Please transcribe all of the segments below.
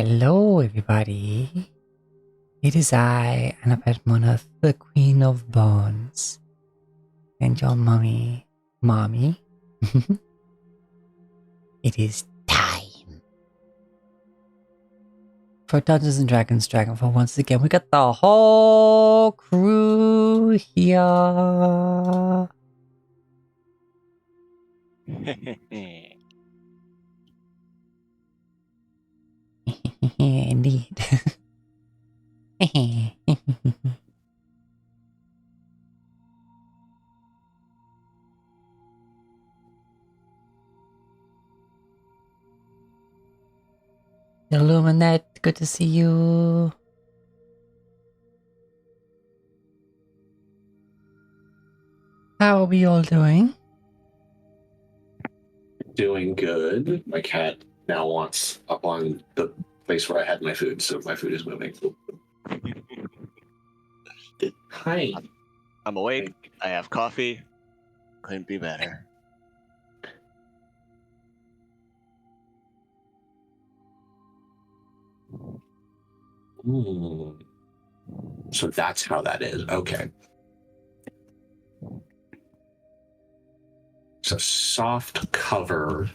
Hello, everybody. It is I, Annabeth Moneth, the Queen of Bones, and your mommy. It is time for Dungeons and Dragons Dragonfall. Once again, we got the whole crew here. Indeed. Illuminate, good to see you. How are we all doing? Doing good. My cat now wants up on the place where I had my food, so my food is moving. Hi. I'm awake. I have coffee. Couldn't be better. So that's how that is. Okay. So soft cover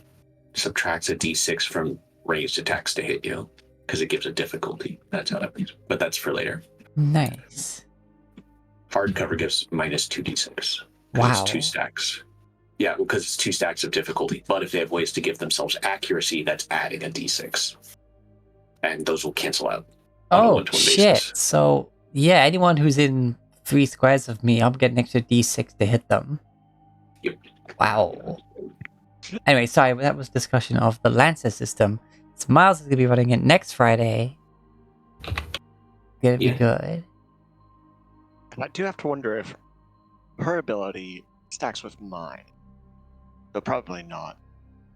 subtracts a d6 from ranged attacks to hit you because it gives a difficulty. That's how that works. But that's for later. Nice. Hard cover gives minus 2d6. Wow. It's 2 stacks. Yeah, because it's 2 stacks of difficulty. But if they have ways to give themselves accuracy, that's adding a d6. And those will cancel out on a one-to-one shit. basis. So, yeah, anyone who's in 3 squares of me, I'm getting an extra d6 to hit them. Yep. Wow. Anyway, sorry, that was discussion of the Lancer system. So Miles is going to be running it next Friday. Gonna be good. And I do have to wonder if her ability stacks with mine. But probably not.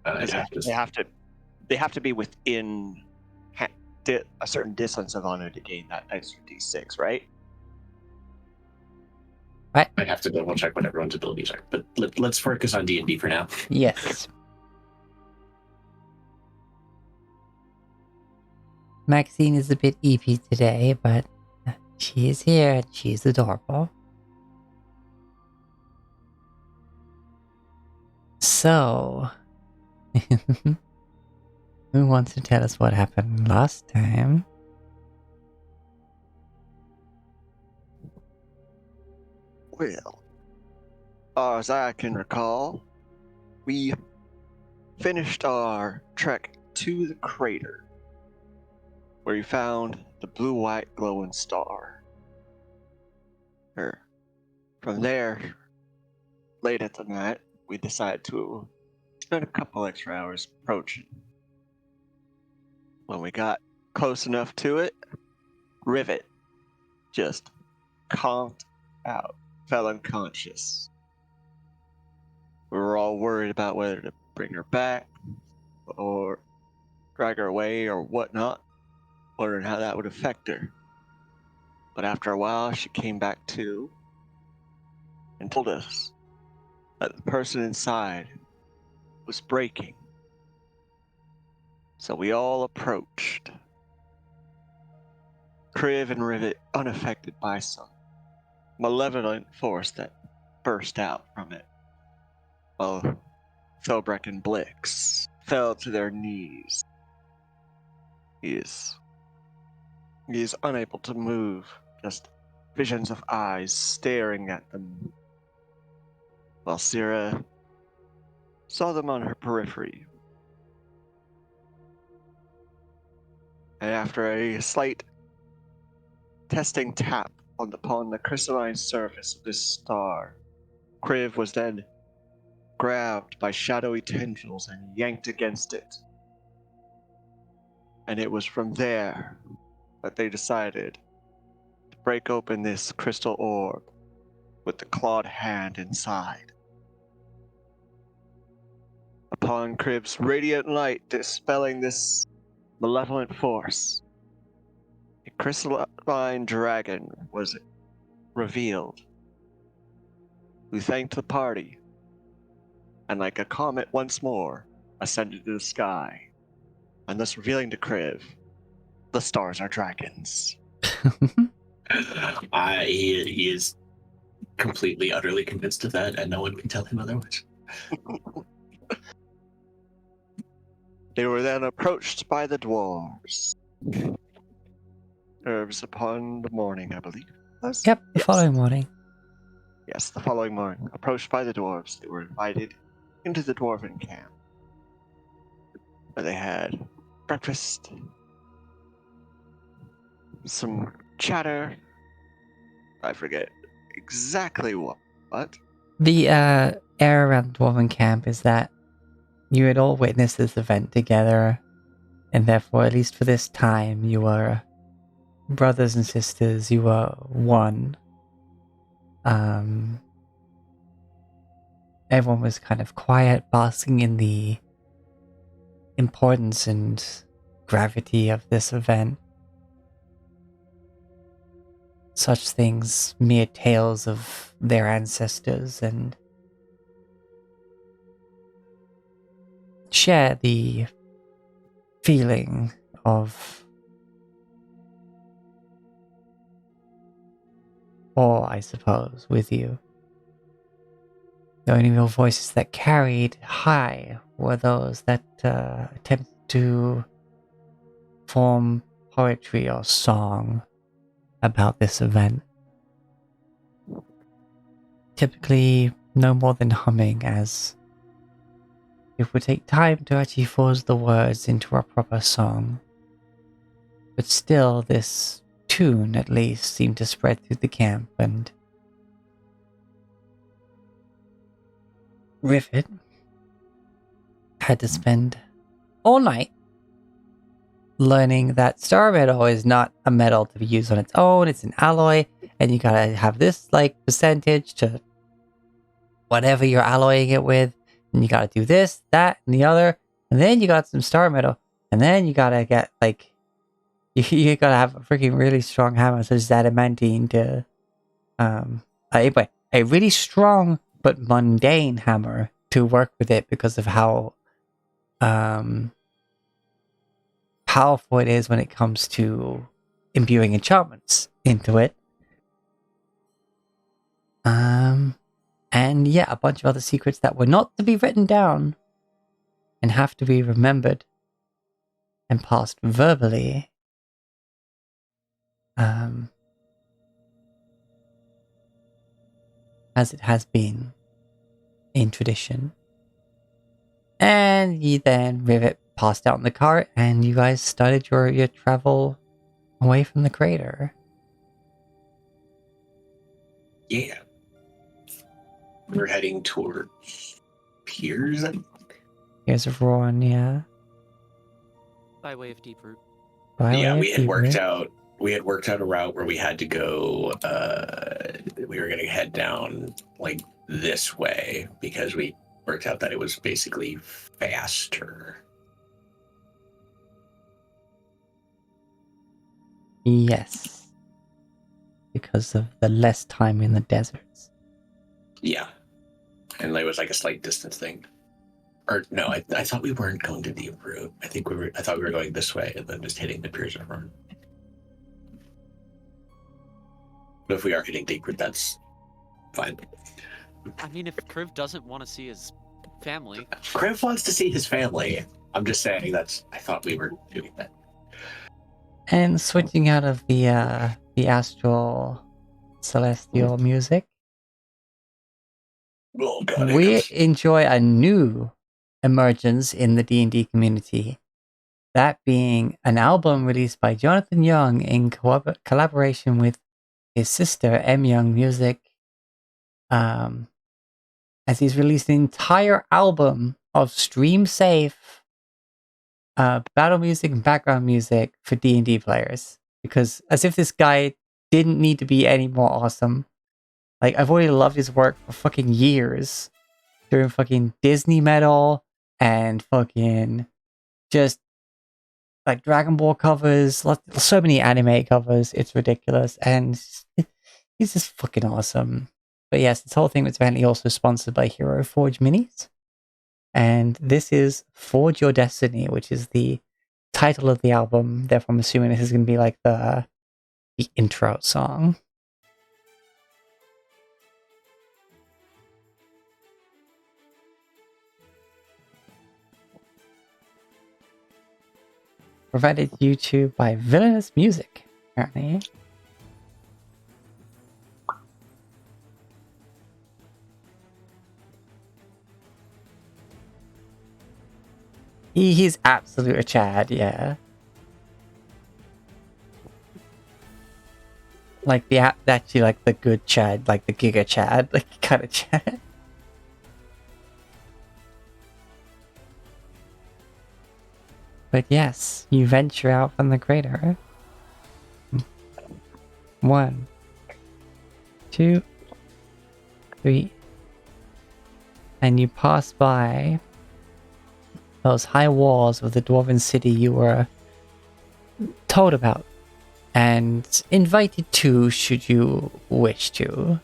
They have to be within a certain distance of honor to gain that extra d6, right? What? I have to double check what everyone's abilities are, but let's focus on D&D for now. Yes. Maxine is a bit eepy today, but she is here and she's adorable. So, who wants to tell us what happened last time? Well, as I can recall, we finished our trek to the crater, where we found the blue-white glowing star. From there, late at the night, we decided to spend a couple extra hours approaching. When we got close enough to it, Rivet just conked out, fell unconscious. We were all worried about whether to bring her back or drag her away or whatnot, wondering how that would affect her. But after a while, she came back to and told us that the person inside was breaking. So we all approached. Kriv and Rivet unaffected by some malevolent force that burst out from it, while Philbreck and Blix fell to their knees. He is unable to move, just visions of eyes staring at them, while Syrah saw them on her periphery. And after a slight testing tap upon the crystalline surface of this star, Kriv was then grabbed by shadowy tendrils and yanked against it. And it was from there that they decided to break open this crystal orb with the clawed hand inside. Upon Kriv's radiant light dispelling this malevolent force, a crystalline dragon was revealed, who thanked the party, and like a comet once more, ascended to the sky, and thus revealing to Kriv The stars are dragons. He is completely, utterly convinced of that, and no one can tell him otherwise. They were then approached by the dwarves. Herbs upon the morning, I believe. Yep, the Yes. following morning. Yes, the following morning. Approached by the dwarves, they were invited into the dwarven camp, where they had breakfast, some chatter. I forget exactly what. The air around the Dwarven camp is that you had all witnessed this event together, and therefore, at least for this time, you were brothers and sisters, you were one. Everyone was kind of quiet, basking in the importance and gravity of this event. Such things, mere tales of their ancestors, and share the feeling of awe, I suppose, with you. The only real voices that carried high were those that attempted to form poetry or song about this event. Typically no more than humming, as it would take time to actually force the words into a proper song. But still, this tune at least seemed to spread through the camp, and Rivet had to spend all night learning that star metal is not a metal to be used on its own. It's an alloy, and you gotta have this percentage to whatever you're alloying it with, and you gotta do this, that, and the other, and then you got some star metal, and then you gotta get you gotta have a freaking really strong hammer such as adamantine to anyway, a really strong but mundane hammer to work with it because of how powerful it is when it comes to imbuing enchantments into it. And yeah, a bunch of other secrets that were not to be written down and have to be remembered and passed verbally. As it has been in tradition. And you then Rivet passed out in the cart, and you guys started your travel away from the crater. Yeah. We're heading towards Piers. Here's a Rowan, yeah. By way of Deep Root. We had worked out a route where we had to go. We were going to head down this way because we worked out that it was basically faster. Yes. Because of the less time in the deserts. Yeah. And it was a slight distance thing. Or no, I thought we weren't going to Deep Root. I thought we were going this way and then just hitting the Piers Run. But if we are hitting Deep Root, that's fine. I mean, if Kriv doesn't want to see his family. Kriv wants to see his family. I'm just saying I thought we were doing that. And switching out of the astral celestial music, Oh, God, we enjoy a new emergence in the D&D community. That being an album released by Jonathan Young in collaboration with his sister, M. Young Music, as he's released an entire album of stream-safe battle music and background music for D&D players. Because as if this guy didn't need to be any more awesome. I've already loved his work for fucking years. Doing fucking Disney metal and fucking just Dragon Ball covers, so many anime covers, it's ridiculous, and he's just fucking awesome. But yes, this whole thing was apparently also sponsored by Hero Forge Minis, and this is Forge Your Destiny, which is the title of the album. Therefore, I'm assuming this is going to be like the intro song. Provided YouTube by Villainous Music, apparently. He's absolute a Chad, yeah. Like actually like the good Chad, like the Giga Chad, like kind of Chad. But yes, you venture out from the crater. 1, 2, 3, and you pass by those high walls of the dwarven city you were told about and invited to should you wish to.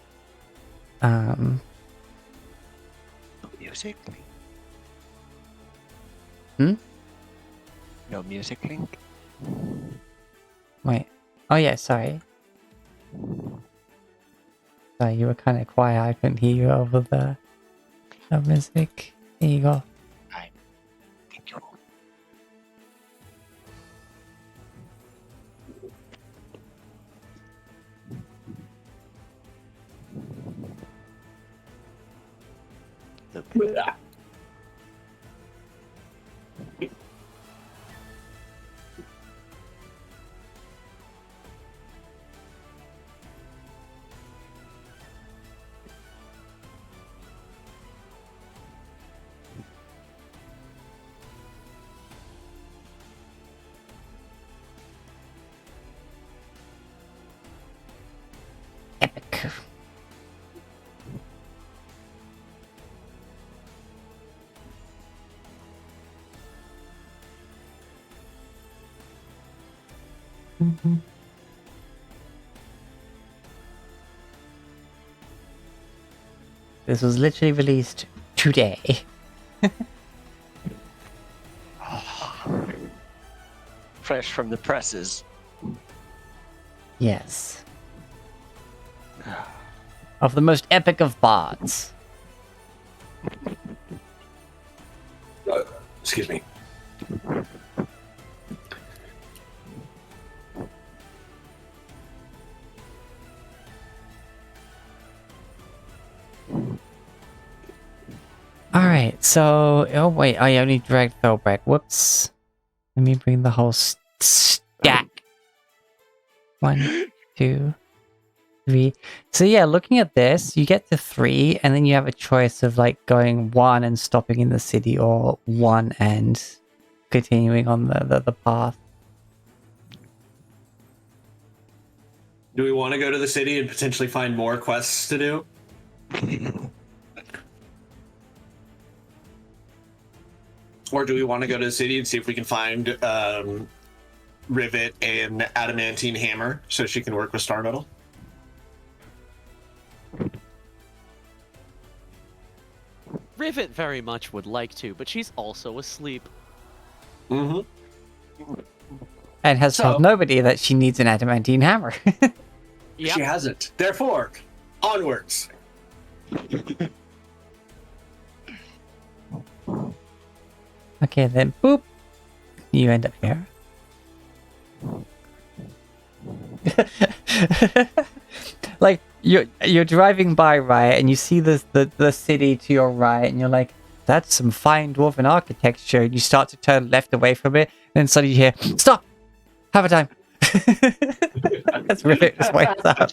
Music? Hmm? No music link? Wait. Oh yeah, sorry. Sorry, you were kind of quiet. I couldn't hear you over the music. Here you go. Thank you. Epic. This was literally released today. Fresh from the presses. Yes. Of the most epic of bards. Excuse me. Alright, so... Oh wait, I only dragged Throwback. Whoops. Let me bring the whole stack. 1, 2, 3. So yeah, looking at this, you get to 3, and then you have a choice of like going 1 and stopping in the city, or 1 and continuing on the path. Do we want to go to the city and potentially find more quests to do? Or do we want to go to the city and see if we can find Rivet and Adamantine Hammer so she can work with Star Metal? Rivet very much would like to, but she's also asleep. Mm-hmm. And has told nobody that she needs an adamantine hammer. Yep. She hasn't. Therefore, onwards. Okay, then boop. You end up here. Like you're driving by, right, and you see the city to your right, and you're like, that's some fine dwarven architecture, and you start to turn left away from it, and then suddenly you hear, stop! Have a time. That's really just wakes up.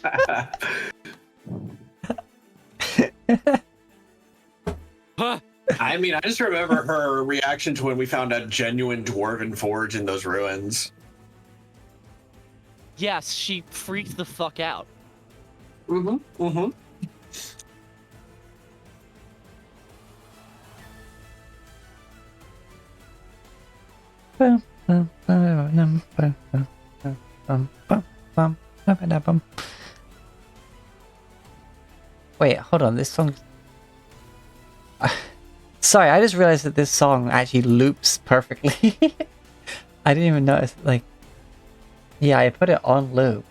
Huh. I mean, I just remember her reaction to when we found a genuine dwarven forge in those ruins. Yes, she freaked the fuck out. Mm-hmm. Mm-hmm. Wait, hold on, this song... Sorry, I just realized that this song actually loops perfectly. I didn't even notice, like, yeah, I put it on loop.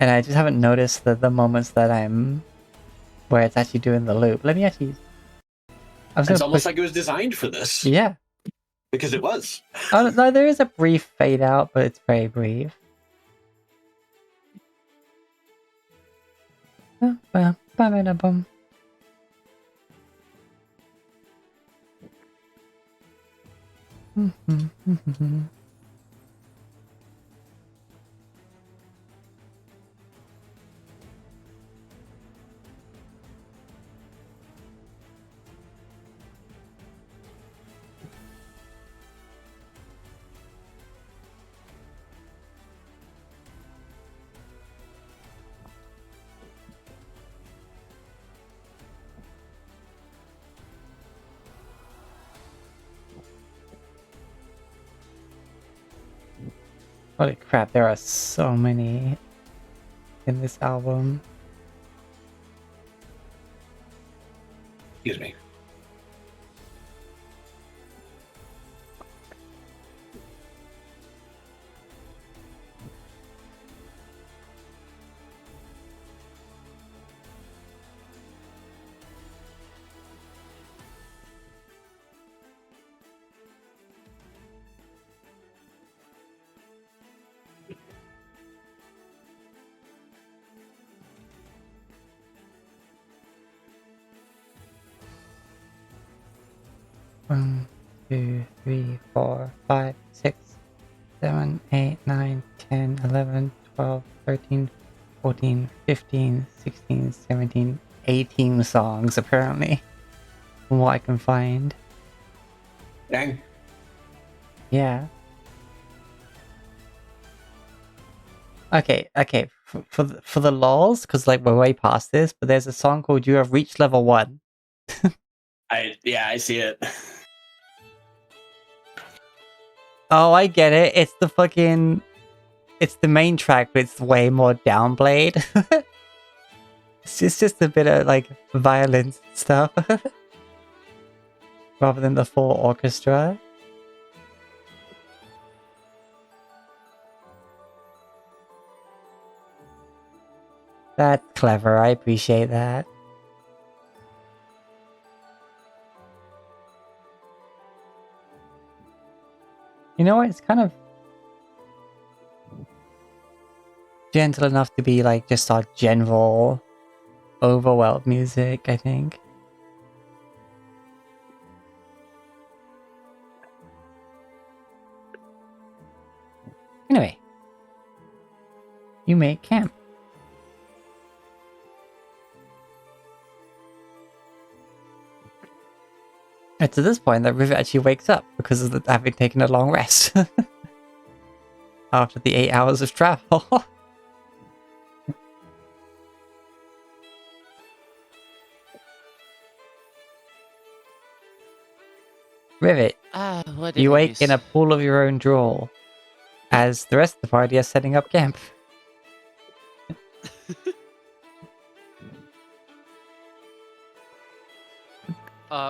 And I just haven't noticed the moments that where it's actually doing the loop. Let me actually... It's almost like it was designed for this. Yeah. Because it was. Oh, no, there is a brief fade out, but it's very brief. Bum. Holy crap, there are so many in this album. Excuse me. One, 2, 3, 4, 5, 6, 7, 8, 9, 10, 11, 12, 13, 14, 15, 16, 17, 18 songs apparently. From what I can find. Dang. Yeah. Okay. For the lols, because like we're way past this, but there's a song called "You Have Reached Level 1." I see it. Oh, I get it. It's the main track, but it's way more downplayed. It's just a bit of like violence stuff, rather than the full orchestra. That's clever. I appreciate that. You know what? It's kind of gentle enough to be like just our general overwhelmed music, I think. Anyway, you make camp. It's at this point that Rivet actually wakes up because of having taken a long rest after the 8 hours of travel. Rivet, What did you I wake miss? in a pool of your own drool as the rest of the party are setting up camp.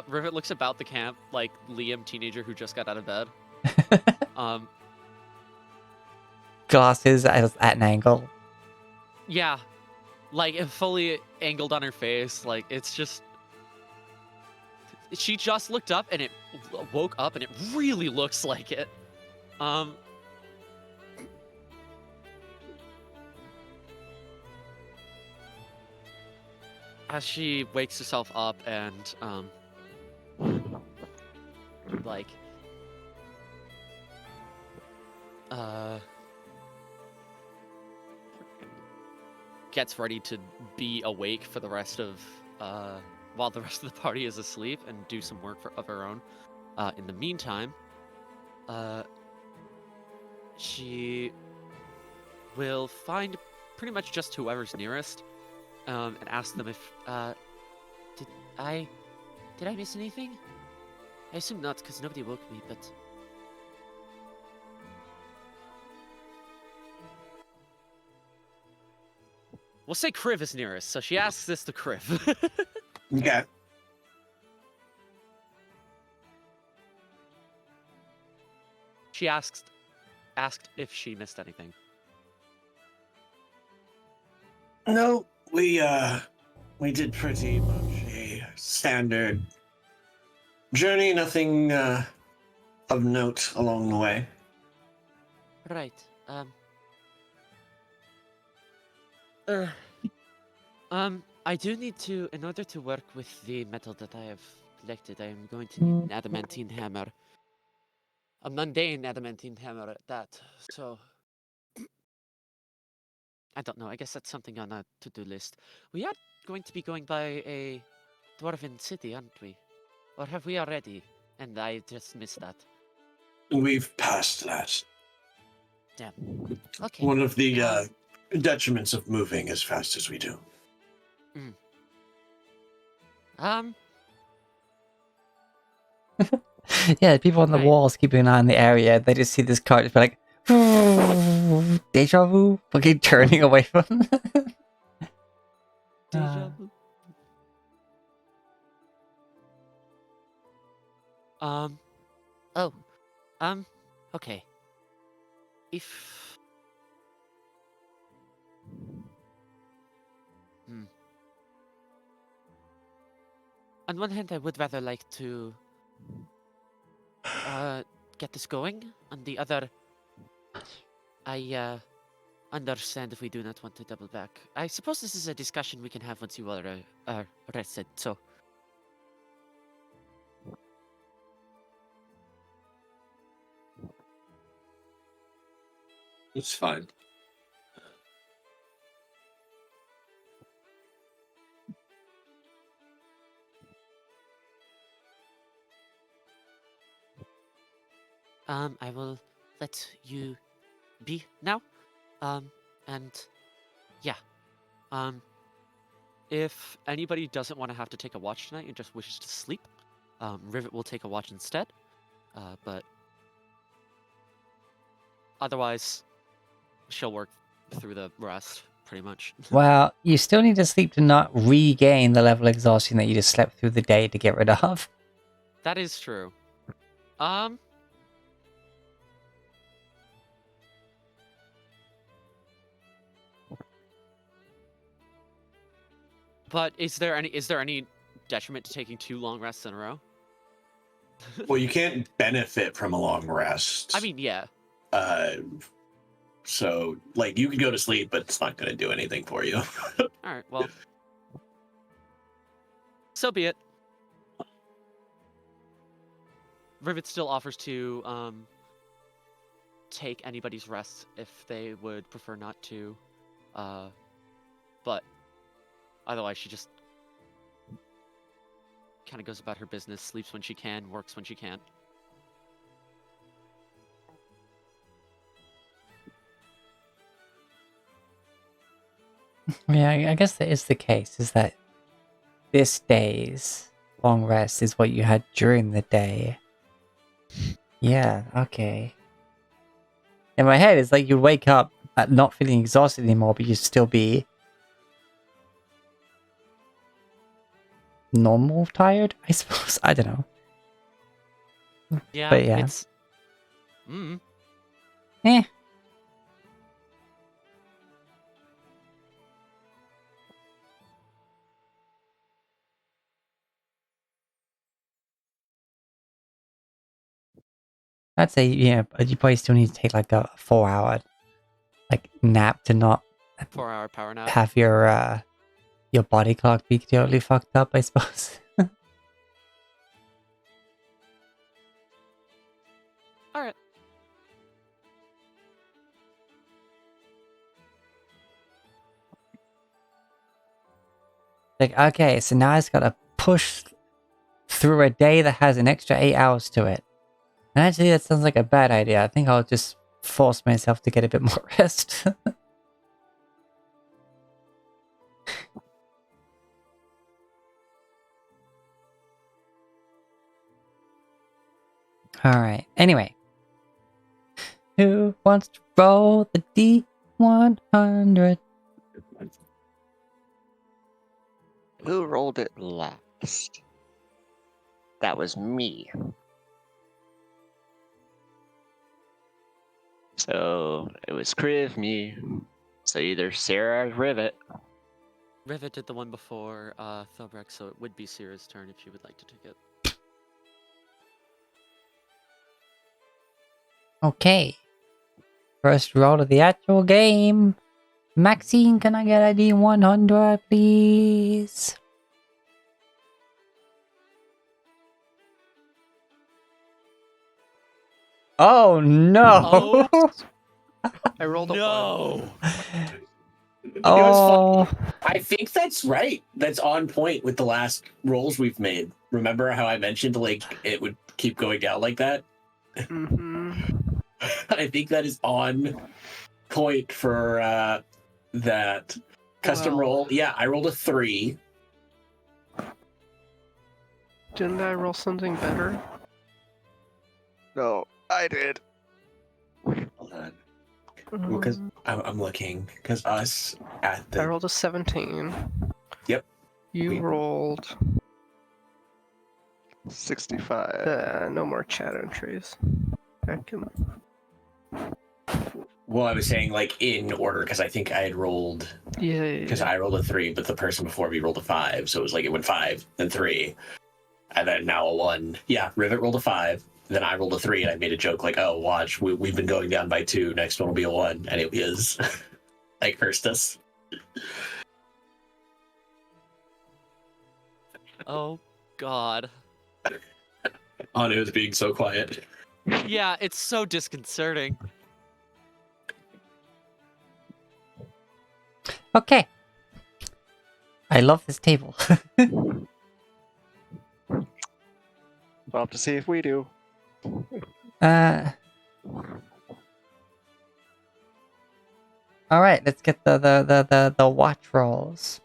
Rivet looks about the camp like Liam, teenager who just got out of bed. Glasses at an angle. Yeah, like fully angled on her face. Like it's just, she just looked up and it woke up and it really looks like it. As she wakes herself up and like gets ready to be awake for the rest of while the rest of the party is asleep and do some work of her own. In the meantime, she will find pretty much just whoever's nearest and ask them if did I miss anything? I assume not, because nobody woke me, but we'll say Kriv is nearest, so she asks this to Kriv. Okay. She she asked if she missed anything. No, we did pretty much a standard journey. Nothing of note along the way. Right. I do need to, in order to work with the metal that I have collected, I am going to need an adamantine hammer. A mundane adamantine hammer at that. So, I don't know. I guess that's something on a to-do list. We are going to be going by a dwarven city, aren't we? Or have we already? And I just missed that. We've passed that. Damn. Okay. One of the detriments of moving as fast as we do. Yeah, people on the Right. walls keeping an eye on the area. They just see this car just be like, deja vu, fucking turning away from. Deja vu. Oh. Okay. If... On one hand, I would rather like to get this going. On the other, I understand if we do not want to double back. I suppose this is a discussion we can have once you are rested. So, It's fine. I will let you be now. And yeah. If anybody doesn't want to have to take a watch tonight and just wishes to sleep, Rivet will take a watch instead. But otherwise, she'll work through the rest, pretty much. Well, you still need to sleep to not regain the level of exhaustion that you just slept through the day to get rid of. That is true. But is there any detriment to taking 2 long rests in a row? Well, you can't benefit from a long rest. I mean, yeah. So, like, you can go to sleep, but it's not going to do anything for you. All right. Well, so be it. Rivet still offers to take anybody's rest if they would prefer not to, but otherwise she just kind of goes about her business, sleeps when she can, works when she can. Yeah, I guess that is the case, is that this day's long rest is what you had during the day. Yeah, okay. In my head, it's like you wake up not feeling exhausted anymore, but you'd still be normal tired, I suppose. I don't know. Yeah, But yeah. it's... Eh. I'd say, yeah, you probably still need to take like a 4-hour like nap to not 4-hour power nap. have your body clock be totally fucked up, I suppose. All right. Like, okay, so now I just gotta push through a day that has an extra 8 hours to it. And actually, that sounds like a bad idea. I think I'll just force myself to get a bit more rest. Alright, anyway. Who wants to roll the D100? Who rolled it last? That was me. So it was Kriv, me. So either Sarah or Rivet. Rivet did the one before Thobrex, so it would be Sierra's turn if she would like to take it. Okay. First roll of the actual game. Maxine, can I get a D100, please? Oh no! Oh, I rolled a 1. no! You know, it's Oh, funny. I think that's right. That's on point with the last rolls we've made. Remember how I mentioned like it would keep going down like that? Mm-hmm. I think that is on point for that custom Well. roll. Yeah, I rolled a 3. Didn't I roll something better? No, I did. Hold on. Well, because I'm looking. Because us at I the rolled a 17. Yep. You We- rolled 65. no more chat entries. I can. well, I was saying like in order because I think I had rolled Yeah. because I rolled a 3, but the person before me rolled a 5, so it was like it went 5, then 3, and then now a 1. Yeah, Rivet rolled a 5, then I rolled a 3, and I made a joke like, "Oh, watch, we've been going down by 2. Next one will be a 1," and it is. I cursed us. Oh, God. Anu is being so quiet. Yeah, it's so disconcerting. okay. I love this table. We'll have to see if we do. All right, let's get the watch rolls.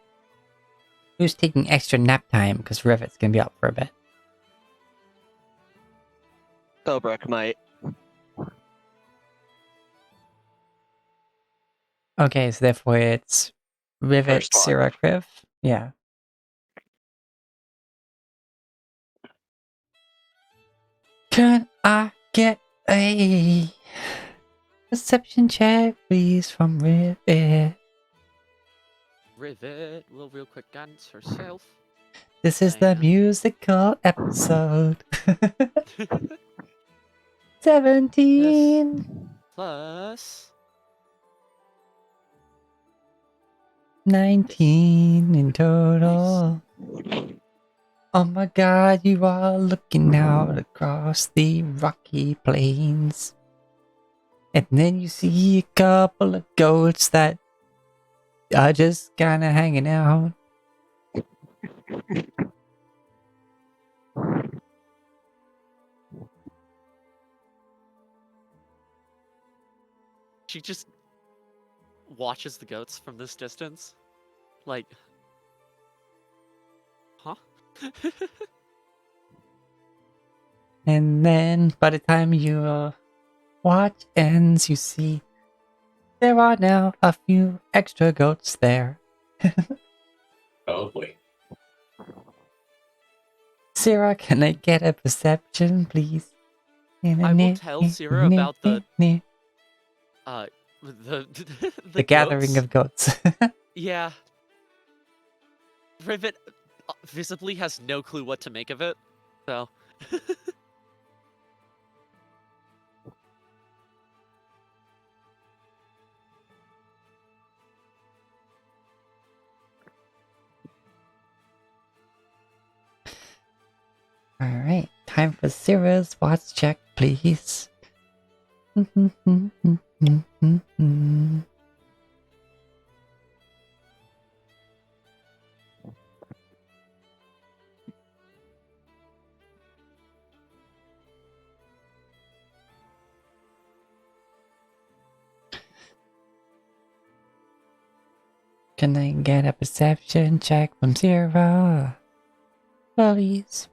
Who's taking extra nap time? Because Rivet's gonna be up for a bit. Dobrik might. Okay, so therefore it's Rivet, First one. Syrah, Kriv. Yeah. Can I get a perception check, please, from Rivet? Rivet will real quick guidance herself. This is the And- musical episode. 17, Plus 19 in total. Oh my god, you are looking out across the rocky plains. And then you see a couple of goats that are just kinda hanging out. she just watches the goats from this distance. Like, huh? And then by the time your watch ends, you see there are now a few extra goats there. Oh boy. Sarah, can I get a perception, please? I will tell Sierra about the the gathering goats. of goats. Yeah. Rivet visibly has no clue what to make of it, so. Alright, time for Sarah's watch check, please. Can I get a perception check from Sarah? Please.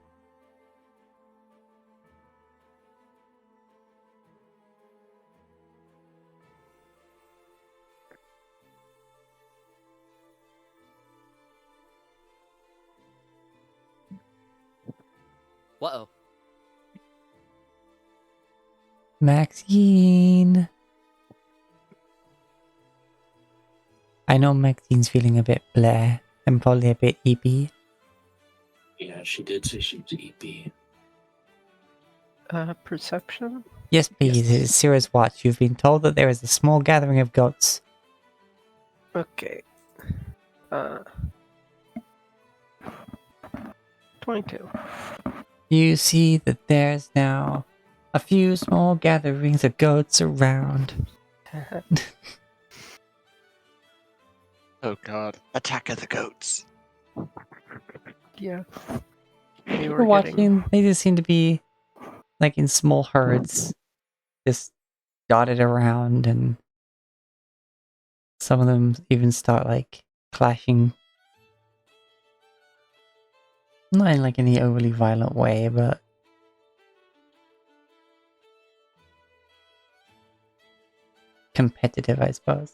Uh-oh. Maxine. I know Maxine's feeling a bit bleh and probably a bit eepy. Yeah, she did say she was EP. Perception? Yes, please, Yes. it's Syrah's watch. You've been told that there is a small gathering of goats. Okay. 22. You see that there's now a few small gatherings of goats around. Oh god. Attack of the goats. Yeah. We You're were watching, getting... they just seem to be like in small herds, just dotted around, and some of them even start like clashing. Not in like any overly violent way, but competitive, I suppose.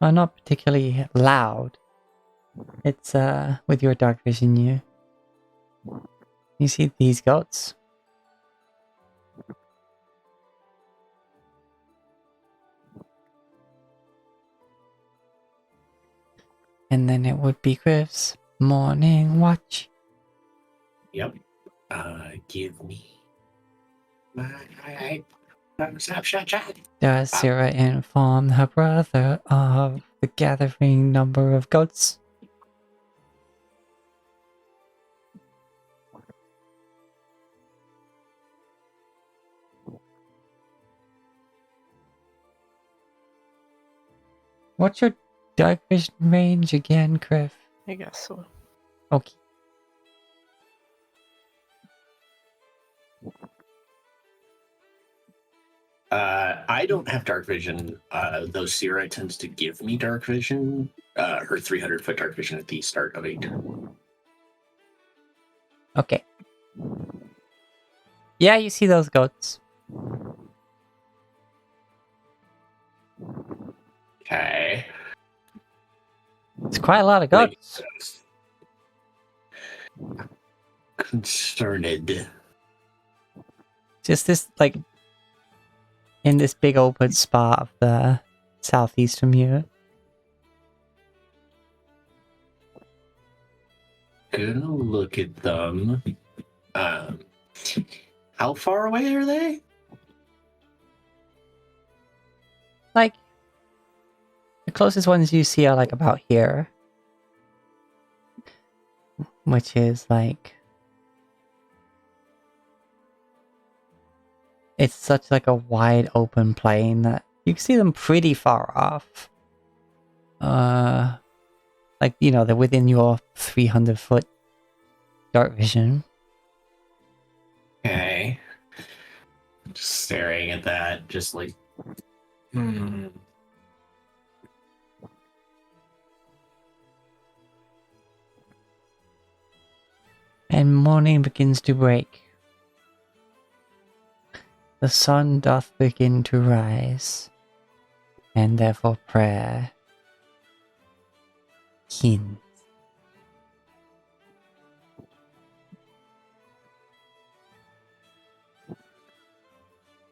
Well, not particularly loud. It's with your dark vision, you see these goats. And then it would be Griff's morning watch. Yep. Give me my snapshot chat. Does Syrah inform her brother of the gathering number of goats? What's your dark vision range again, Griff? I guess so. Okay. I don't have dark vision. Though Sierra tends to give me dark vision. Her 300-foot dark vision at the start of a turn. Okay. Yeah, you see those goats. Okay. It's quite a lot of goats. Concerned. Just this, like, in this big open spot of the southeast from you. Gonna look at them. How far away are they? Like, the closest ones you see are like about here. Which is like... It's such like a wide open plain that you can see them pretty far off. Like, you know, they're within your 300-foot dark vision. Okay. Just staring at that, just like... And morning begins to break. The sun doth begin to rise, and therefore prayer begins.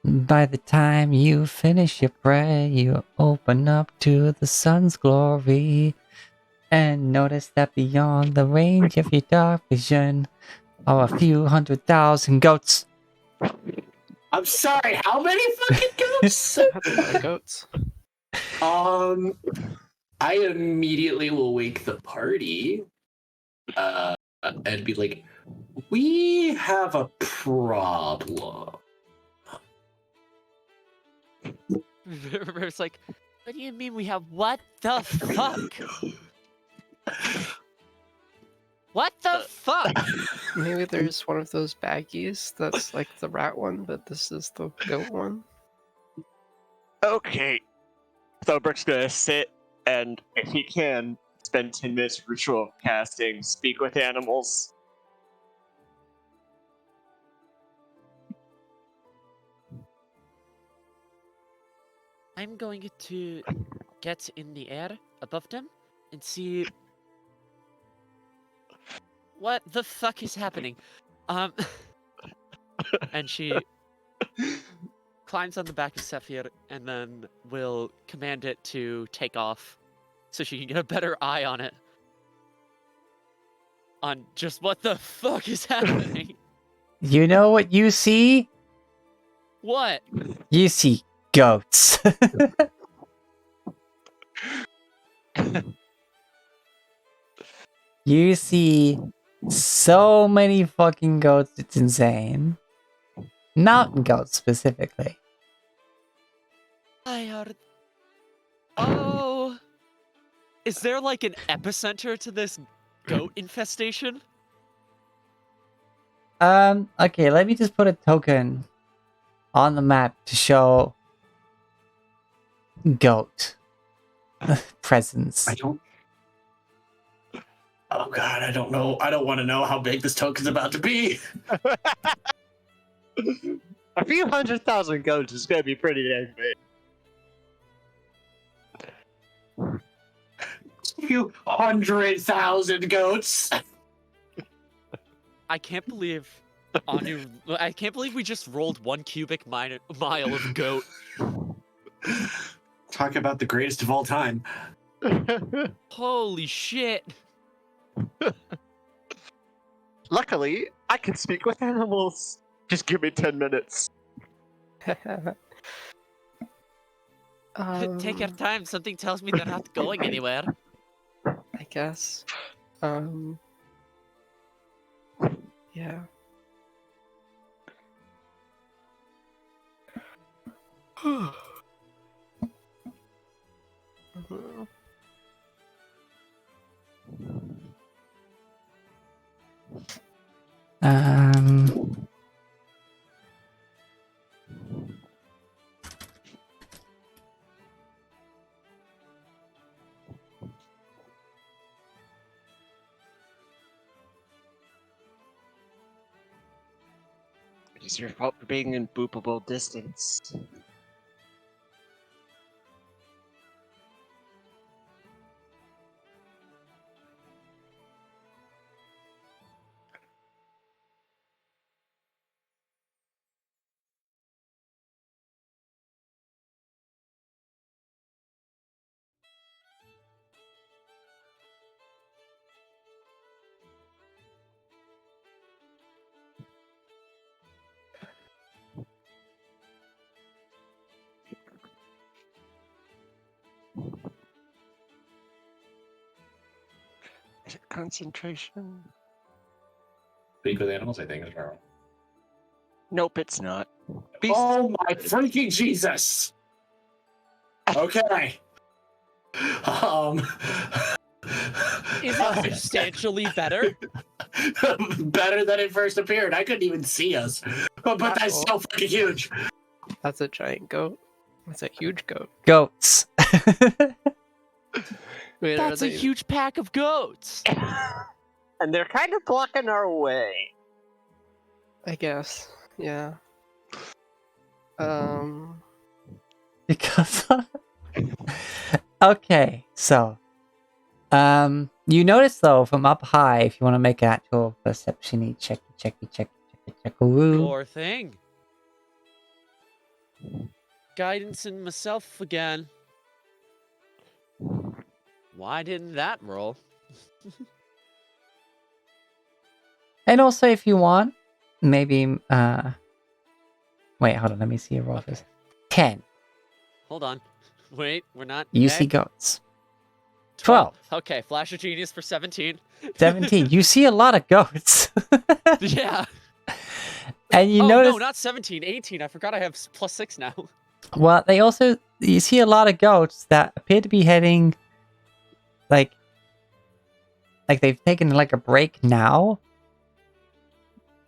By the time you finish your prayer, you open up to the sun's glory, and notice that beyond the range of your dark vision are a few 100,000 goats. I'm sorry, how many fucking goats? That's a lot of goats. I immediately will wake the party and be like, we have a problem. River's like, what do you mean we have what the fuck? What the fuck? Maybe there's one of those baggies that's like the rat one, but this is the goat one. Okay. Thorbert's gonna sit and, if he can, spend 10 minutes ritual casting Speak with Animals. I'm going to get in the air above them and see what the fuck is happening. and she climbs on the back of Sephir and then will command it to take off so she can get a better eye on it. On just what the fuck is happening. You know what you see? What? You see goats. You see so many fucking goats, it's insane. Mountain goats specifically. I heard. Oh. Is there like an epicenter to this goat infestation? Okay, let me just put a token on the map to show goat presence. I don't. Oh god, I don't know. I don't want to know how big this token's about to be. A few 100,000 goats is gonna be pretty dang big. You 100,000 goats. I can't believe Anu. I can't believe we just rolled 1 cubic mile of goat. Talk about the greatest of all time. Holy shit! Luckily, I can speak with animals. Just give me 10 minutes. Take your time. Something tells me they're not going anywhere. I guess. Yeah. Um, It is your fault for being in boopable distance. Is it concentration? Speak with animals, I think, is wrong. Nope, it's not. Beast. Oh my freaking Jesus! Okay. Is it substantially better? Better than it first appeared. I couldn't even see us. But that's so fucking huge. That's a giant goat. That's a huge goat. goats. Wait, That's a huge pack of goats. And they're kind of blocking our way. I guess. Yeah. Because okay, so you notice though from up high, if you want to make an actual perception check. Poor thing. Guidance in myself again. Why didn't that roll? And also if you want, maybe wait, hold on, let me see your roll Okay. first. 10. Hold on. Wait, we're not. You okay. see goats. 12. Okay, flash of genius for 17. 17. You see a lot of goats. Yeah. And you Oh, notice no, not 17, 18. I forgot I have +6 now. well, they also you see a lot of goats that appear to be heading like they've taken like a break now.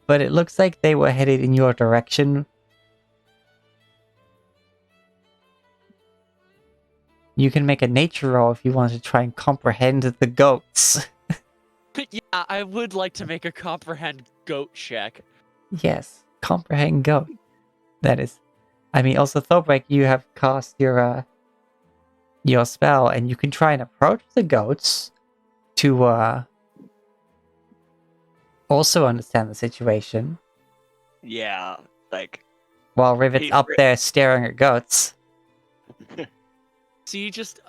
But it looks like they were headed in your direction. You can make a nature roll if you want to try and comprehend the goats. Yeah, I would like to make a comprehend goat check. Yes, comprehend goat. That is. I mean, also Thorbeck, you have cast your spell, and you can try and approach the goats to also understand the situation. Yeah, like While Rivet's Hey, up there staring at goats. So you just,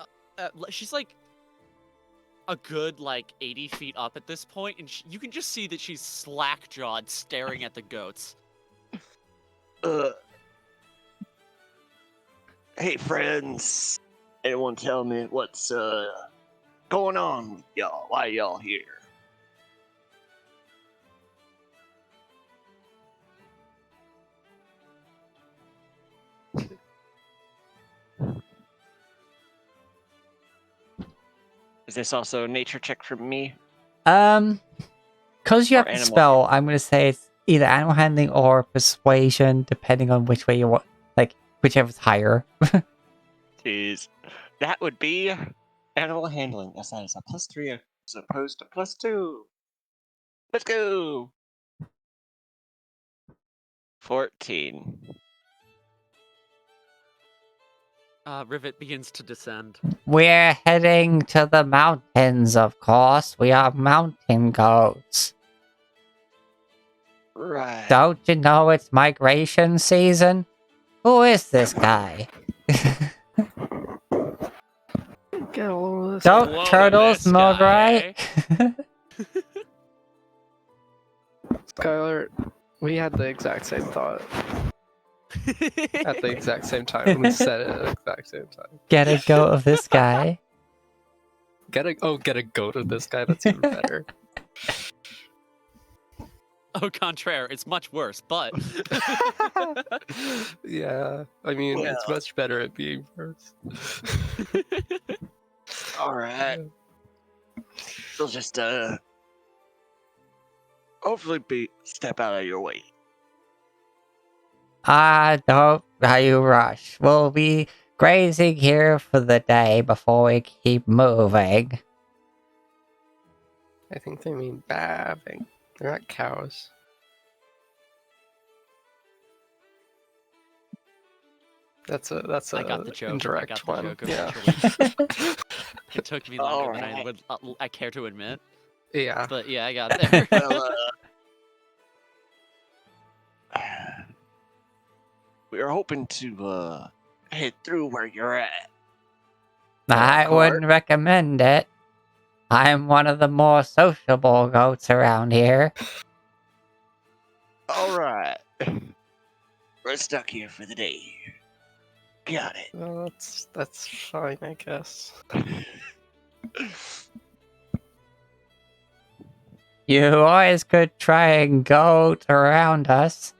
she's like a good 80 feet up at this point, and you can just see that she's slack-jawed, staring at the goats. Hey friends, anyone tell me what's going on with y'all? Why y'all here? Is this also a nature check from me? Because you Or have the animal spell, I'm gonna say it's either animal handling or persuasion, depending on which way you want, whichever's higher. Jeez. That would be animal handling. Yes, that is a +3 as opposed to +2. Let's go! 14. Rivet begins to descend. We're heading to the mountains, of course. We are mountain goats. Right. Don't you know it's migration season? Who is this guy? Get a load of this. Don't Whoa, turtles this mode guy, right? Skylar, we had the exact same thought at the exact same time. We said it at the exact same time. Get a goat of this guy. Get a goat of this guy. That's even better. Au contraire, it's much worse, but... Yeah, I mean, Well. it's much better at being first. Alright. They'll just, hopefully step out of your way. Don't you rush. We'll be grazing here for the day before we keep moving. I think they mean babbing. They're not cows. That's a I got the joke. indirect I got the one. joke Yeah. eventually. It took me longer than Alright. I care to admit. Yeah. But yeah, I got there. Well, we are hoping to, head through where you're at. I wouldn't recommend it. I'm one of the more sociable goats around here. Alright. We're stuck here for the day. Got it. Well, that's fine, I guess. You always could try and goat around us.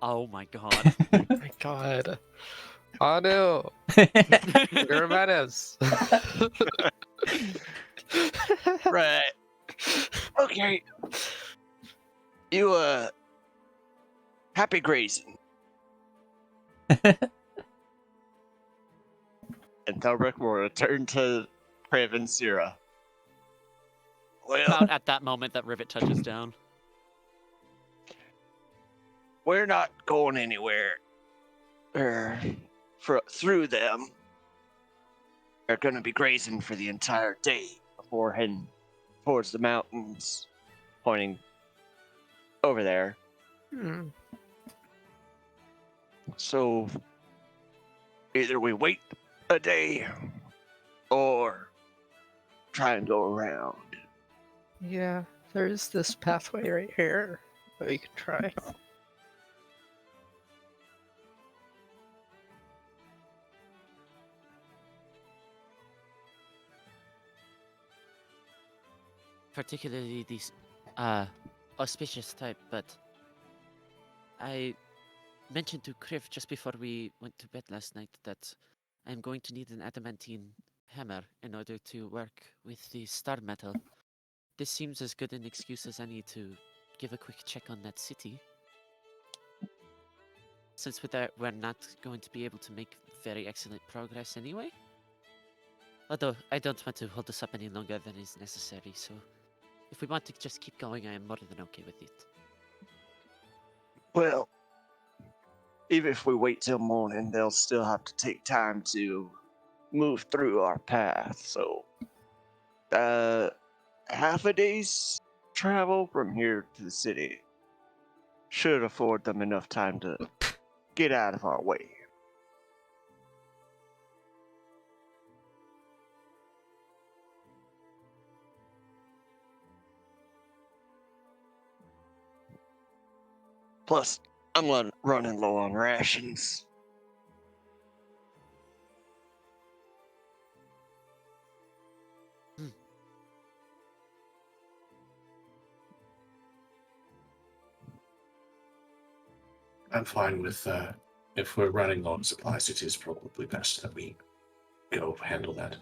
Oh my god. My God. Anu, you're menace. Right. Okay. You, happy grazing. And Thalbrick will return to Craven Sierra. Well, About at that moment that Rivet touches down. we're not going anywhere. Through them. We're gonna be grazing for the entire day before heading towards the mountains, pointing over there. Hmm. So either we wait a day or try and go around. Yeah, there's this pathway right here that we could try. Particularly these auspicious type, but I mentioned to Kriv just before we went to bed last night that I'm going to need an adamantine hammer in order to work with the star metal. This seems as good an excuse as any to give a quick check on that city. Since we're not going to be able to make very excellent progress anyway. Although, I don't want to hold this up any longer than is necessary, so if we want to just keep going, I am more than okay with it. Well, even if we wait till morning, they'll still have to take time to move through our path. So, half a day's travel from here to the city. should afford them enough time to get out of our way. Plus, I'm running low on rations. I'm fine with if we're running low on supplies, it is probably best that we go handle that.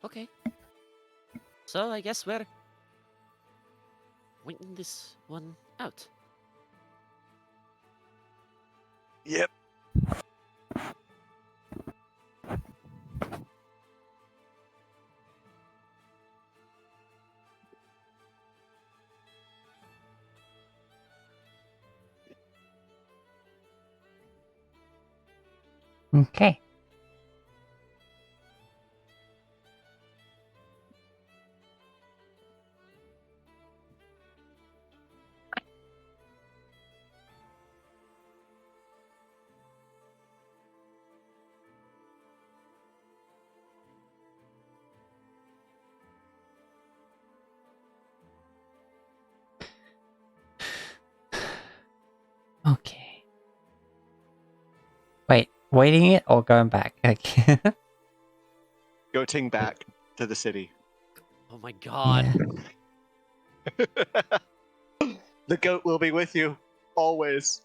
Okay. So I guess we're waiting this one out. Yep. Okay. Okay. Wait, waiting it or going back? Okay. Goating back to the city. Oh my god. Yeah. The goat will be with you always.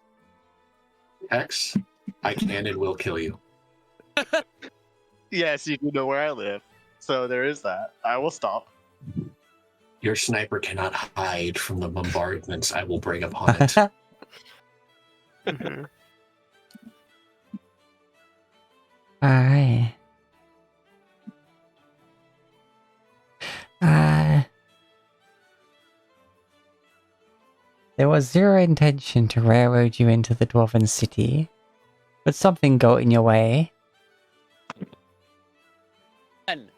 X, I can and will kill you. Yes, you do know where I live, so there is that. I will stop. Your sniper cannot hide from the bombardments I will bring upon it. Mhm. Alright. There was zero intention to railroad you into the Dwarven City, but something got in your way. And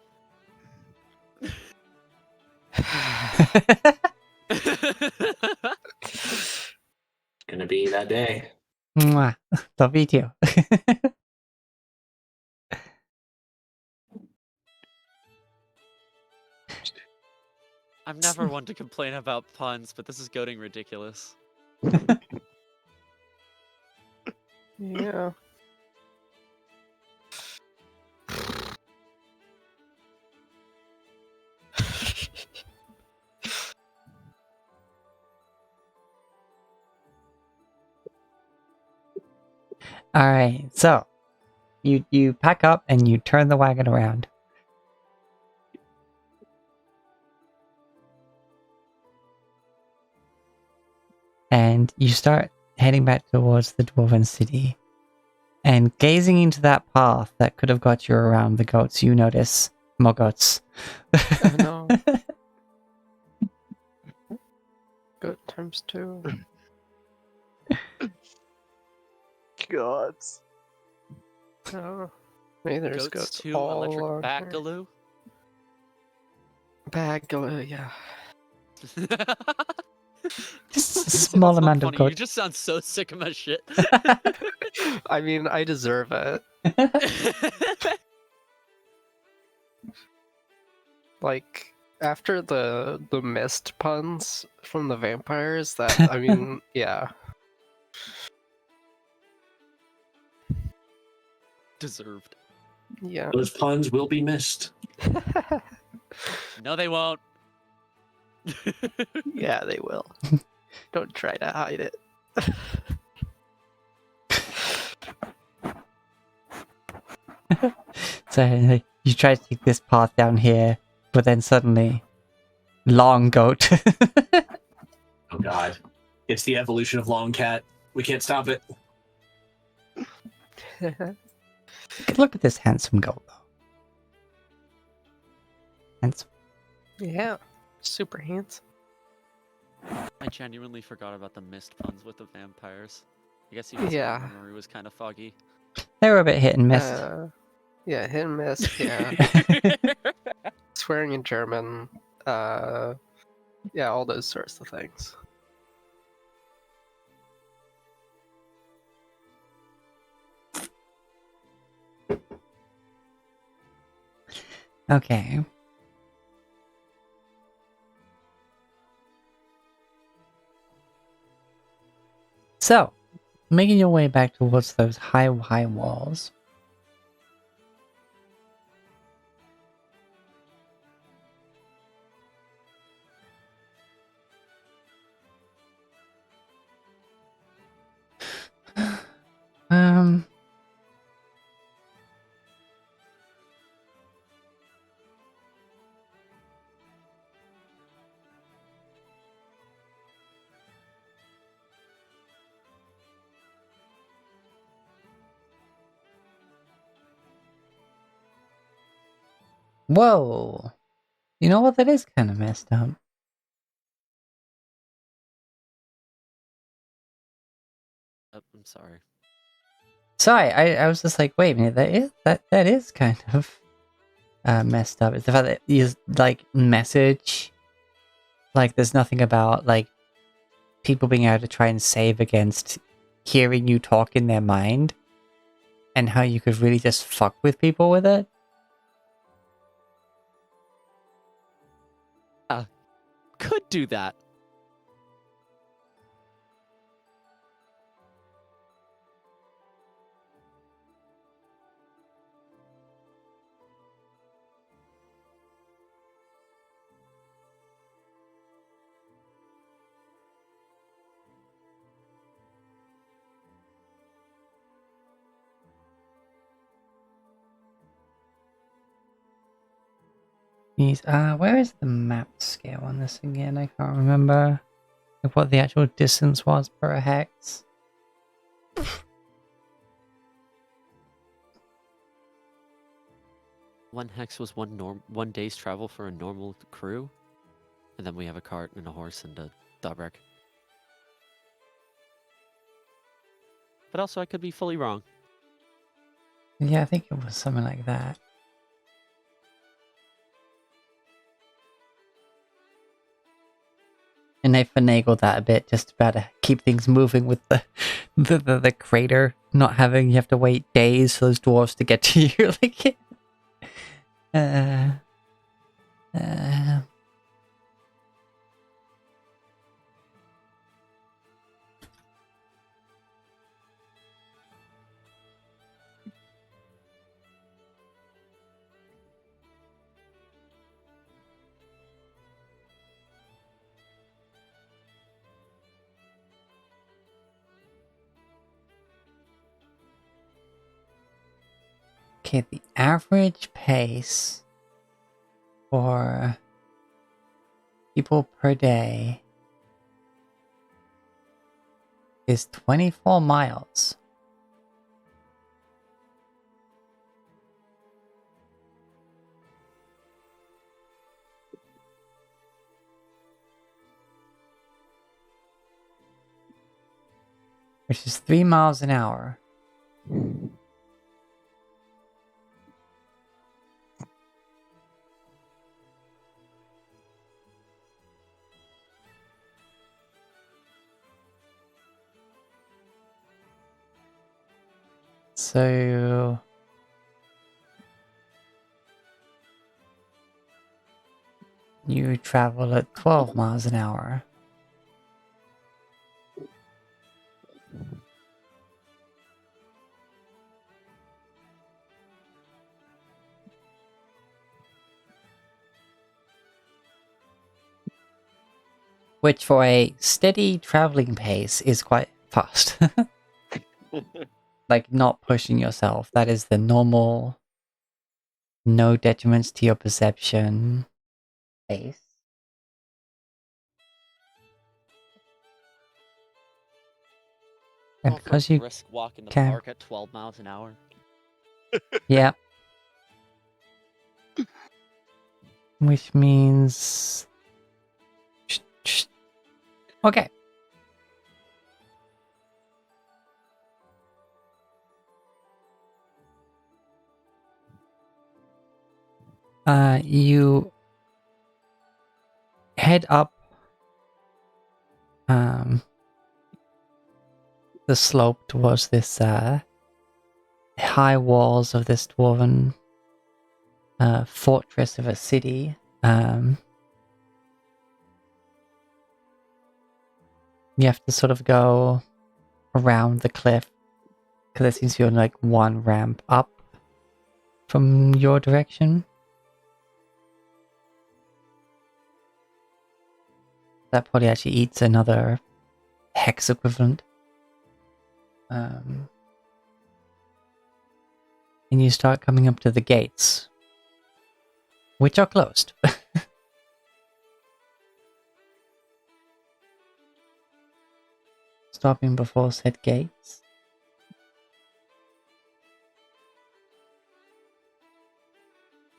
Gonna be that day. Mwah. Love you too. I'm never one to complain about puns, but this is goating ridiculous. Yeah. Alright, so you pack up and you turn the wagon around. And you start heading back towards the Dwarven City. And gazing into that path that could have got you around the goats, you notice more goats. Oh no. Goat times 2. Gods. Oh. Maybe there's Goats goats 2 all electric around here. bagaloo. Bagaloo, yeah. Just a small That's not amount of funny. You goats. just sound so sick of my shit. I mean, I deserve it. Like, after the mist puns from the vampires, that, I mean, yeah. Deserved. Yeah. Those puns will be missed. No, they won't. Yeah, they will. Don't try to hide it. So you try to take this path down here, but then suddenly, long goat. Oh god. It's the evolution of Long Cat. We can't stop it. Look at this handsome goat, though. Handsome. Yeah. Super handsome. I genuinely forgot about the missed puns with the vampires. I guess you could say Yeah. my memory was kind of foggy. They were a bit hit and miss. Yeah, hit and miss. Yeah, swearing in German. Yeah, all those sorts of things. Okay. So, making your way back towards those high walls. Um. Whoa. You know what? That is kind of messed up. I'm sorry. Sorry, I was just like, wait a minute, that is kind of messed up. It's the fact that you like message, like there's nothing about like people being able to try and save against hearing you talk in their mind, and how you could really just fuck with people with it. Could do that. Where is the map scale on this again? I can't remember like what the actual distance was per hex. One hex was one day's travel for a normal crew, and then we have a cart and a horse and a Dobrik. But also, I could be fully wrong. Yeah, I think it was something like that. And they finagled that a bit, just about to keep things moving with the crater not having you have to wait days for those dwarves to get to you. Like, uh, okay, the average pace for people per day is 24 miles. Which is 3 miles an hour. So you travel at 12 miles an hour. Which for a steady traveling pace is quite fast. Like not pushing yourself. That is the normal, no detriments to your perception pace. And Go for a because you brisk walk in the can, park at 12 miles an hour. yeah. Which means Okay. You head up the slope towards this high walls of this dwarven fortress of a city. You have to sort of go around the cliff because there seems to be like one ramp up from your direction. That probably actually eats another hex equivalent. And you start coming up to the gates, which are closed. Stopping before said gates.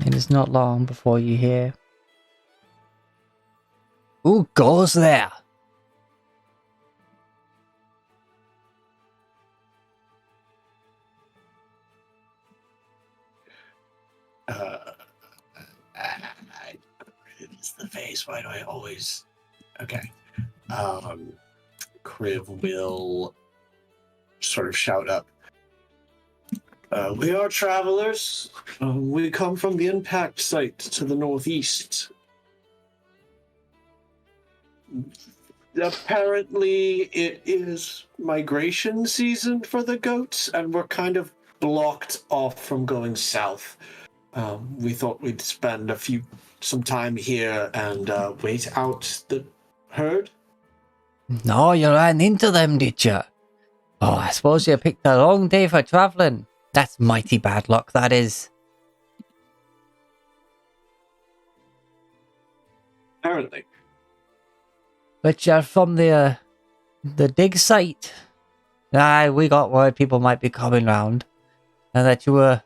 It is not long before you hear, "Who goes there?" It's the face. Why do I always? Okay. Kriv will sort of shout up. We are travelers. We come from the impact site to the northeast. Apparently, it is migration season for the goats, and we're kind of blocked off from going south. We thought we'd spend some time here and wait out the herd. No, you ran into them, did you? Oh, I suppose you picked a long day for traveling. That's mighty bad luck, that is. Apparently. But you're from the dig site. Aye, we got word people might be coming round. And that you were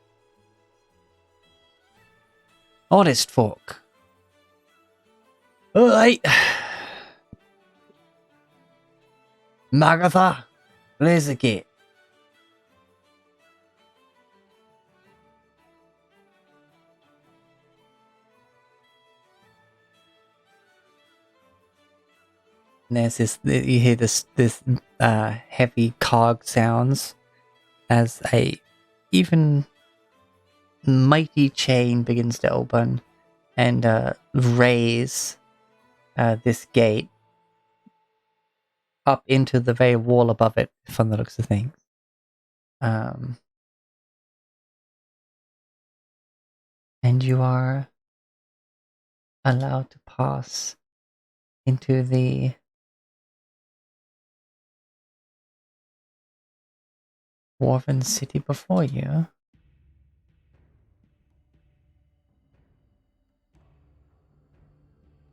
honest folk. Alright. Magatha, raise the gate. And there's this, you hear this heavy cog sounds as a even mighty chain begins to open and raise this gate up into the very wall above it, from the looks of things. And you are allowed to pass into the dwarven city before you.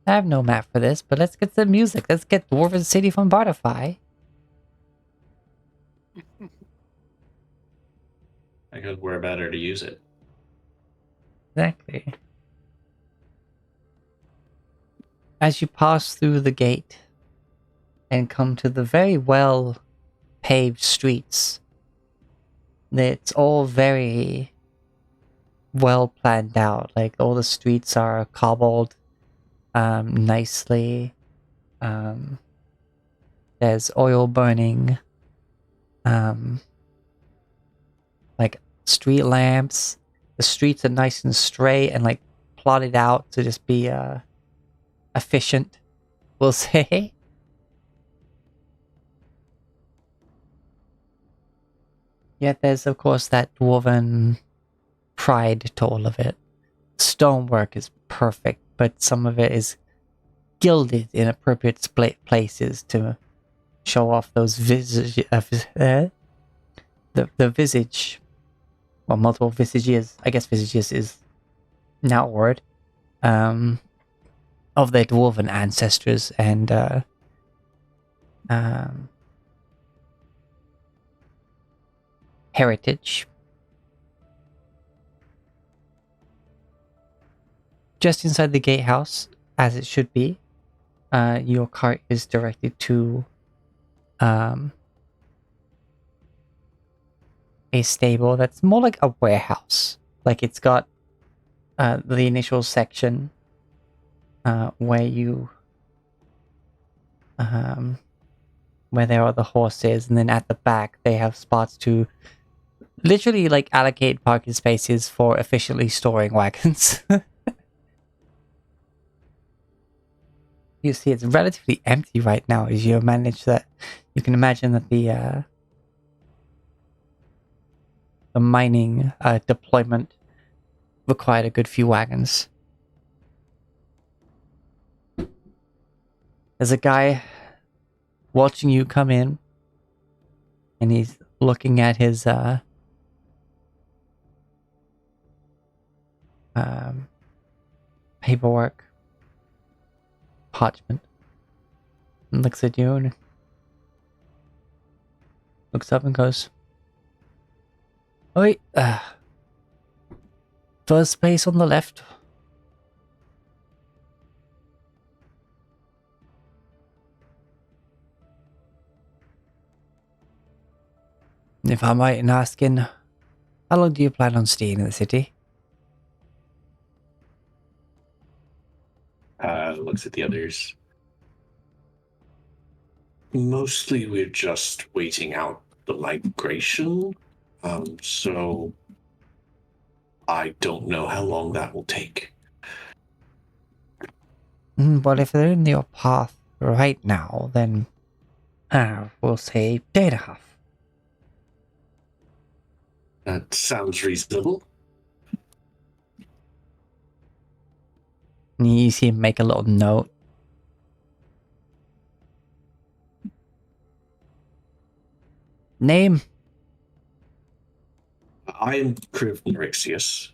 I have no map for this, but let's get the music. Let's get Dwarven City from Butterfly. Because we're better to use it. Exactly. As you pass through the gate and come to the very well paved streets, it's all very well planned out. Like all the streets are cobbled nicely. There's oil burning, like street lamps. The streets are nice and straight and like plotted out to just be efficient, we'll say. Yet there's of course that dwarven pride to all of it. Stonework is perfect, but some of it is gilded in appropriate places to show off those visage, the visage, well, multiple visages. I guess visages is an outward of their dwarven ancestors and heritage. Just inside the gatehouse, as it should be, your cart is directed to a stable that's more like a warehouse. Like it's got the initial section where you where there are the horses, and then at the back they have spots to literally like allocate parking spaces for efficiently storing wagons. You see, it's relatively empty right now as you manage that. You can imagine that the mining deployment required a good few wagons. There's a guy watching you come in, and he's looking at his paperwork, parchment, and looks at you and looks up and goes, "Wait, first space on the left." If I'm right in asking, how long do you plan on staying in the city? Looks at the others. Mostly we're just waiting out the migration. So I don't know how long that will take. Well, if they're in your path right now, then we'll say day and a half. That sounds reasonable. You see him make a little note. Name? I am Kriv Nerexius.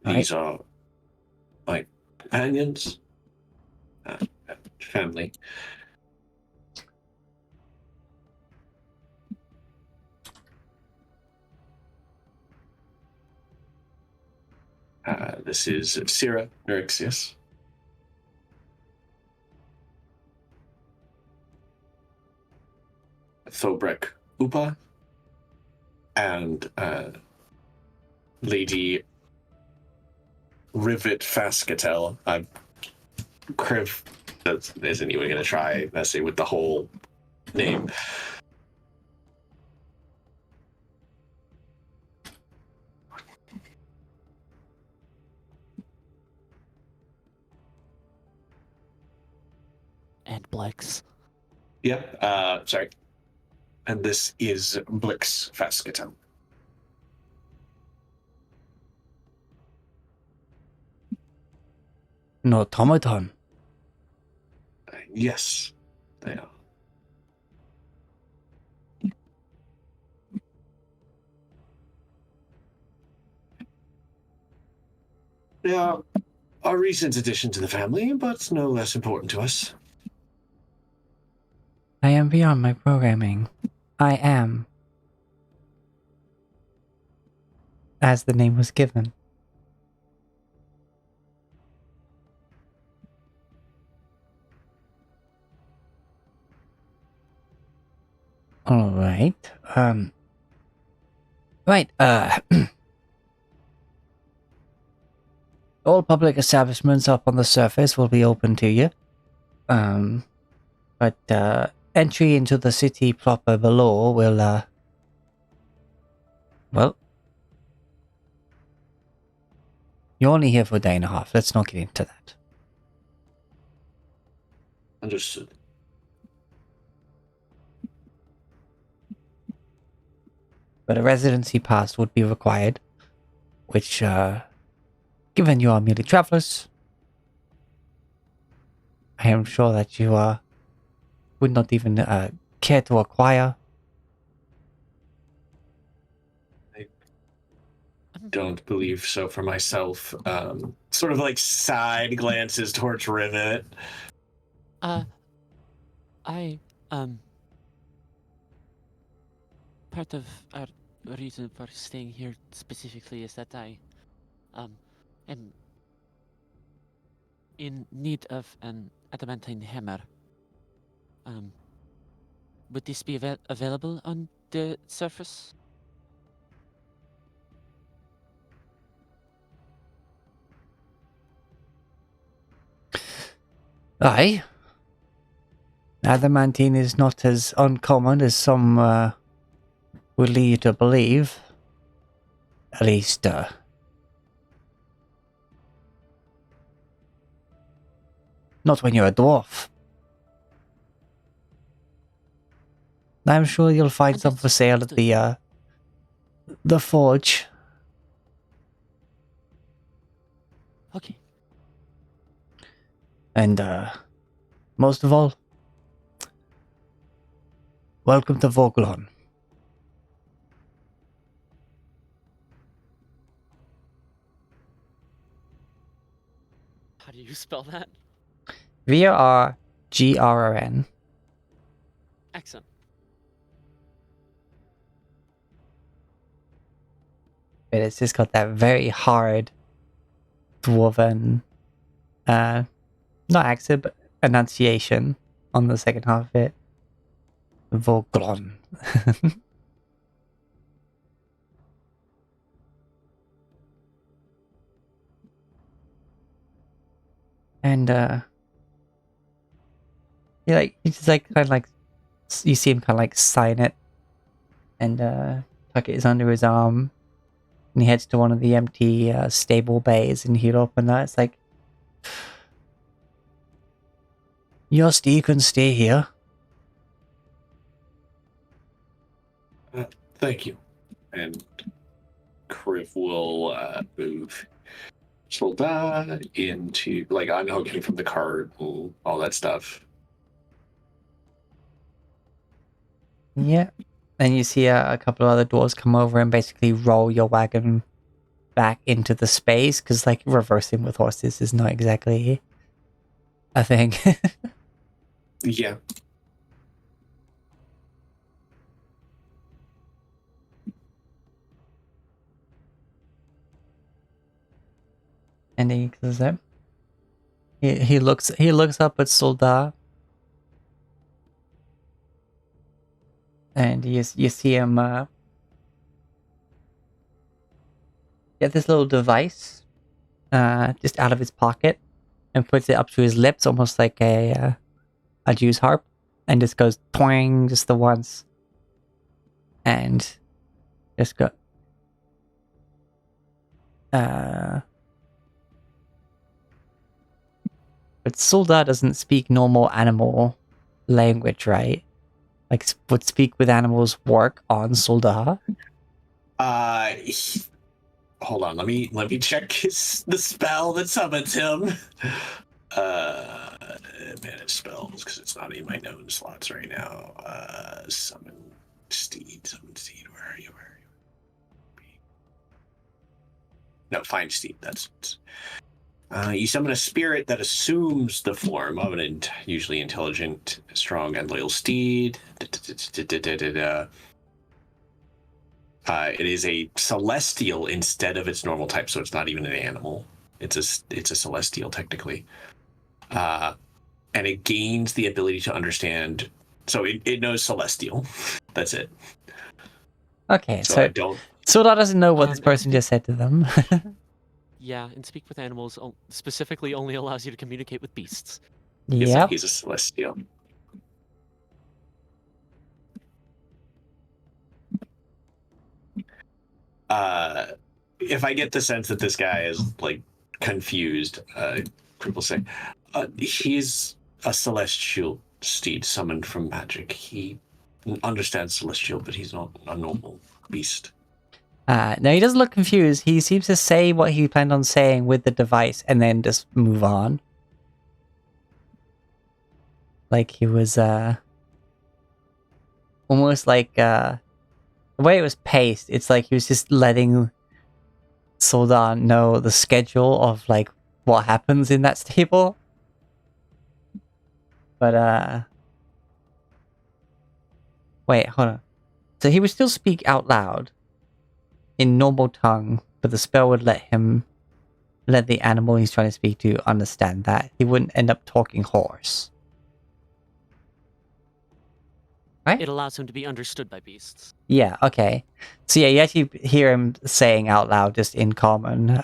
These are my companions, family. This is Sira Nerexius. Thobrek Upa. And Lady Rivet Fascatel. Kriv isn't even going to try messing with the whole name. And Blix. Yep, sorry. And this is Blix Fascatel. An automaton. Yes, they are. They are a recent addition to the family, but no less important to us. I am beyond my programming. I am, as the name was given. All right. Right. All public establishments up on the surface will be open to you. But entry into the city proper below will, well, you're only here for a day and a half. Let's not get into that. Understood. But a residency pass would be required, which, given you are merely travelers, I am sure that you would not even care to acquire. Don't believe so for myself. Sort of like side glances towards Rivet. Part of our reason for staying here specifically is that I am in need of an adamantine hammer. Would this be available on the surface? Aye. Adamantine is not as uncommon as some would lead you to believe. At least, not when you're a dwarf. I'm sure you'll find some for sale at the forge. Okay. And, most of all, welcome to Vogelhorn. How do you spell that? VRGRN. Excellent. But it's just got that very hard dwarven, not accent, but enunciation on the second half of it. Vogelhorn. And you just like kind of like you see him kind of like sign it, and tuck it under his arm, and he heads to one of the empty stable bays, and he'd open that. It's like, yes, you can stay here. Thank you. And Kriv will move Soldat into, like, unhooking from the cart and all that stuff. Yeah. And you see a couple of other dwarves come over and basically roll your wagon back into the space, because like reversing with horses is not exactly a thing. Yeah. And he goes up. He looks up at Soldat, and you see him get this little device just out of his pocket and puts it up to his lips, almost like a Jew's harp, and just goes twang just the once, and just go. But Soldat doesn't speak normal animal language, right? Like, would speak with animals work on Soldat? Hold on, let me check the spell that summons him. Manage spells, because it's not in my known slots right now. Summon steed, where are you? No, find steed, that's you summon a spirit that assumes the form of an usually intelligent, strong, and loyal steed. It is a celestial instead of its normal type, so it's not even an animal. It's a celestial technically, and it gains the ability to understand. So it knows celestial. That's it. Okay, so I don't. Soldat doesn't know what this person just said to them. Yeah, and speak with animals specifically only allows you to communicate with beasts. Yep. He's a celestial. If I get the sense that this guy is like confused, people say, he's a celestial steed summoned from magic. He understands celestial, but he's not a normal beast. No, he doesn't look confused. He seems to say what he planned on saying with the device and then just move on. Like he was, almost like, the way it was paced, it's like he was just letting Soldat know the schedule of, like, what happens in that stable. But, wait, hold on. So he would still speak out loud in normal tongue, but the spell would let him let the animal he's trying to speak to understand that. He wouldn't end up talking horse. Right? It allows him to be understood by beasts. Yeah, okay. So yeah, you actually hear him saying out loud just in common.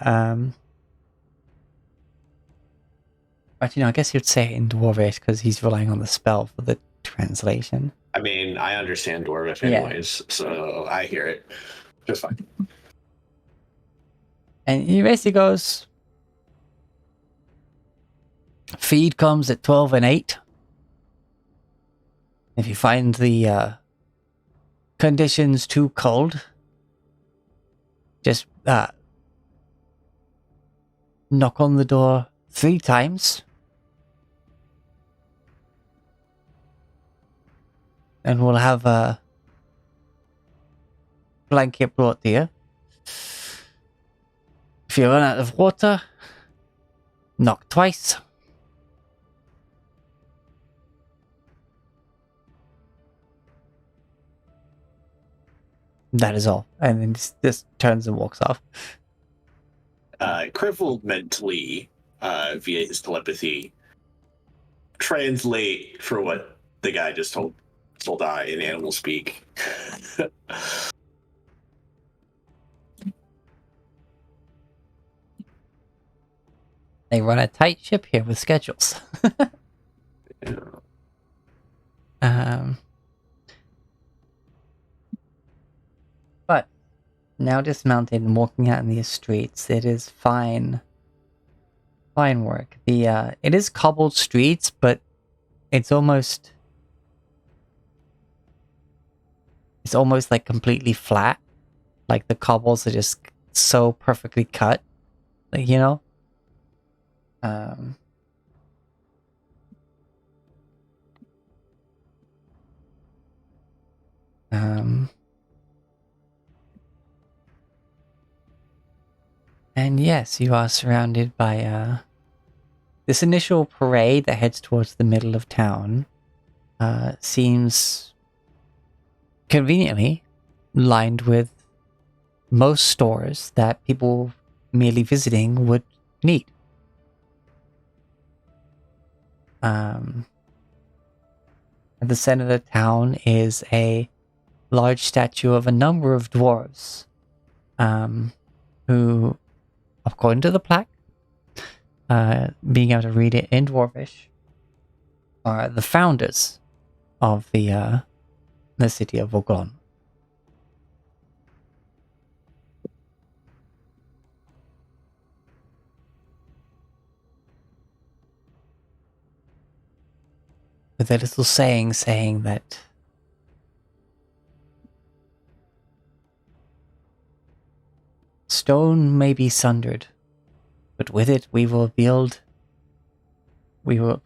But I guess you'd say it in Dwarvish because he's relying on the spell for the translation. I mean, I understand Dwarvish Yeah. anyways, so I hear it just fine. And he basically goes, feed comes at 12 and 8. If you find the conditions too cold, just knock on the door 3 times. And we'll have a blanket brought to you. If you run out of water, knock twice. That is all. And then this turns and walks off. Kriv will mentally, via his telepathy, translate for what the guy just told I in animal speak. They run a tight ship here with schedules. But now dismounted and walking out in these streets, it is fine work. It is cobbled streets, but it's almost like completely flat. Like the cobbles are just so perfectly cut, like, and yes, you are surrounded by this initial parade that heads towards the middle of town. Seems conveniently lined with most stores that people merely visiting would need. At the center of the town is a large statue of a number of dwarves, who, according to the plaque, being able to read it in Dwarvish, are the founders of the city of Voglon. With a little saying that stone may be sundered, but with it we will build. We will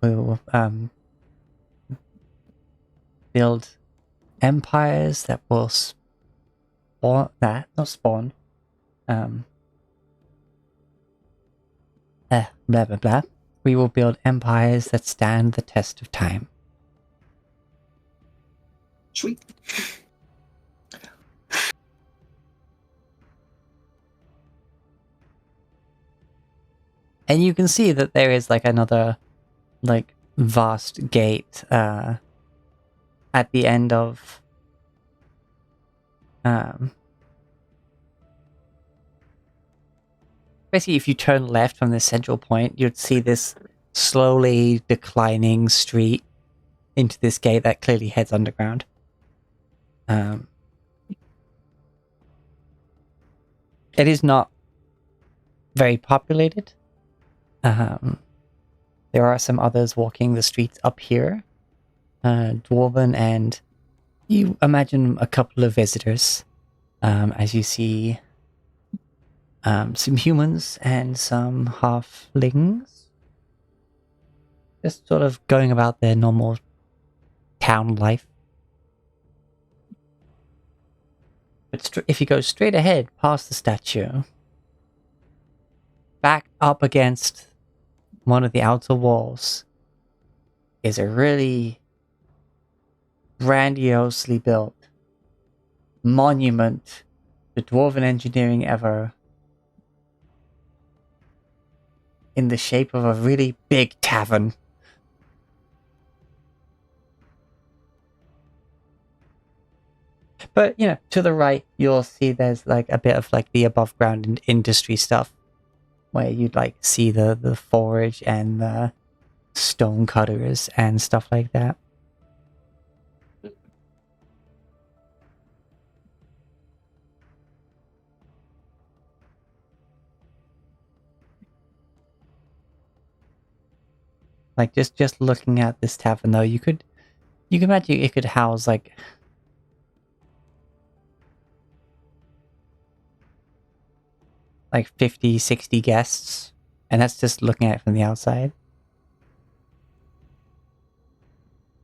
build empires that will spawn. Not spawn. Blah blah blah. We will build empires that stand the test of time. Sweet. And you can see that there is like another vast gate at the end of basically, if you turn left from the central point, you'd see this slowly declining street into this gate that clearly heads underground. It is not very populated. There are some others walking the streets up here, dwarven, and you imagine a couple of visitors, as you see some humans and some halflings just sort of going about their normal town life. But if you go straight ahead past the statue, back up against one of the outer walls is a really grandiosely built monument to dwarven engineering ever. in the shape of a really big tavern. But, to the right, you'll see there's like a bit of like the above ground industry stuff where you'd like see the forge and the stone cutters and stuff like that. Like just looking at this tavern though, you can imagine it could house like 50, 60 guests. And that's just looking at it from the outside.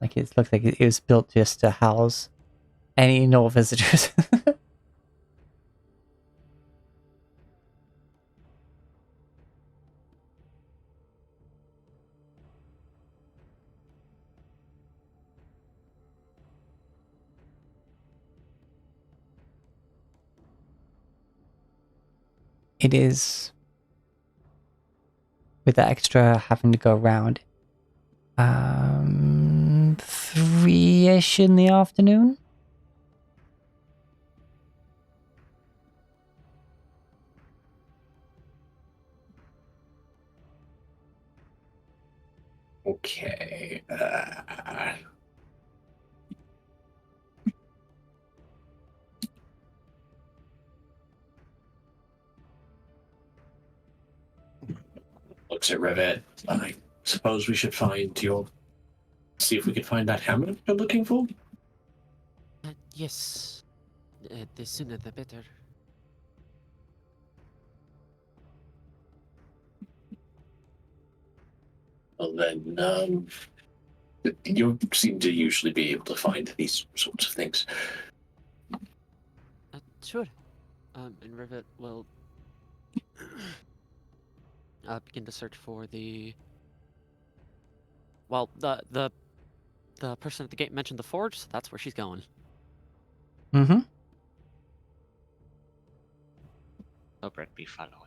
Like it looks like it was built just to house any no visitors. It is, with the extra having to go around, 3-ish in the afternoon. Okay. Looks at Rivet. I suppose we should see if we can find that hammer you're looking for. Yes. The sooner the better. Well then, you seem to usually be able to find these sorts of things. Sure. And Rivet will begin to search for the. Well, the person at the gate mentioned the forge, so that's where she's going. Mm-hmm. Obred be following.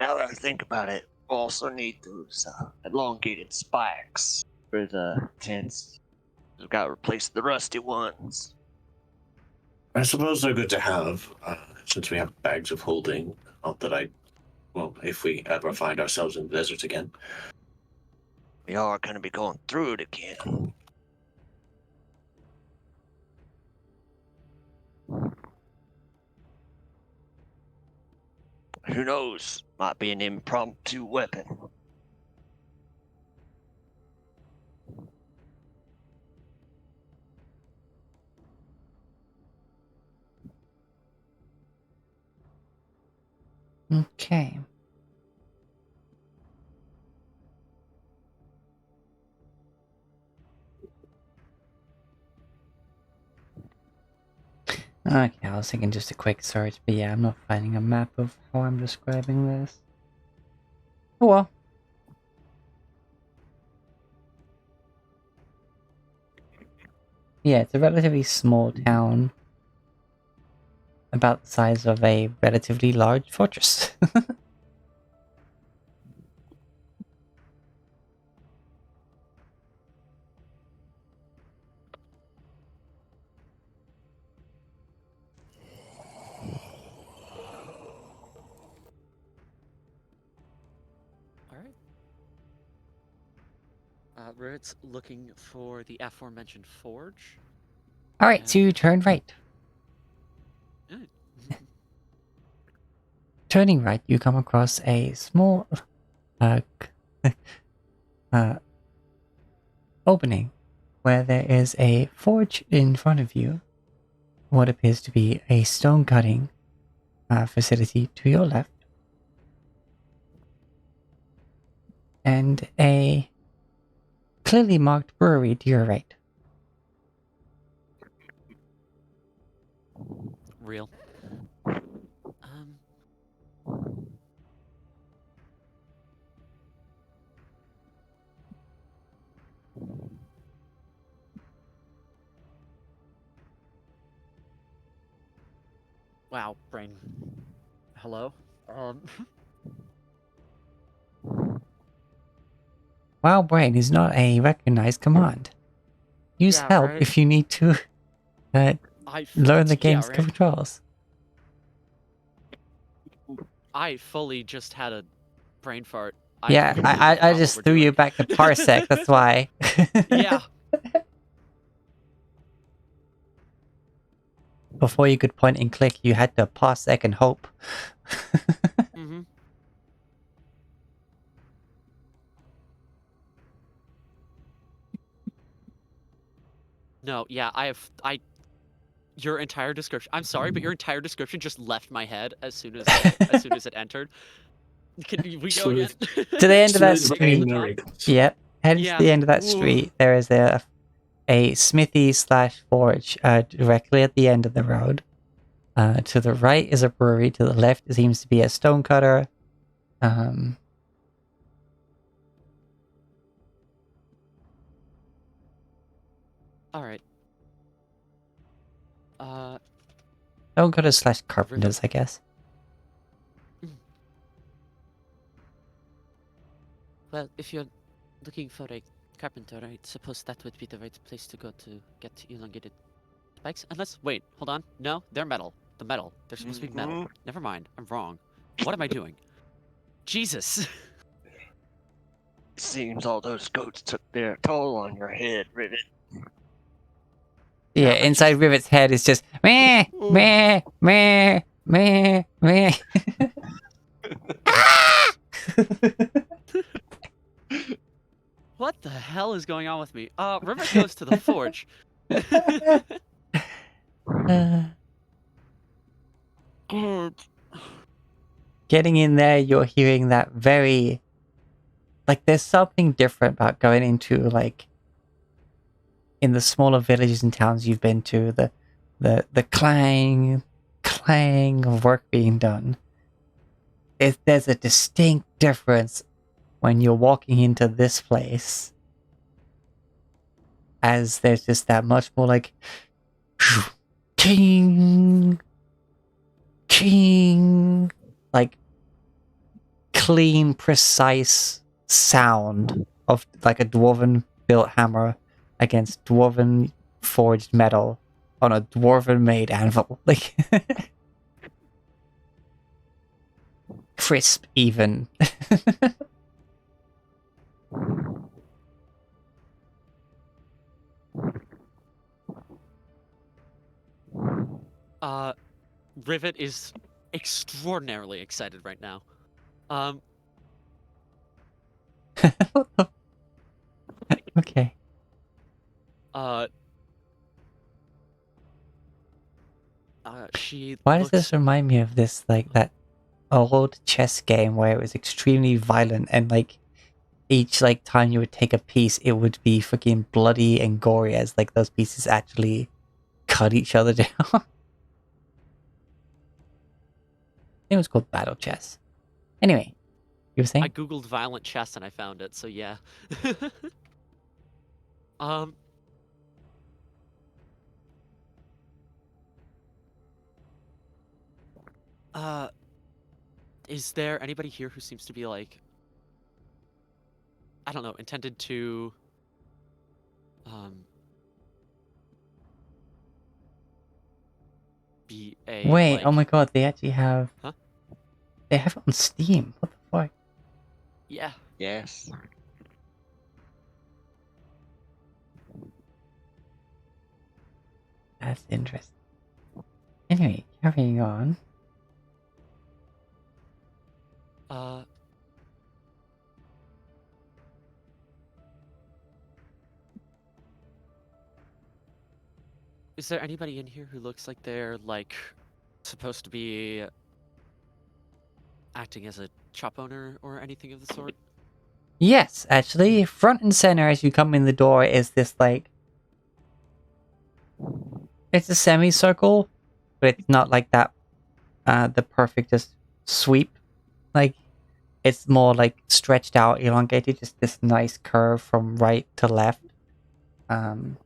Now that I think about it, we'll also need those elongated spikes for the tents. We've got to replace the rusty ones. I suppose they're good to have, since we have bags of holding. Not that if we ever find ourselves in the desert again. We are going to be going through it again. Who knows? Might be an impromptu weapon. Okay. Okay, I was thinking just a quick search, but yeah, I'm not finding a map of how I'm describing this. Oh well. Yeah, it's a relatively small town. About the size of a relatively large fortress. Alright. Rivet's looking for the aforementioned forge. Alright, so you turn right. turning right, you come across a small opening where there is a forge in front of you. What appears to be a stone cutting facility to your left. And a clearly marked brewery to your right. Real. Wow, brain. Hello? Wow, brain is not a recognized command. Use Yeah, help right? if you need to learn the game's right? controls. I fully just had a brain fart. Yeah, completely I forgot what just we're threw you doing. back to Parsec, that's why. Yeah. Before you could point and click, you had to Parsec and hope. Mm-hmm. No, yeah, your entire description. I'm sorry, but your entire description just left my head as soon as it entered. We go again? To the end of that Smooth street. brain Yep. Heading to the end of that Ooh. street, there is a smithy / forge directly at the end of the road. To the right is a brewery. To the left seems to be a stonecutter. Alright. Stonecutters / carpenters, I guess. Well, if you're looking for a carpenter, I suppose that would be the right place to go to get elongated spikes. Unless, wait, hold on. No, they're metal. The metal. They're supposed to be metal. Never mind. I'm wrong. What am I doing? Jesus. Seems all those goats took their toll on your head, Rivet. Yeah, inside Rivet's head is just meh, meh, meh, meh, meh. What the hell is going on with me? River goes to the forge. Getting in there, you're hearing that very... Like, there's something different about going into, like... In the smaller villages and towns you've been to, the clang of work being done. There's a distinct difference when you're walking into this place. As there's just that much more like... King... King... Like... Clean, precise sound of like a dwarven built hammer against dwarven forged metal on a dwarven made anvil. Like crisp even. Rivet is extraordinarily excited right now. Okay. She Why looks... does this remind me of this, like, that old chess game where it was extremely violent and, like, each, like, time you would take a piece, it would be freaking bloody and gory as, like, those pieces actually cut each other down? It was called Battle Chess. Anyway, you were saying? I googled violent chess and I found it, so yeah. Is there anybody here who seems to be like, I don't know, intended to be a... Wait, like... oh my god, they actually have... Huh? They have it on Steam. What the fuck? Yeah. Yes. That's interesting. Anyway, carrying on. Uh, is there anybody in here who looks like they're like supposed to be acting as a shop owner or anything of the sort? Yes, actually, front and center as you come in the door is this like it's a semicircle, but it's not like that the perfect just sweep. Like it's more like stretched out, elongated, just this nice curve from right to left. And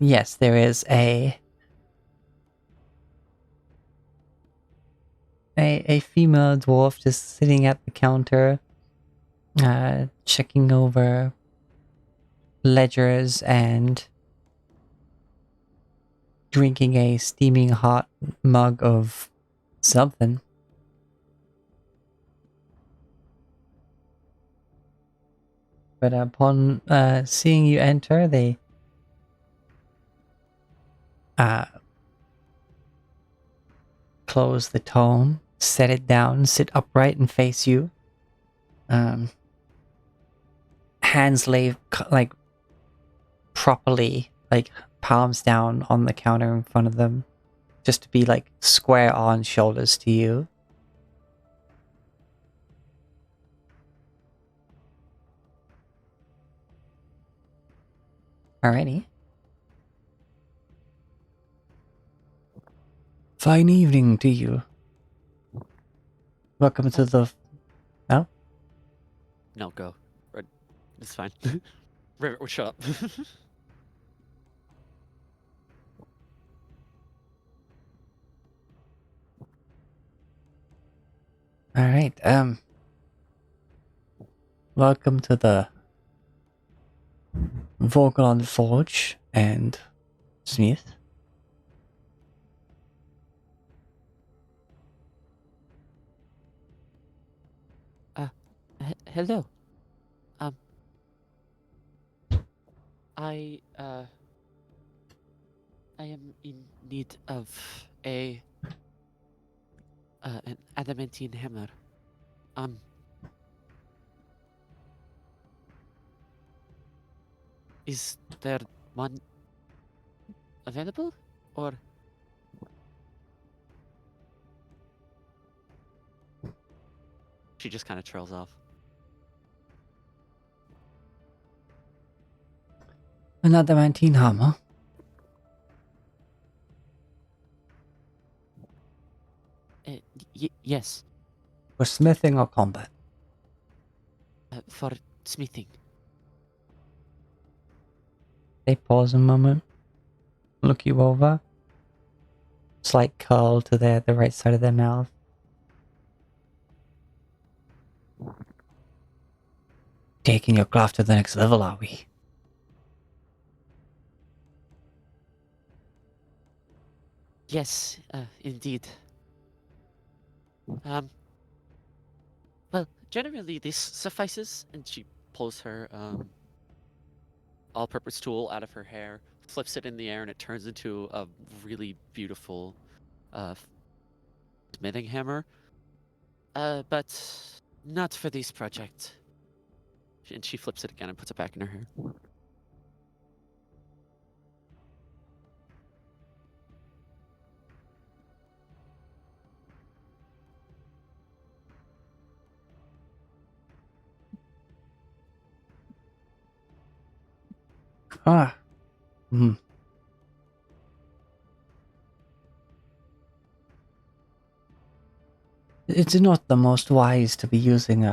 yes, there is a female dwarf just sitting at the counter, checking over ledgers and drinking a steaming hot mug of something. But upon seeing you enter, they close the tome, set it down, sit upright and face you. Hands laid like properly, like palms down on the counter in front of them, just to be like square on shoulders to you. Alrighty. Fine evening to you. Welcome to the... No? No, go. It's fine. Rivet will shut up. Alright, welcome to the Vorgon Forge and Smith. Hello. I am in need of an adamantine hammer. Is there one available, or? She just kind of trails off. An adamantine hammer? Yes. For smithing or combat? For smithing. They pause a moment, look you over. Slight curl to the right side of their mouth. Taking your craft to the next level, are we? Yes, indeed. Well, generally this suffices, and she pulls her all-purpose tool out of her hair, flips it in the air, and it turns into a really beautiful smithing hammer. But not for this project. And she flips it again and puts it back in her hair. Ah. Hmm. It's not the most wise to be using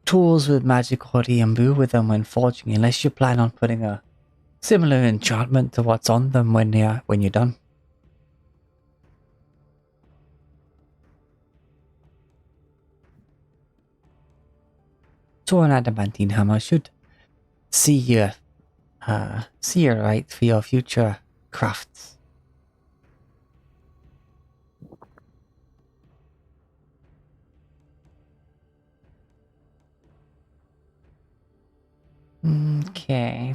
tools with magic already imbued with them when forging, unless you plan on putting a similar enchantment to what's on them when you're done. So an adamantine hammer should see you right for your future crafts. Okay.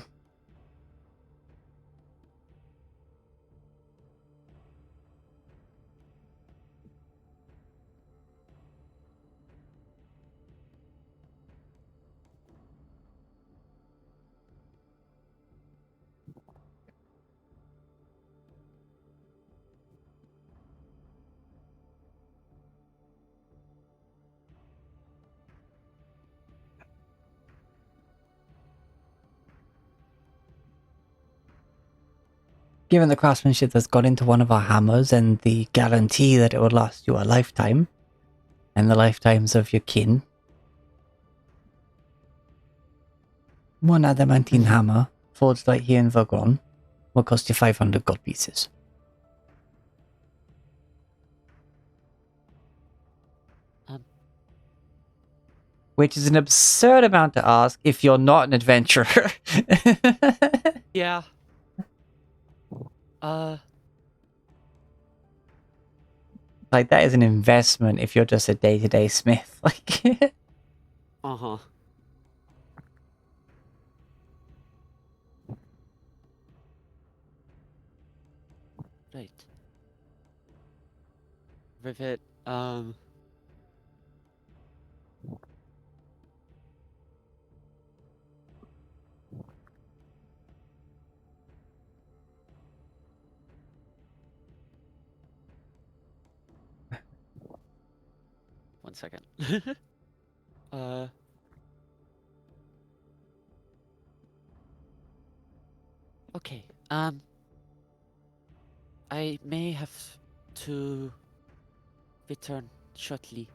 Given the craftsmanship that's got into one of our hammers and the guarantee that it would last you a lifetime, and the lifetimes of your kin, one adamantine hammer forged right here in Vogron will cost you 500 gold pieces. Which is an absurd amount to ask if you're not an adventurer. Yeah. Like, that is an investment if you're just a day-to-day smith. Like, Uh-huh. Right. Rivet, 1 second. Okay. I may have to return shortly.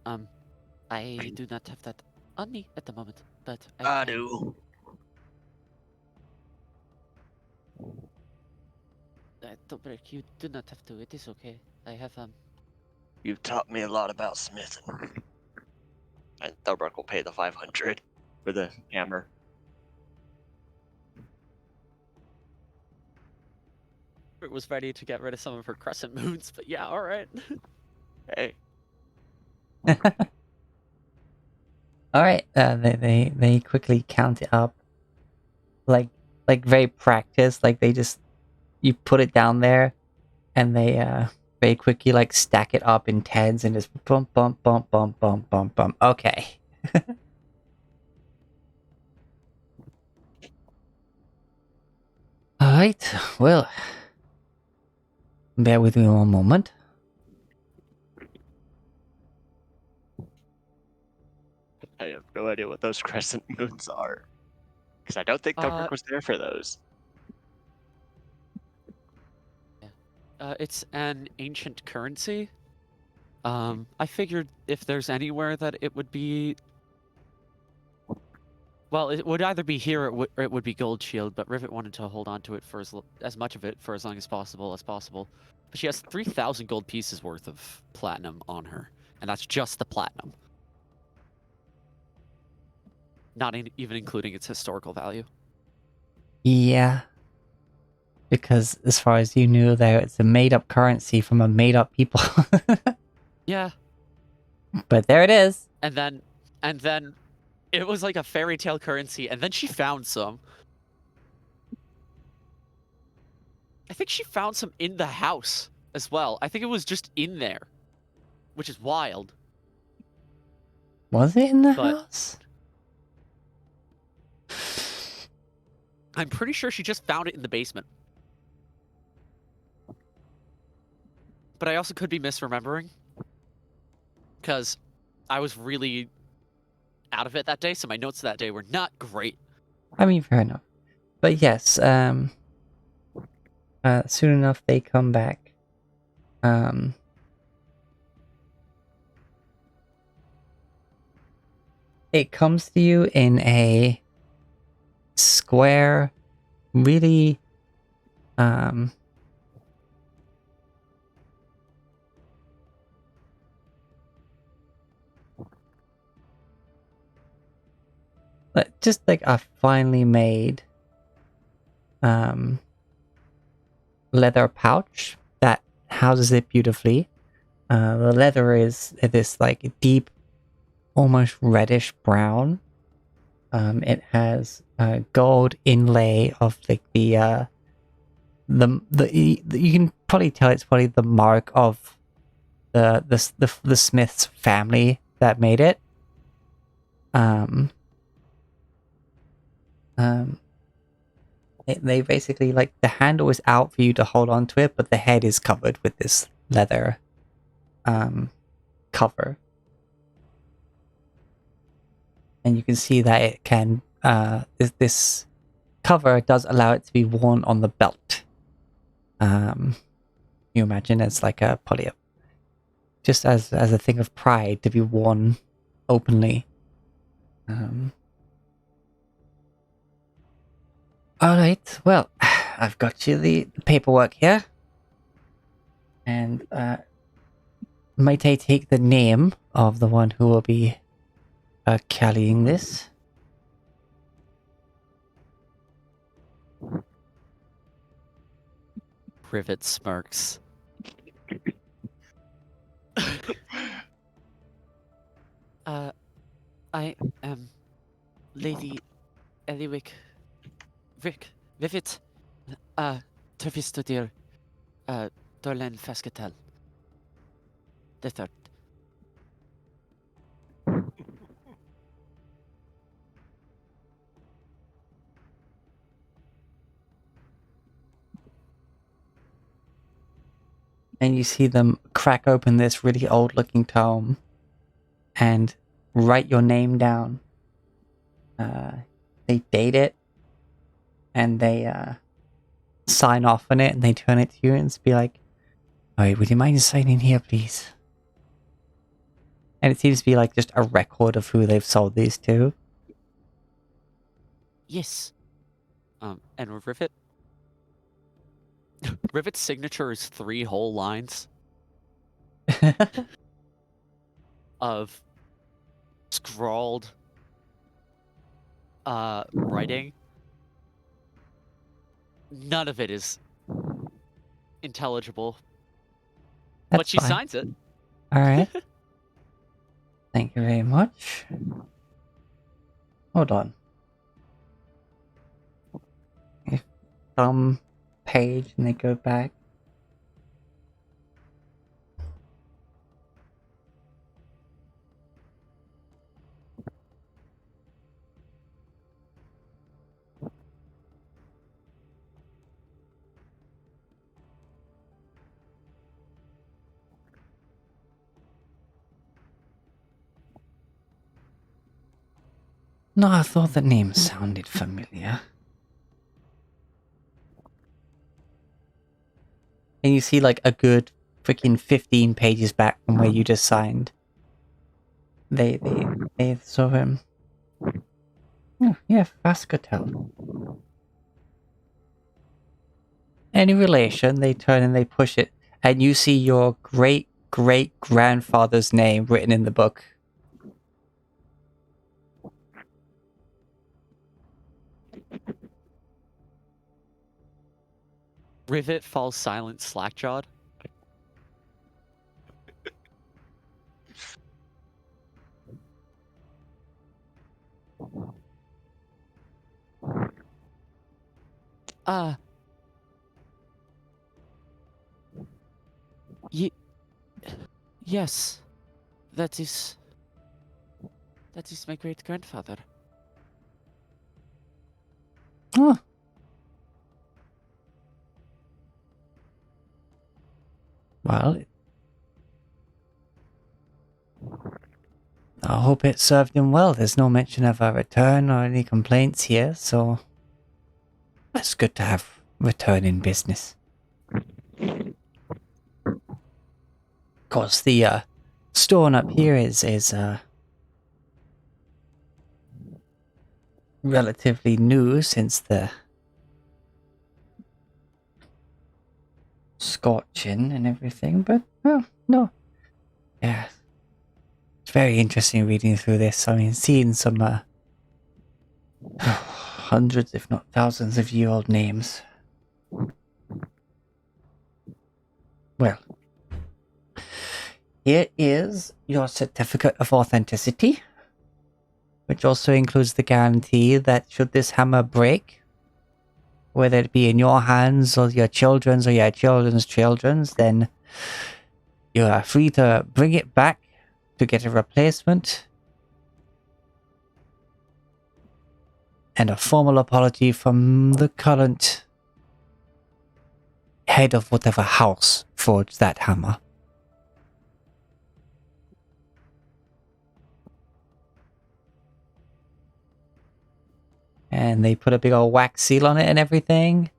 I do not have that on me at the moment, but I can. do. Don't break. You do not have to. It is okay. I have You've taught me a lot about smithing. And Thorberg will pay the 500 for the hammer. was ready to get rid of some of her crescent moons, but yeah, all right. Hey. all right, they quickly count it up, like very practiced. Like, you put it down there, and they very quickly like stack it up in tens and just bump bump bump bump bump bump bump. Okay. All right. Well, bear with me one moment. I have no idea what those crescent moons are. Because I don't think Thorberg was there for those. It's an ancient currency. I figured if there's anywhere that it would be... Well, it would either be here or it would be Gold Shield, but Rivet wanted to hold on to it for as much of it for as long as possible. But she has 3,000 gold pieces worth of platinum on her, and that's just the platinum. Not even including its historical value. Yeah. Because as far as you knew there, it's a made-up currency from a made-up people. Yeah. But there it is. And then it was like a fairy tale currency, and then she found some. I think she found some in the house as well. I think it was just in there, which is wild. Was it in the house? I'm pretty sure she just found it in the basement. But I also could be misremembering, because I was really out of it that day, so my notes that day were not great. I mean, fair enough. But yes, soon enough they come back. It comes to you in a square, really, just like a finely made leather pouch that houses it beautifully. The leather is this like deep, almost reddish brown. It has gold inlay of like the you can probably tell it's probably the mark of the Smith's family that made it. They basically, like, the handle is out for you to hold on to it, but the head is covered with this leather cover. And you can see that it can, this cover does allow it to be worn on the belt You imagine as like a probably just as a thing of pride to be worn openly. All right. Well, I've got you the paperwork here, and might I take the name of the one who will be carrying this? Rivet smirks. I am Lady Eliwick Rivet Tervistodir Dorlen Fascatel the third. And you see them crack open this really old-looking tome and write your name down. They date it, and they sign off on it, and they turn it to you and be like, "Alright, would you mind signing here, please?" And it seems to be like just a record of who they've sold these to. Yes. And Rivet. Rivet's signature is 3 whole lines of scrawled writing. None of it is intelligible. That's but she fine. signs it. Alright. Thank you very much. Hold on. If some page and they go back. No, I thought the name sounded familiar. And you see like a good freaking 15 pages back from where you just signed. They saw him. Oh, yeah, Fascatel. Any relation, they turn and they push it, and you see your great-great-grandfather's name written in the book. Rivet falls silent, slack-jawed. Yes. That is my great-grandfather. Oh. Well, I hope it served him well. There's no mention of a return or any complaints here, so it's good to have return in business. Of course, the stone up here is relatively new since the scorching and everything, but well, no. Yeah. It's very interesting reading through this. I mean, seeing some hundreds, if not thousands of year-old names. Well, here is your certificate of authenticity, which also includes the guarantee that should this hammer break, whether it be in your hands or your children's or your children's children's, then you are free to bring it back to get a replacement and a formal apology from the current head of whatever house forged that hammer. And they put a big old wax seal on it and everything.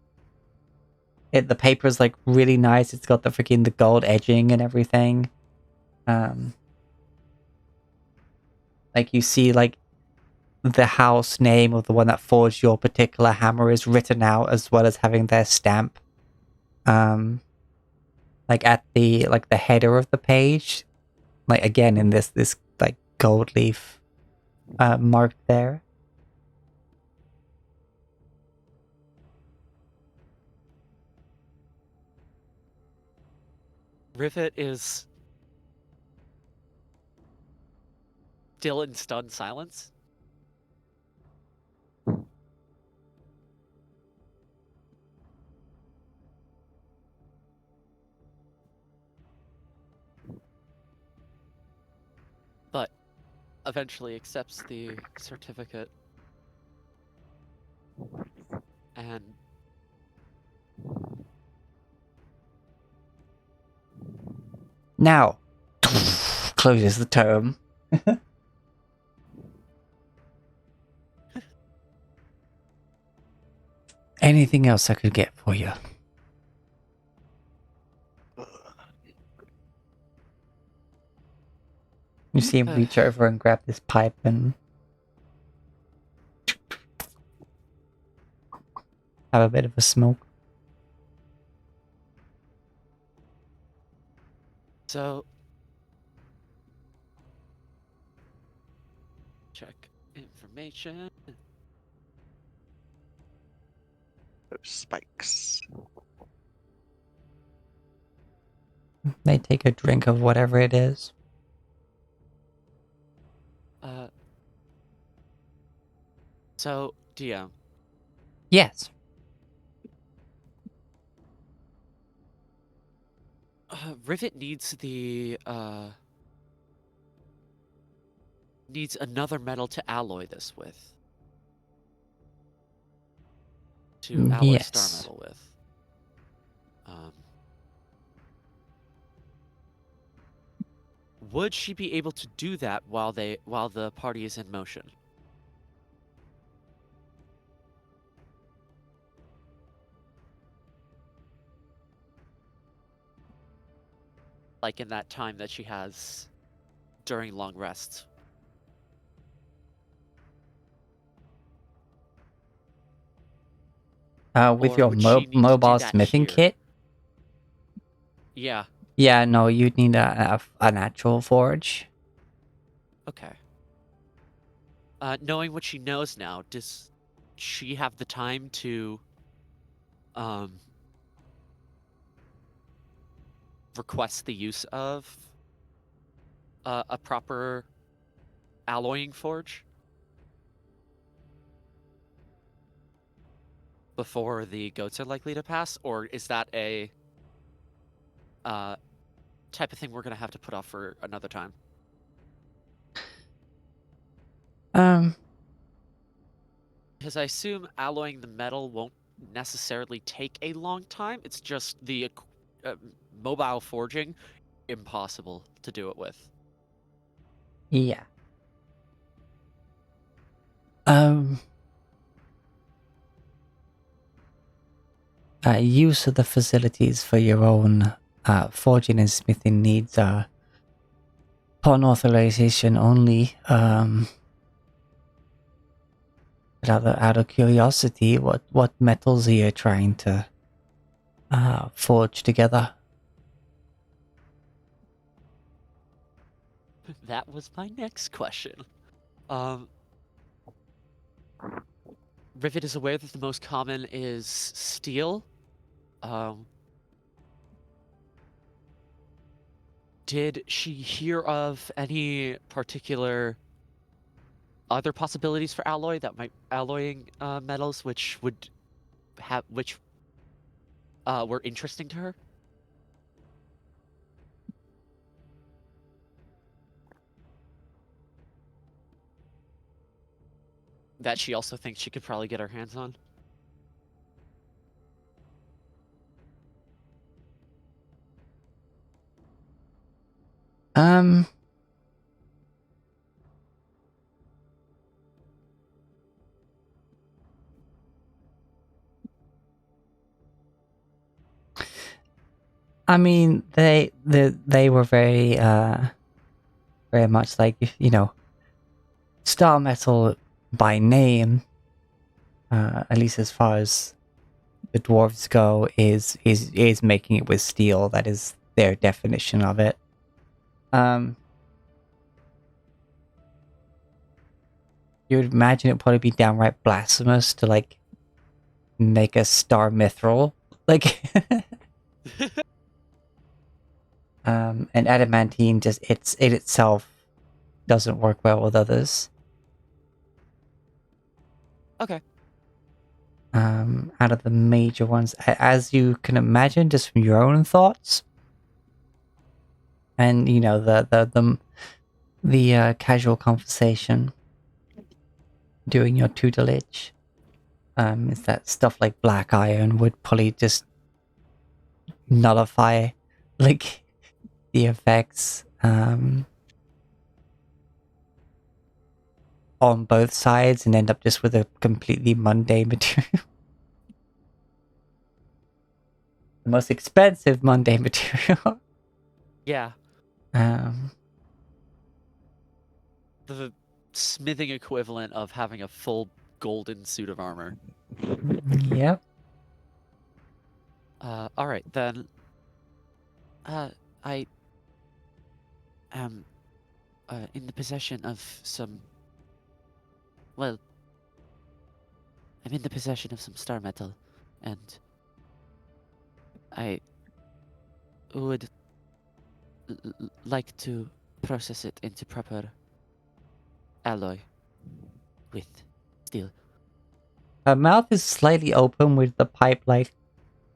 The paper is like really nice. It's got the gold edging and everything. Like you see like the house name of the one that forged your particular hammer is written out, as well as having their stamp. Like at the header of the page, like again in this like gold leaf marked there. Rivet is still in stunned silence. But eventually accepts the certificate and Now closes the tome. Anything else I could get for you? You see him reach over and grab this pipe and have a bit of a smoke. so check information. Those spikes. They take a drink of whatever it is. So DM, Yes. Rivet needs needs another metal to alloy this with. To alloy star Yes. metal with. Would she be able to do that while the party is in motion? Like in that time that she has during long rests. With Or your would she need to do mobile that smithing here? kit? Yeah. Yeah, no, you'd need an actual forge. Okay. Knowing what she knows now, does she have the time to request the use of a proper alloying forge before the goats are likely to pass, or is that a type of thing we're gonna have to put off for another time? Because I assume alloying the metal won't necessarily take a long time. It's just the mobile forging, impossible to do it with. Yeah. Use of the facilities for your own forging and smithing needs are upon authorization only. But out of curiosity, what metals are you trying to forge together? That was my next question. Rivet is aware that the most common is steel. Did she hear of any particular other possibilities for alloy that might alloying metals which would have were interesting to her? That she also thinks she could probably get her hands on? I mean, they were very much like, you know, star metal by name, at least as far as the dwarves go, is making it with steel. That is their definition of it. You would imagine it would probably be downright blasphemous to like make a star mithril, like. And adamantine just it itself doesn't work well with others. Okay. Out of the major ones, as you can imagine, just from your own thoughts, and you know the casual conversation during your tutelage, is that stuff like black iron would probably just nullify like the effects on both sides and end up just with a completely mundane material. The most expensive mundane material. Yeah. Um, The smithing equivalent of having a full golden suit of armor. yep. All right then. I am in the possession of some. Well, I'm in the possession of some star metal, and I would like to process it into proper alloy with steel. Her mouth is slightly open with the pipe like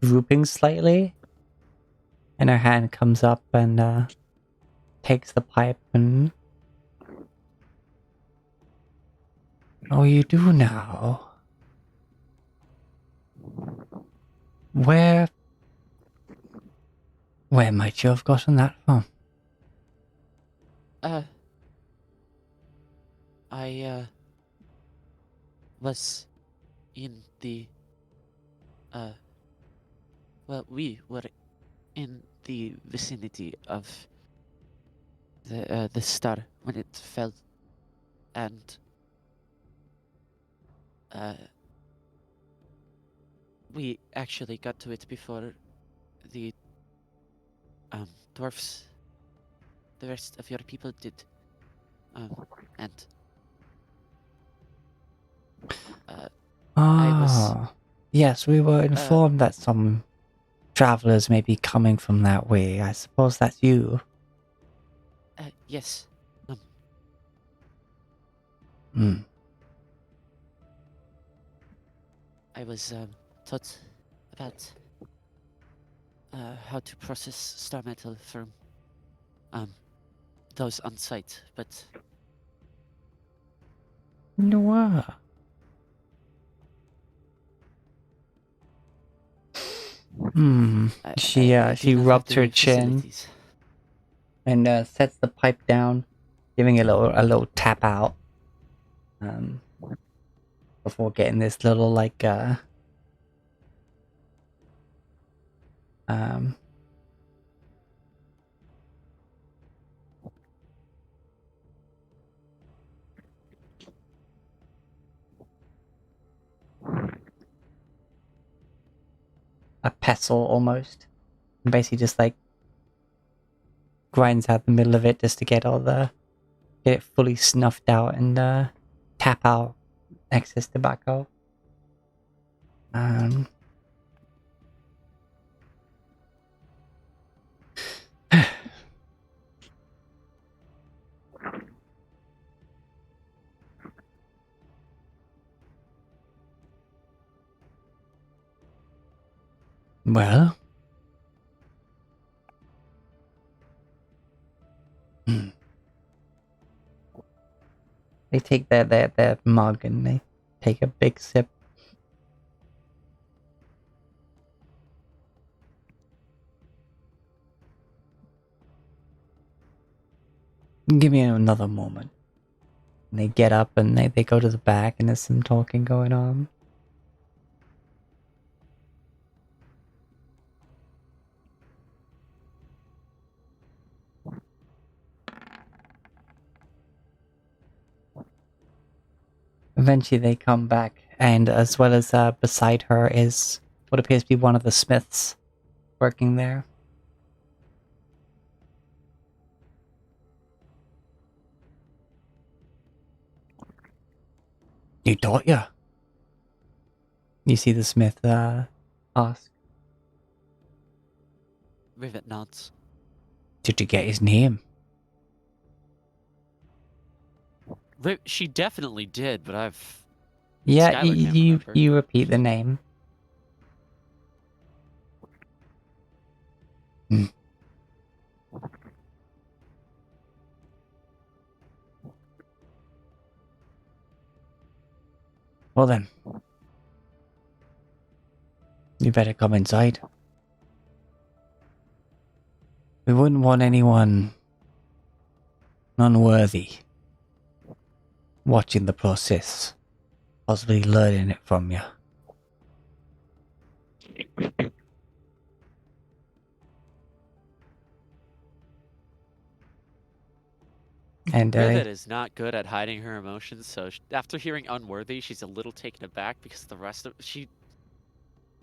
drooping slightly. And her hand comes up and takes the pipe and... Oh, you do now? Where might you have gotten that from? I was in the well, we were in the vicinity of the star when it fell, and we actually got to it before the dwarfs, the rest of your people did, and I was yes, we were informed that some travelers may be coming from that way. I suppose that's you. yes. I was taught about how to process star metal from those on site, but No. She I do not have rubbed the her chin facilities. and sets the pipe down, giving it a little tap out. Before getting this little like a pestle almost. And basically just like grinds out the middle of it just to get it fully snuffed out and tap out excess tobacco. Well, they take their mug and they take a big sip. Give me another moment. And they get up and they go to the back and there's some talking going on. Eventually they come back, and as well as beside her is what appears to be one of the smiths working there. You taught ya? You see the smith ask. Rivet nods. Did you get his name? She definitely did, but I've... Yeah, Skylar can't remember. you repeat the name. Hmm. Well then. You better come inside. We wouldn't want anyone unworthy watching the process, possibly learning it from you. And Rivet is not good at hiding her emotions, so after hearing unworthy, she's a little taken aback because the rest of... She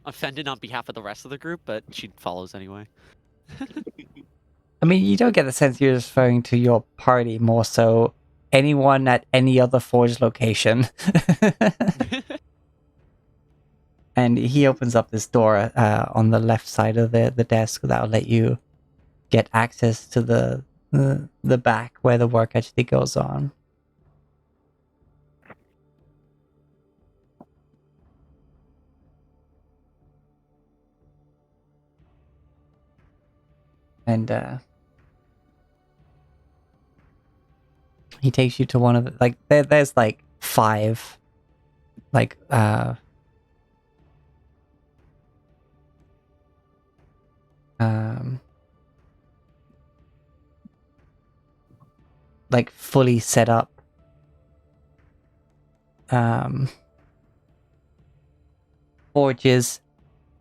offended on behalf of the rest of the group, but she follows anyway. I mean, you don't get the sense you're referring to your party, more so anyone at any other Forge location. And he opens up this door on the left side of the desk that'll let you get access to the back where the work actually goes on. And he takes you to one of the, like, there's like 5 like like fully set up forges,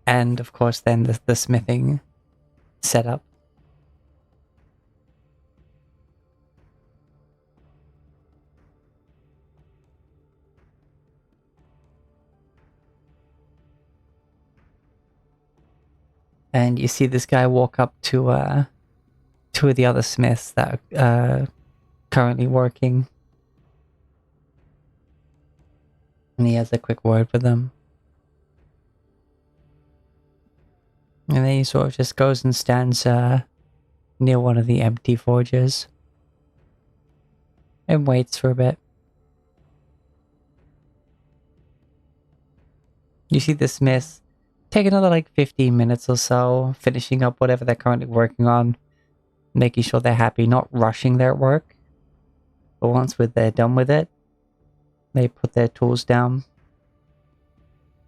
and of course then the smithing setup. And you see this guy walk up to 2 of the other smiths that are currently working. And he has a quick word with them. And then he sort of just goes and stands near one of the empty forges. And waits for a bit. You see the smiths take another like 15 minutes or so, finishing up whatever they're currently working on, making sure they're happy, not rushing their work. But once they're done with it, they put their tools down,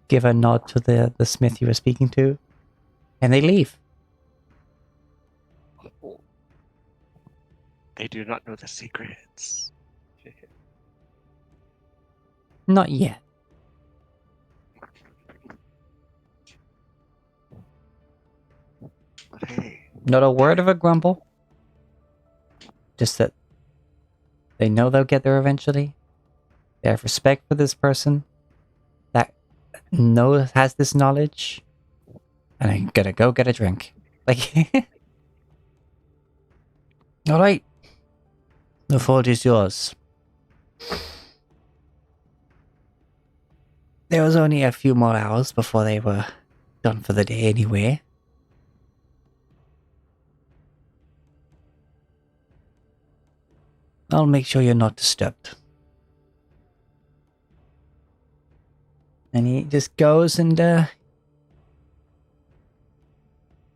give a nod to the smith you were speaking to, and they leave. They do not know the secrets. Not yet. But hey, Not a word of a grumble. Just that they know they'll get there eventually. They have respect for this person that has this knowledge. And I'm gonna go get a drink. Like, alright. The forge is yours. There was only a few more hours before they were done for the day anyway. I'll make sure you're not disturbed. And he just goes and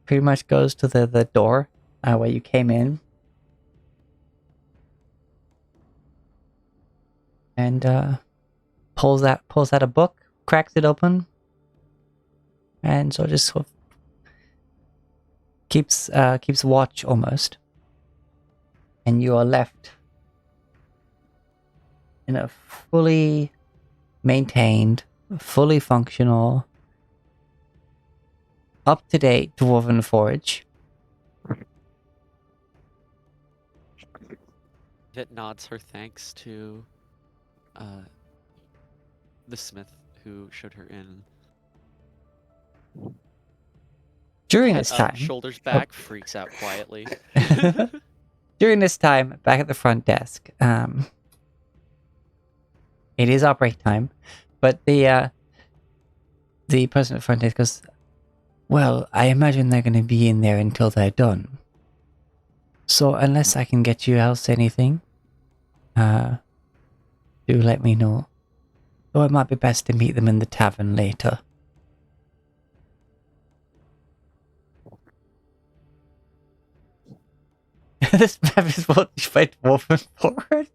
pretty much goes to the door where you came in. And pulls out a book, cracks it open, and so just sort of keeps watch almost. And you are left in a fully maintained, fully functional, up-to-date dwarven forge. It nods her thanks to the smith who showed her in. During Head this up, time, shoulders back, freaks out quietly. during this time, back at the front desk, it is our break time, but the person at the front desk goes, "Well, I imagine they're going to be in there until they're done. So unless I can get you else anything, do let me know. Or it might be best to meet them in the tavern later." This map is what you fight Wolfen forward.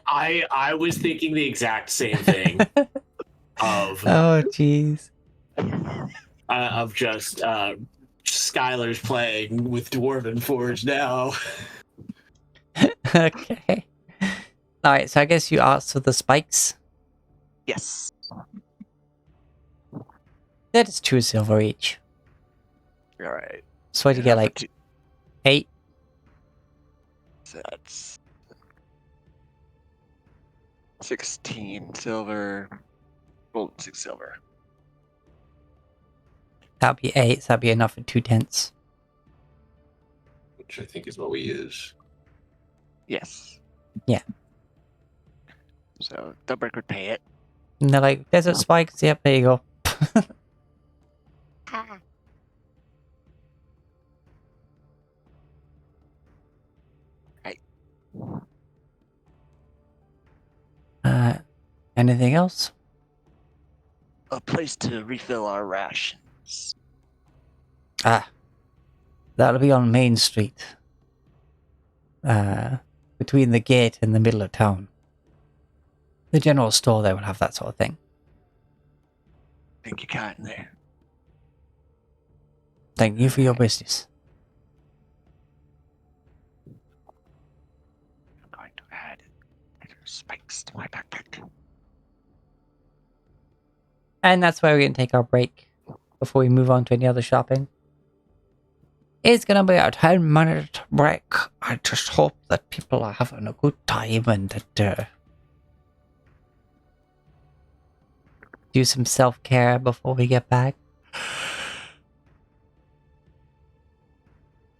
I was thinking the exact same thing of Oh, jeez. just Skylar's playing with Dwarven Forge now. Okay. Alright, so I guess you asked for the spikes. Yes. That is 2 silver each. All right. So what do you get, like 8? So that's 16 silver. Well, 6 silver. That'll be 8, so that'll be enough for 2 tents. Which I think is what we use. Yes. Yeah. So Dubrick would pay it. And they're like, desert spikes? Yep, there you go. Right. Anything else? A place to refill our rations. Ah. That'll be on Main Street. Between the gate and the middle of town. The general store there will have that sort of thing. Think you kind there. Thank you for your business. I'm going to add spikes to my backpack. And that's where we're going to take our break before we move on to any other shopping. It's going to be a 10-minute break. I just hope that people are having a good time and that do some self-care before we get back.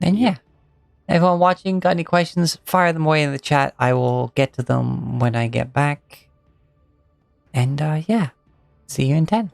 And yeah, everyone watching, got any questions, fire them away in the chat. I will get to them when I get back. And yeah, see you in 10.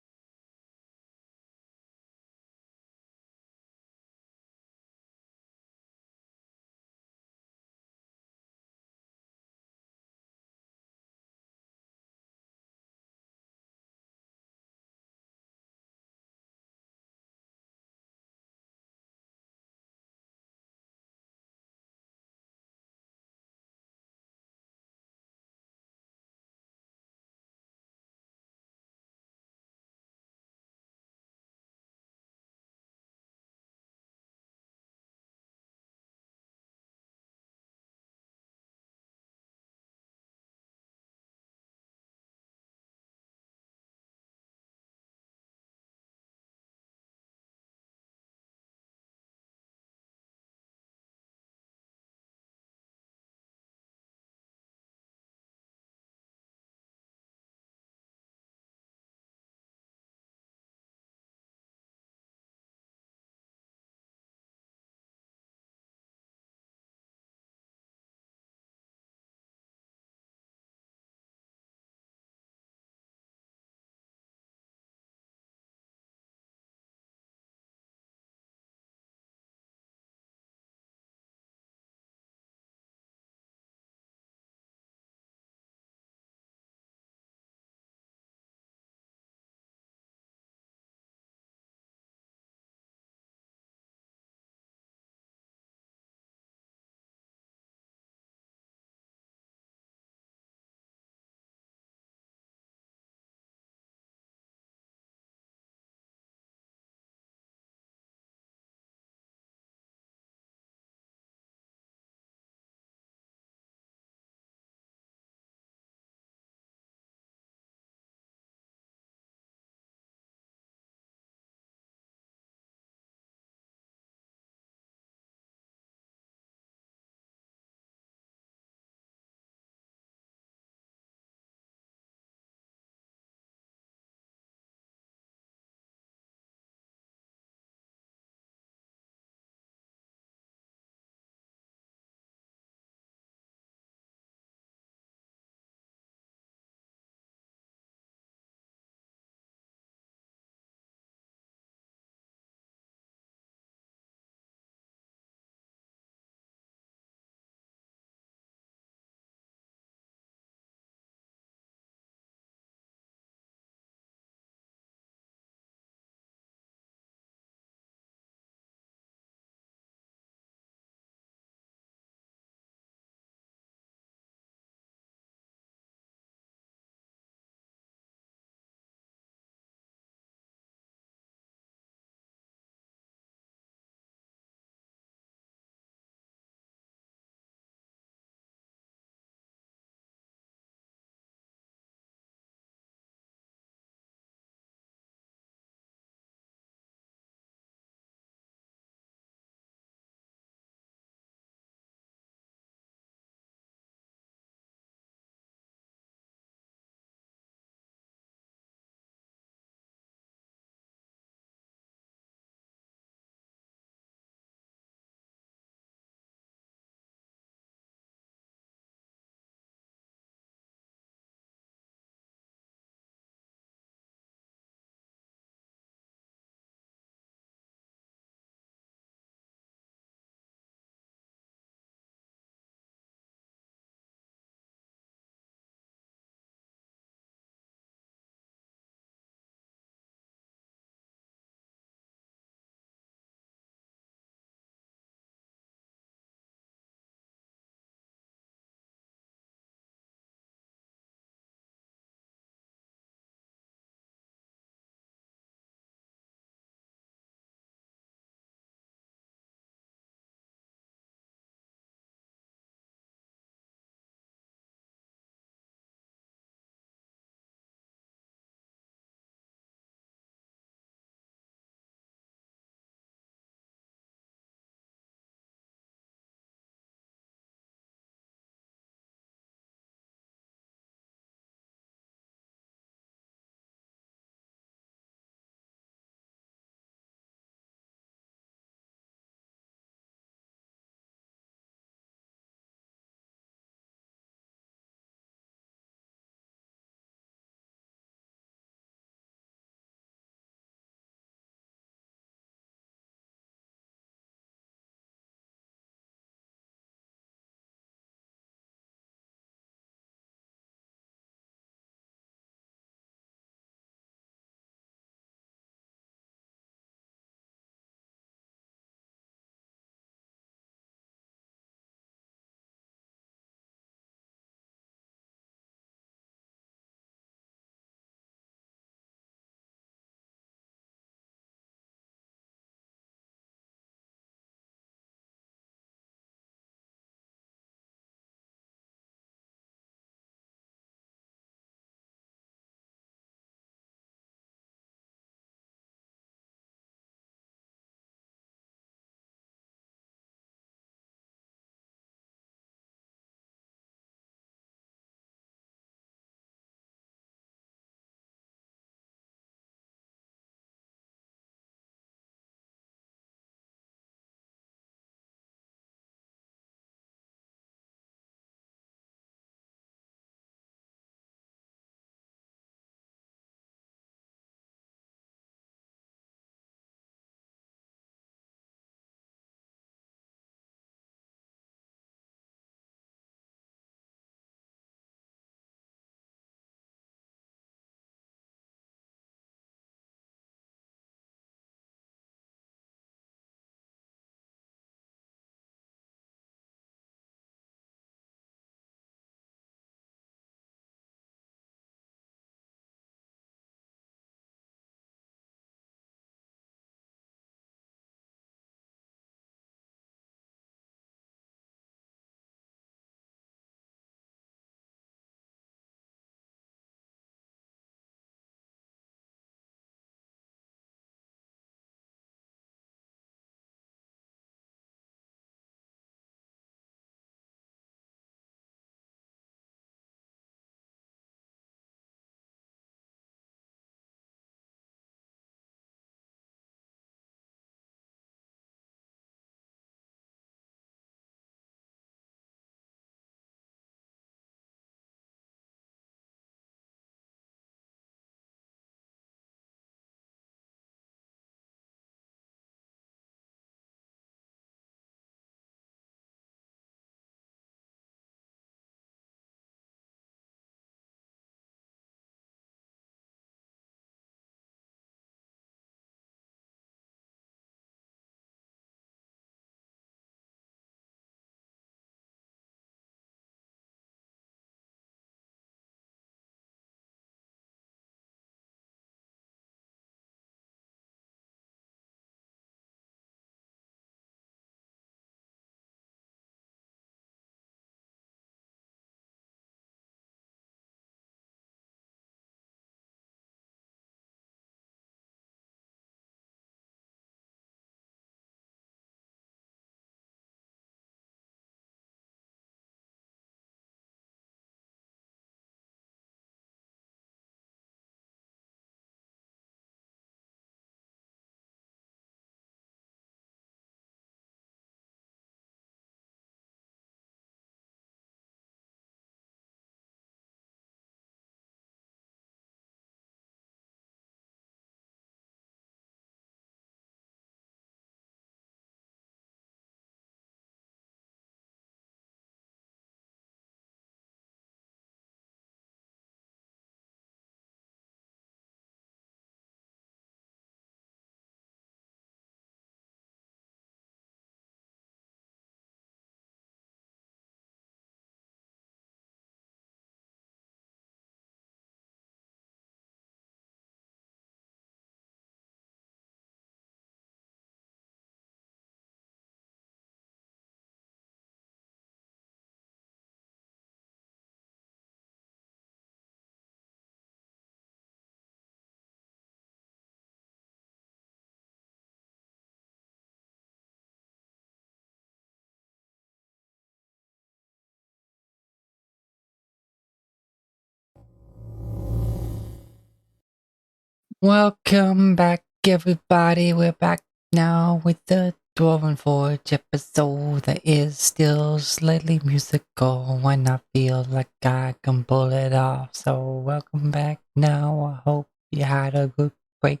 Welcome back, everybody. We're back now with the Dwarven Forge episode that is still slightly musical when I feel like I can pull it off. So, welcome back now. I hope you had a good break.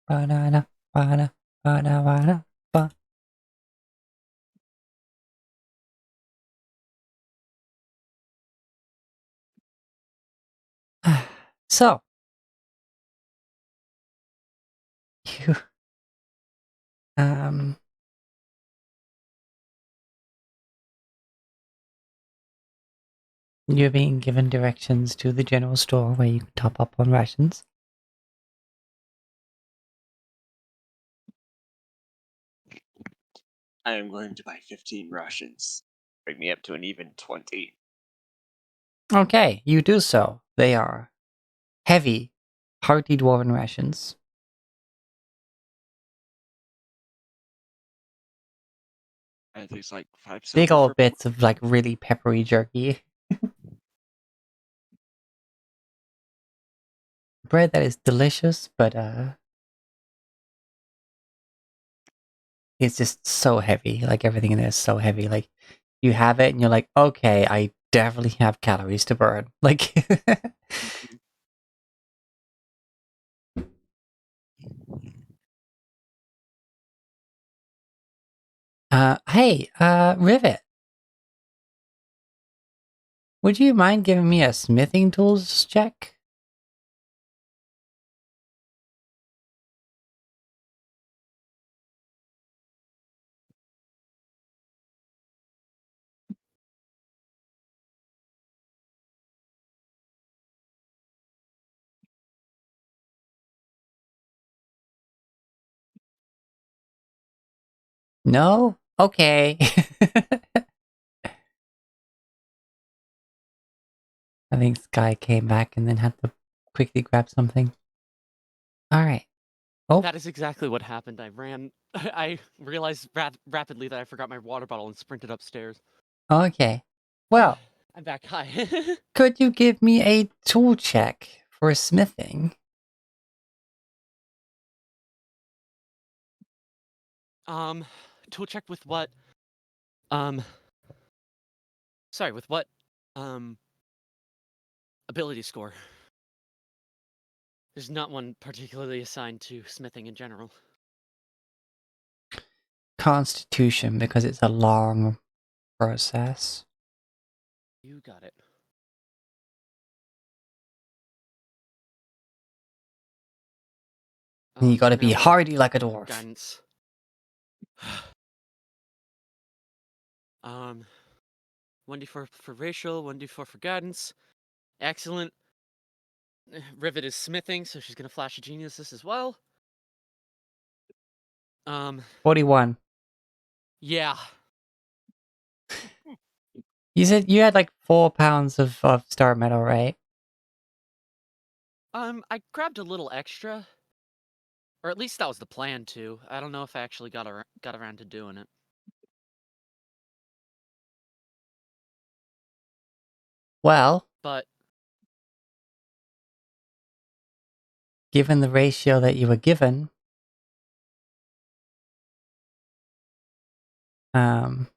Banana, banana, banana, banana, ba. So, you, um, you're being given directions to the general store where you can top up on rations. I am going to buy 15 rations. Bring me up to an even 20. Okay, you do so. They are heavy, hearty dwarven rations. And there's like 5 Big silver old for bits of like really peppery jerky. Bread that is delicious, but it's just so heavy. Like everything in there is so heavy. Like you have it and you're like, okay, I definitely have calories to burn. Like hey, Rivet. Would you mind giving me a smithing tools check? No? Okay. I think Sky came back and then had to quickly grab something. Alright. Oh. That is exactly what happened. I ran. I realized rapidly that I forgot my water bottle and sprinted upstairs. Okay. Well, I'm back. Hi. could you give me a tool check for smithing? Tool check with what? Sorry, with what? Ability score. There's not one particularly assigned to smithing in general. Constitution, because it's a long process. You got it. And you gotta now be roll hardy like a dwarf. Guidance. 1d4 for racial, 1d4 for guidance. Excellent. Rivet is smithing, so she's gonna flash a genius this as well. 41. Yeah. You said you had like 4 pounds of star metal, right? I grabbed a little extra, or at least that was the plan to. I don't know if I actually got around to doing it. Well, But given the ratio that you were given, well,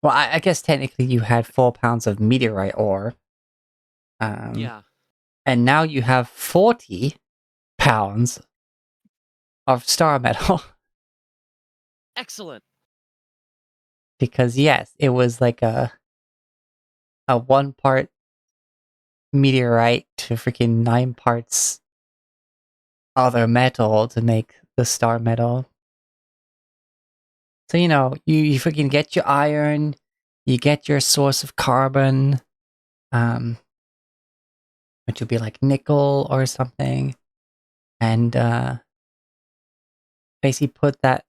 I guess technically you had 4 pounds of meteorite ore. yeah. And now you have 40 pounds of star metal. Excellent. Because yes, it was like a 1 part meteorite to freaking 9 parts other metal to make the star metal. So, you know, you freaking get your iron, you get your source of carbon, which would be like nickel or something, and basically put that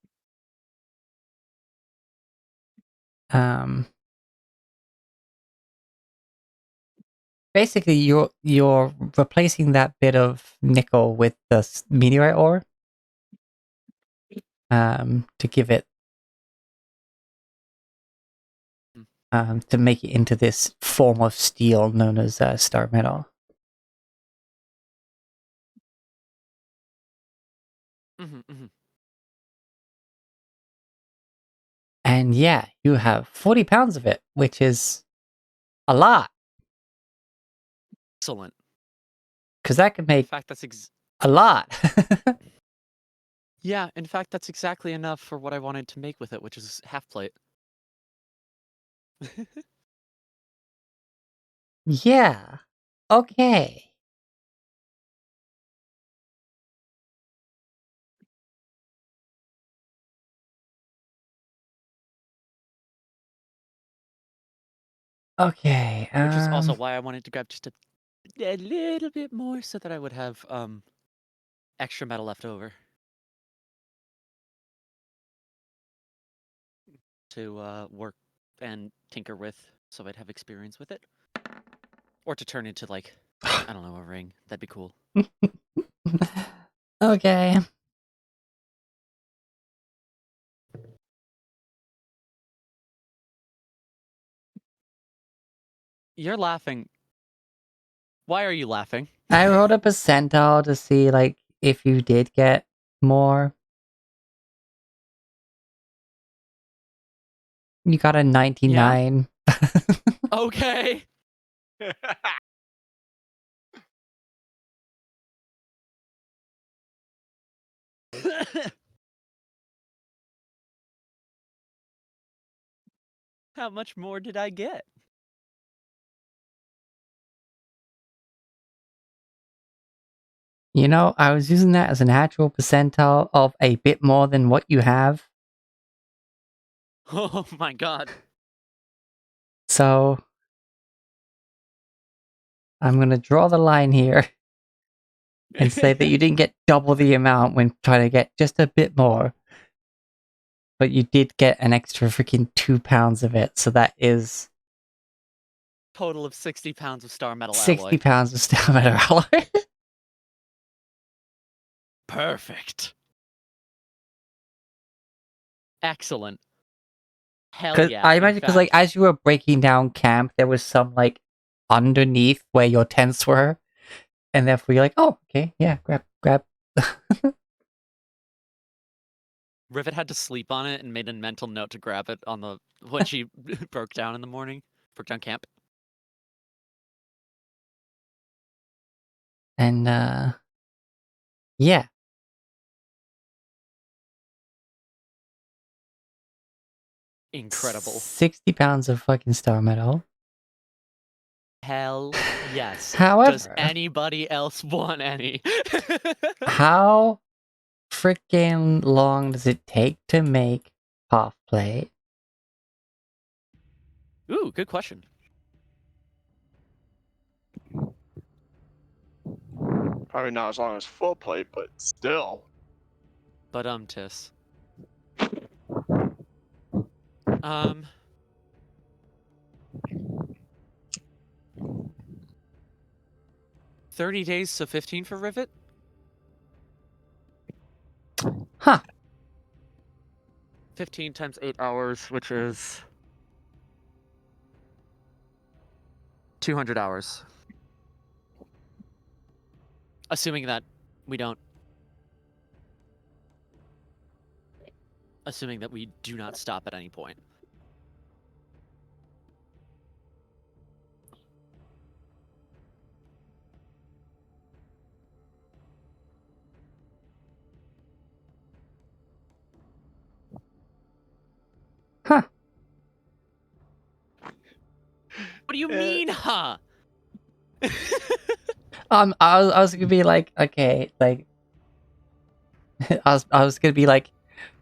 basically you're replacing that bit of nickel with the meteorite ore to give it to make it into this form of steel known as star metal. Mm-hmm. And yeah, you have 40 pounds of it, which is a lot. Excellent. Because that could In make fact, a lot. yeah. In fact, that's exactly enough for what I wanted to make with it, which is half plate. Yeah. Okay. Okay. Which is also why I wanted to grab just a little bit more so that I would have extra metal left over to work and tinker with, so I'd have experience with it, or to turn into like I don't know, a ring. That'd be cool. Okay. You're laughing. Why are you laughing? I rolled a percentile to see like if you did get more. You got a 99. Okay. How much more did I get? You know, I was using that as an actual percentile of a bit more than what you have. Oh my god. So I'm going to draw the line here and say that you didn't get double the amount when trying to get just a bit more. But you did get an extra freaking 2 pounds of it. So that is Total of 60 pounds of star metal 60 alloy. pounds of star metal alloy. Perfect. Excellent. Hell yeah. I in imagine because like fact. as you were breaking down camp, there was some like underneath where your tents were, and therefore you're like, oh, okay, yeah, grab. Rivet had to sleep on it and made a mental note to grab it on the when she broke down in the morning. Broke down camp. And yeah. Incredible. 60 pounds of fucking star metal. Hell yes. However, does anybody else want any? how freaking long does it take to make half plate? Ooh, good question. Probably not as long as full plate, but still. But Tis. Um 30 days, so 15 for Rivet? Huh. 15 times 8 hours, which is 200 hours. Assuming that we don't. Assuming that we do not stop at any point. Huh. What do you mean, huh? I was gonna be like, okay, like I was gonna be like,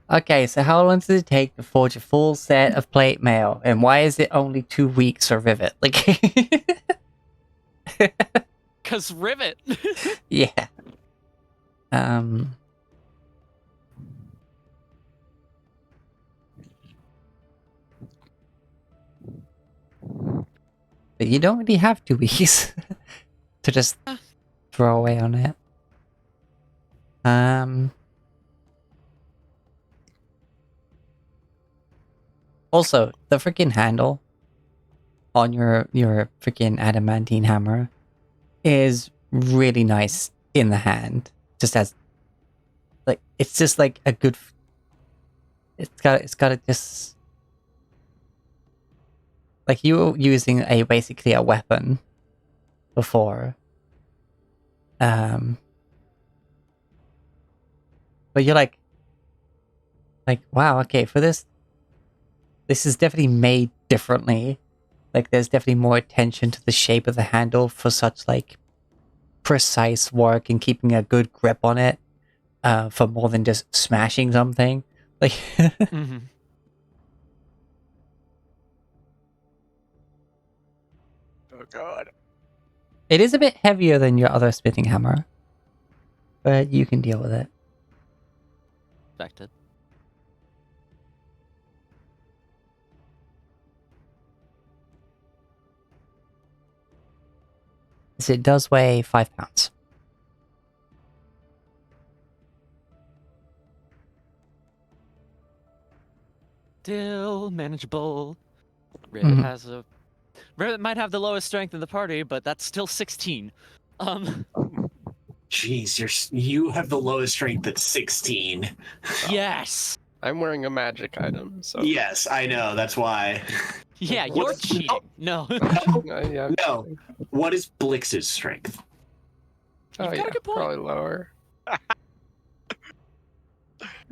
okay, so how long does it take to forge a full set of plate mail, and why is it only 2 weeks for Rivet? Like, 'Cause Rivet. yeah. But you don't really have 2 weeks to just throw away on it. Also, the freaking handle on your freaking adamantine hammer is really nice in the hand. Just as like it's just like a good. It's got to just like you were using basically a weapon before, but you're like wow, okay, for this is definitely made differently. Like there's definitely more attention to the shape of the handle for such like precise work and keeping a good grip on it, for more than just smashing something. Like Mm-hmm. Oh god. it is a bit heavier than your other smithing hammer, but you can deal with it. Expected. So it does weigh 5 pounds. Still manageable. Rivet Rivet might have the lowest strength in the party, but that's still 16. Jeez, you have the lowest strength at 16. Yes. I'm wearing a magic item, so Yes, I know. That's why. Yeah, you're What's- cheating. No. yeah, No. What is Blix's strength? oh got a yeah, good point. probably lower.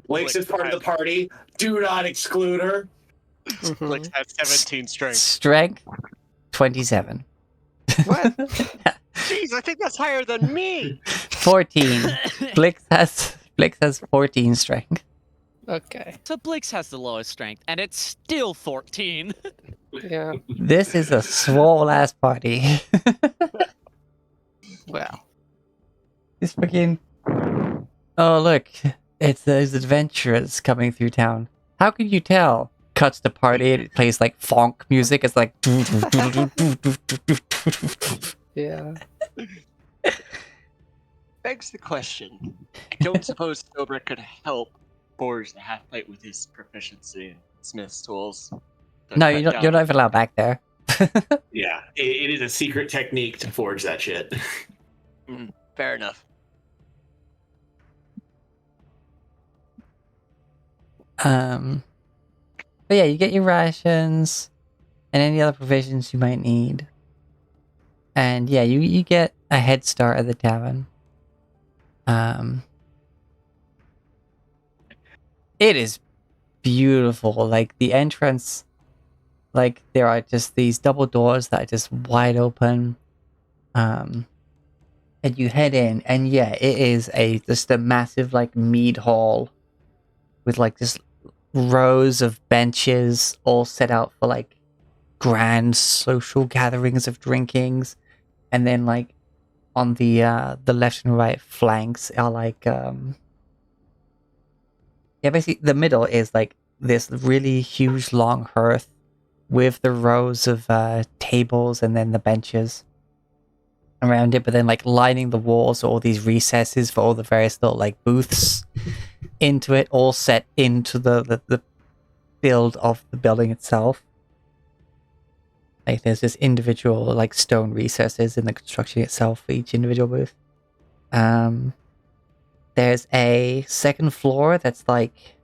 Blix is part of the party. Do not exclude her. Mhm. Blix has 17 strength. Strength 27. What? Jeez, I think that's higher than me. 14. Blix has 14 strength. Okay. So Blix has the lowest strength, and it's still 14. Yeah. This is a swole ass party. Well. This freaking. Oh look, it's those adventurers coming through town. How can you tell? Cuts to party and it plays like funk music. It's like. Yeah. Begs the question. I don't suppose Silver could help forge the half plate with his proficiency in Smith's tools. to No, cut you're not. down You're not even allowed back there. Yeah, it is a secret technique to forge that shit. Fair enough. But yeah, you get your rations and any other provisions you might need. And yeah, you get a head start at the tavern. It is beautiful. Like the entrance, like there are just these double doors that are just wide open. And you head in, and yeah, it is just a massive like mead hall with like just rows of benches all set out for like grand social gatherings of drinkings, and then like on the left and right flanks are like basically the middle is like this really huge long hearth with the rows of tables and then the benches around it, but then like lining the walls are all these recesses for all the various little like booths into it, all set into the build of the building itself. Like there's this individual like stone recesses in the construction itself for each individual booth. There's a second floor that's like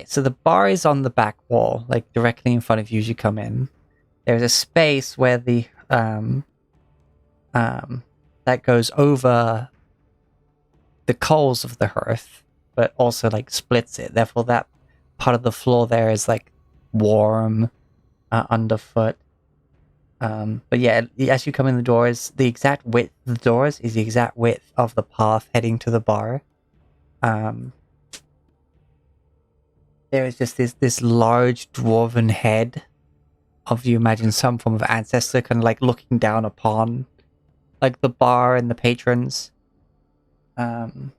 so the bar is on the back wall, like directly in front of you as you come in. There's a space where the that goes over the coals of the hearth, but also like splits it. Therefore, that part of the floor there is like warm underfoot. But yeah, as you come in the doors, the exact width of the doors is the exact width of the path heading to the bar. There is just this large dwarven head of, you imagine, some form of ancestor kind of like looking down upon like the bar and the patrons. And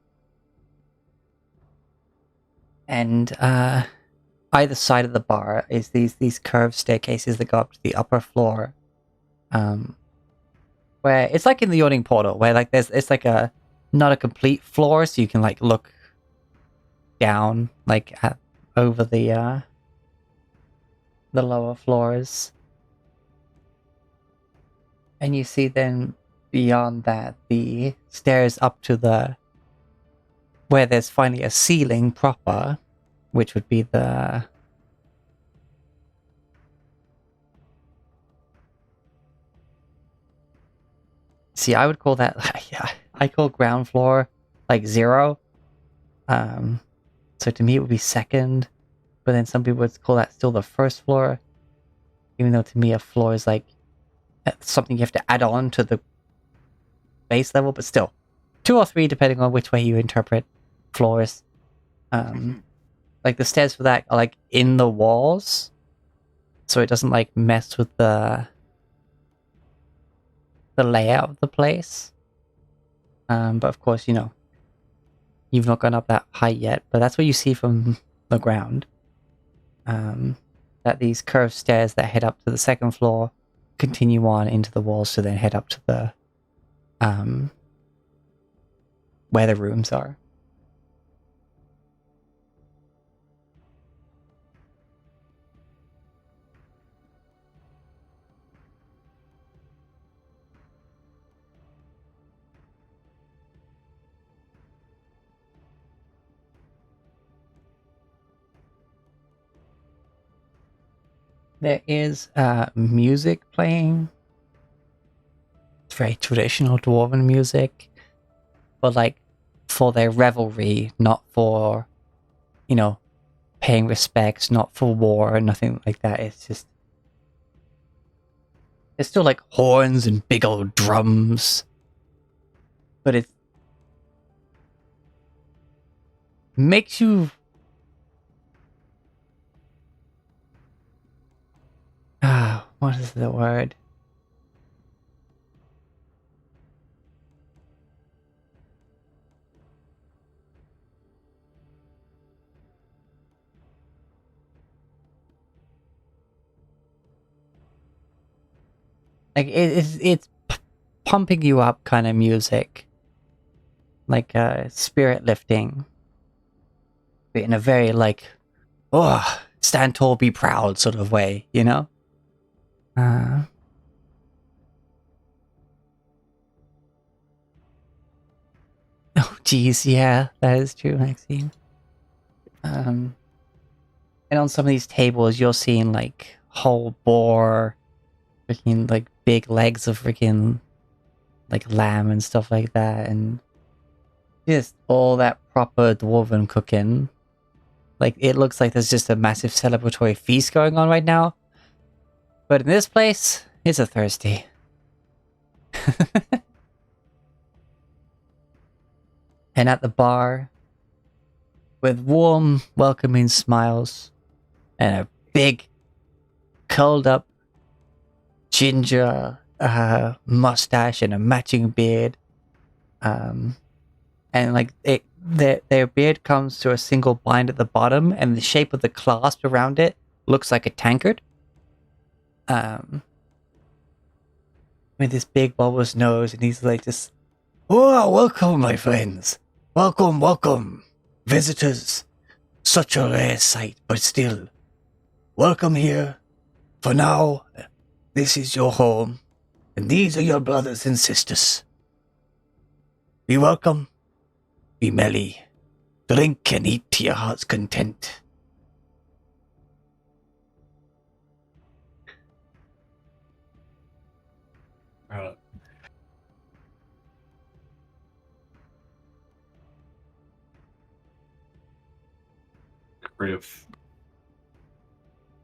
either side of the bar is these curved staircases that go up to the upper floor. Where it's like in the Yawning Portal, where like it's like not a complete floor, so you can like look down like at over the lower floors. And you see then beyond that the stairs up to the where there's finally a ceiling proper, which would be the see, I would call that yeah, I call ground floor like 0. So to me it would be second, but then some people would call that still the first floor, even though to me a floor is like something you have to add on to the base level, but still 2 or 3 depending on which way you interpret floors. Like the stairs for that are like in the walls, so it doesn't like mess with the layout of the place. But of course, you know, you've not gone up that high yet, but that's what you see from the ground. That these curved stairs that head up to the second floor continue on into the walls to then head up to the where the rooms are. There is music playing. It's very traditional dwarven music, but like for their revelry, not for, you know, paying respects, not for war or nothing like that. It's just there's still like horns and big old drums, but it makes you what is the word? Like it's pumping you up kind of music, like spirit lifting, but in a very like, oh, stand tall, be proud sort of way, you know. Oh, geez, yeah, that is true, Maxine. And on some of these tables, you're seeing like whole boar, freaking like big legs of freaking like lamb and stuff like that, and just all that proper dwarven cooking. Like it looks like there's just a massive celebratory feast going on right now. But in this place, it's a Thursday. And at the bar, with warm, welcoming smiles and a big, curled up ginger mustache and a matching beard, and like their beard comes to a single bind at the bottom, and the shape of the clasp around it looks like a tankard. With this big bulbous nose, and he's like just, oh, welcome, my friends. Welcome, welcome. Visitors. Such a rare sight, but still. Welcome here. For now, this is your home, and these are your brothers and sisters. Be welcome. Be merry. Drink and eat to your heart's content. Griff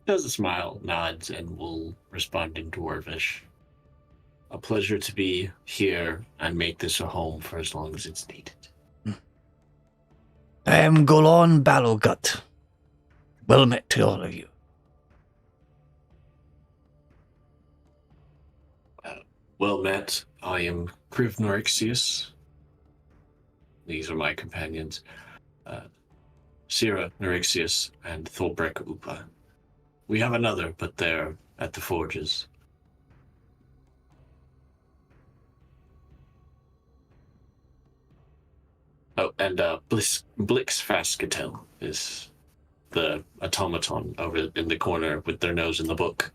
does a smile, nods, and will respond in Dwarvish. A pleasure to be here and make this a home for as long as it's needed. I am Golan Ballowgut. Well met to all of you. Well met. I am Kriv Norixius. These are my companions. Sira Norixius and Thorbrek Upa. We have another, but they're at the forges. Oh, and Blix Fascatel is the automaton over in the corner with their nose in the book.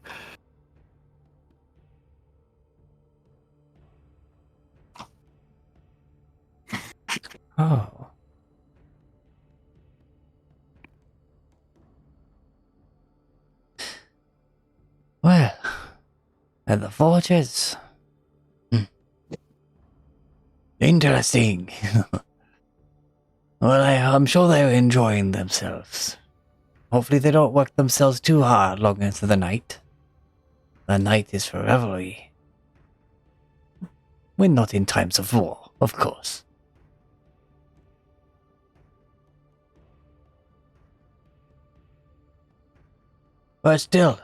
Oh. Well, at the forges. Interesting. Well, I'm sure they're enjoying themselves. Hopefully they don't work themselves too hard long into the night. The night is for revelry. When not in times of war, of course. But still.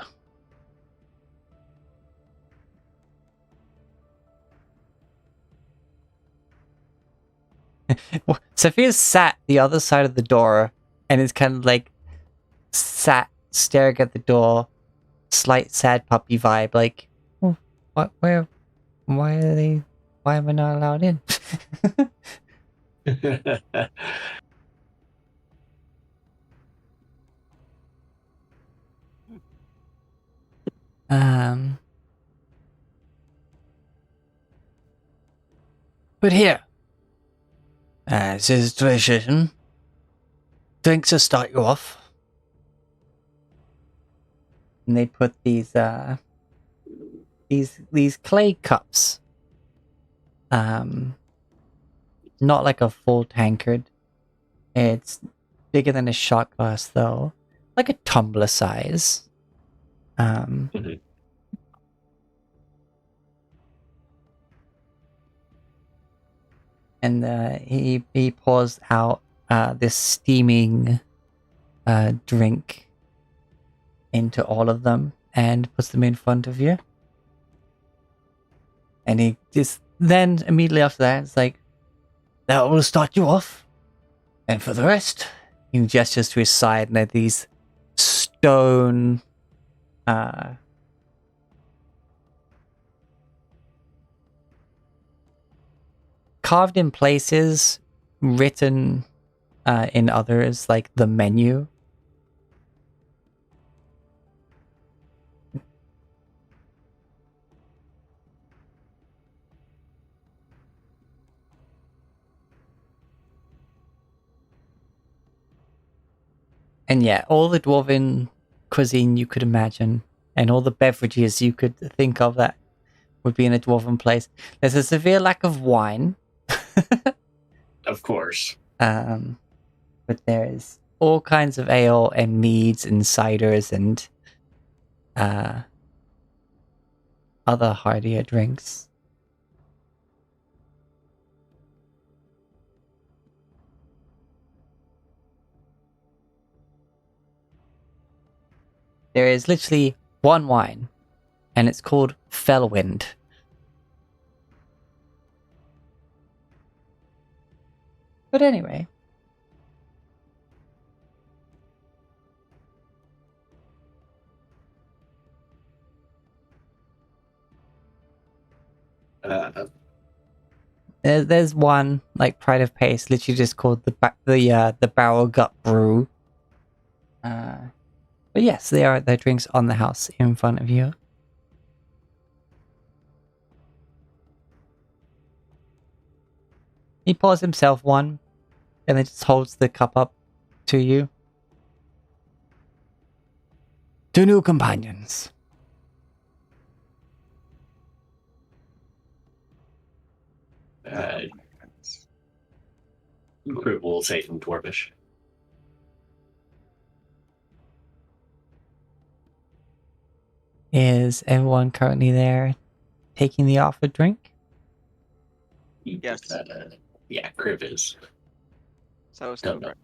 Sophia's sat the other side of the door and is kind of like sat staring at the door, slight sad puppy vibe, like, oh, what, where, why am I not allowed in? But here, as is tradition, drinks to start you off. And they put these clay cups. Not like a full tankard. It's bigger than a shot glass though. Like a tumbler size. Mhm. And he pours out this steaming drink into all of them and puts them in front of you. And he just then immediately after that, it's like, that will start you off. And for the rest, he gestures to his side, and there are these stone carved in places, written in others, like the menu. And yeah, all the dwarven cuisine you could imagine, and all the beverages you could think of that would be in a dwarven place. There's a severe lack of wine. Of course. But there's all kinds of ale and meads and ciders and other heartier drinks. There is literally one wine, and it's called Fellwind. But anyway. There's one like Pride of Pace, literally just called the Barrel Gut Brew. But yes, they're drinks on the house in front of you. He pours himself one, and then just holds the cup up to you. 2 new companions. Group will say from Dwarvish. Is everyone currently there taking the offered drink? Yes. Yeah, Criv is. So is Don't know. Kubrick.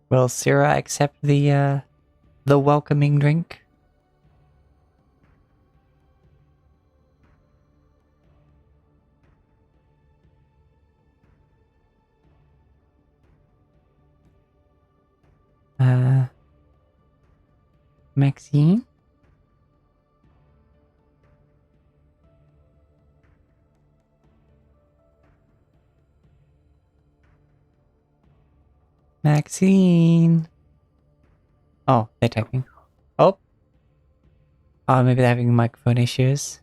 Will Syrah accept the welcoming drink? Maxine? Maxine. Oh, they're typing. Oh. Oh, maybe they're having microphone issues.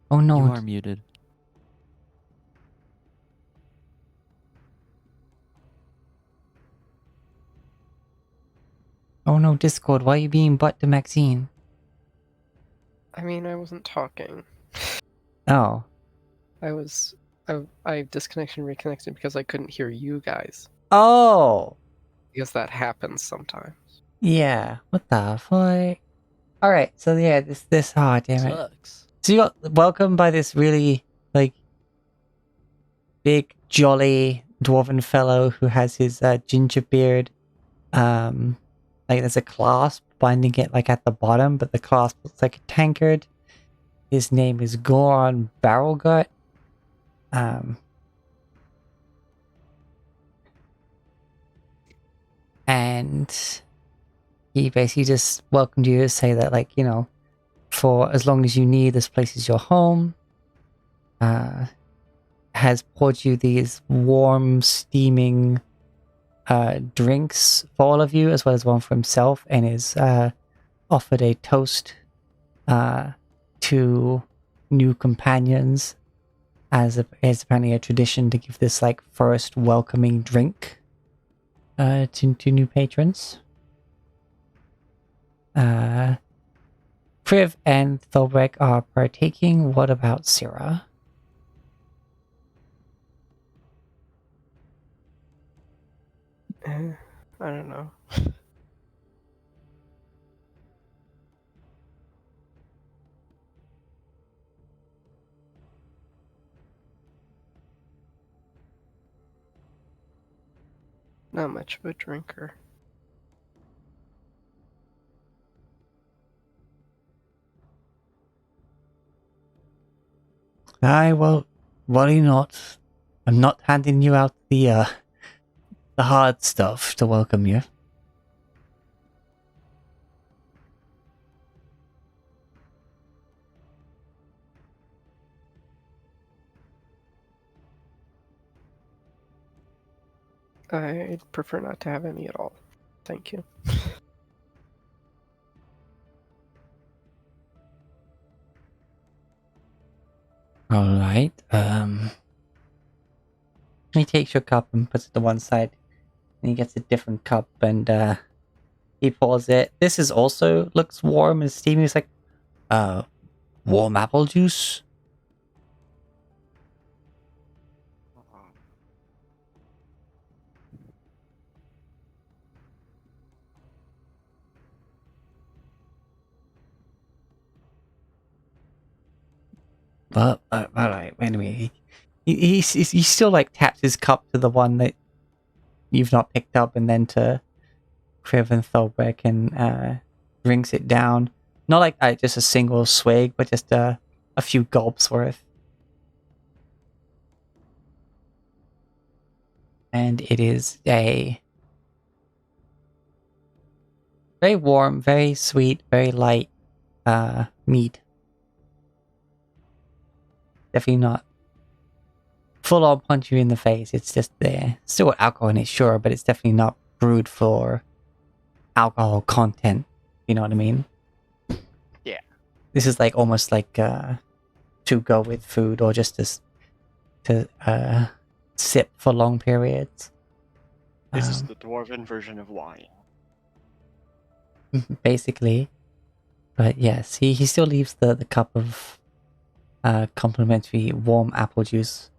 Oh no. You are muted. Oh no, Discord, why are you being butt to Maxine? I mean, I wasn't talking. Oh. I disconnection reconnected because I couldn't hear you guys. Oh! Because that happens sometimes. Yeah, what the fuck? Alright, so yeah, this, oh damn it. Sucks. So you got welcomed by this really, like, big, jolly dwarven fellow who has his ginger beard. Like there's a clasp binding it like at the bottom, but the clasp looks like a tankard. His name is Goron Barrelgut. And he basically just welcomed you to say that, like, you know, for as long as you need, this place is your home. Has poured you these warm, steaming drinks for all of you, as well as one for himself, and is offered a toast to new companions, as apparently a tradition to give this like first welcoming drink to new patrons. Priv and Thorbeck are partaking. What about Syrah? I don't know. Not much of a drinker. Aye, well, worry not. I'm not handing you out the hard stuff to welcome you. I'd prefer not to have any at all. Thank you. Alright, he takes your cup and puts it to one side, and he gets a different cup, and he pours it. This is also looks warm and steamy. It's like, warm apple juice? But, alright, anyway, he still like taps his cup to the one that you've not picked up, and then to Kriv and Thorbeck, and drinks it down. Not like just a single swig, but just a few gulps worth. And it is a very warm, very sweet, very light mead. Definitely not full on punch you in the face. It's just there. Still got alcohol in it, sure, but it's definitely not brewed for alcohol content. You know what I mean? Yeah. This is like almost like to go with food, or just to sip for long periods. This is the dwarven version of wine. Basically. But yes, he still leaves the cup of complimentary warm apple juice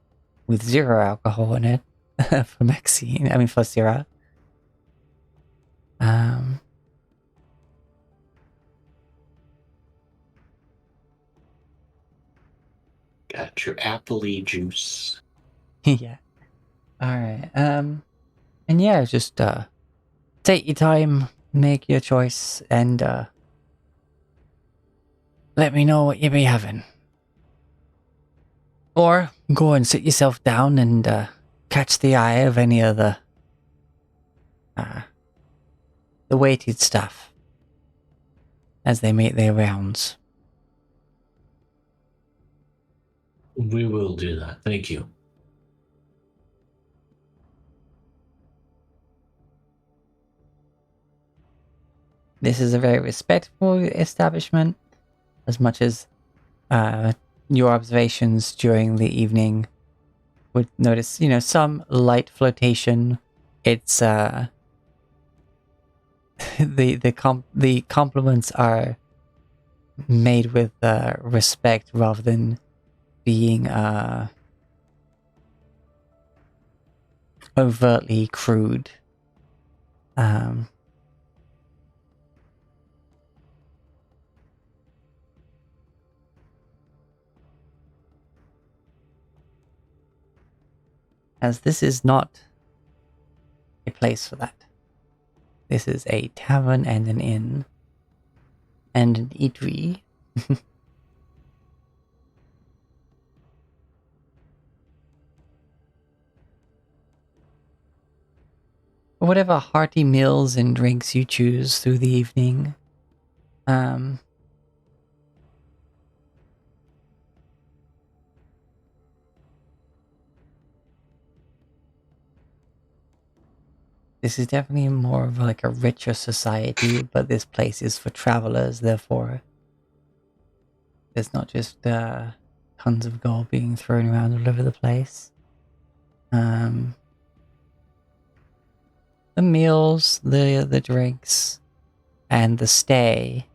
with 0 alcohol in it for Maxine. I mean, for Syrah. Got your appley juice. Yeah. Alright. And yeah, just take your time, make your choice, and let me know what you be having. Or go and sit yourself down and catch the eye of any of the weighted stuff as they make their rounds. We will do that. Thank you. This is a very respectful establishment, as much as your observations during the evening would notice, some light flotation. It's the compliments are made with respect rather than being overtly crude. As this is not a place for that. This is a tavern and an inn. And an eatery. Whatever hearty meals and drinks you choose through the evening. This is definitely more of like a richer society, but this place is for travelers, therefore there's not just tons of gold being thrown around all over the place. The meals, the drinks, and the stay.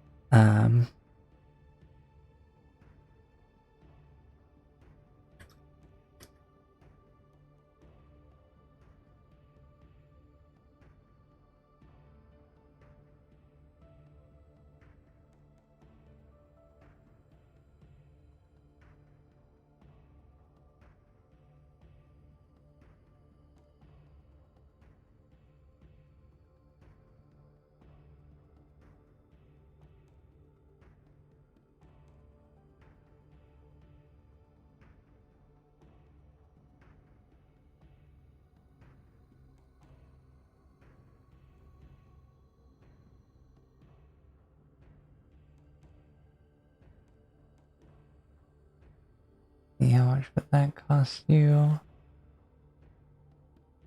How much would that cost you?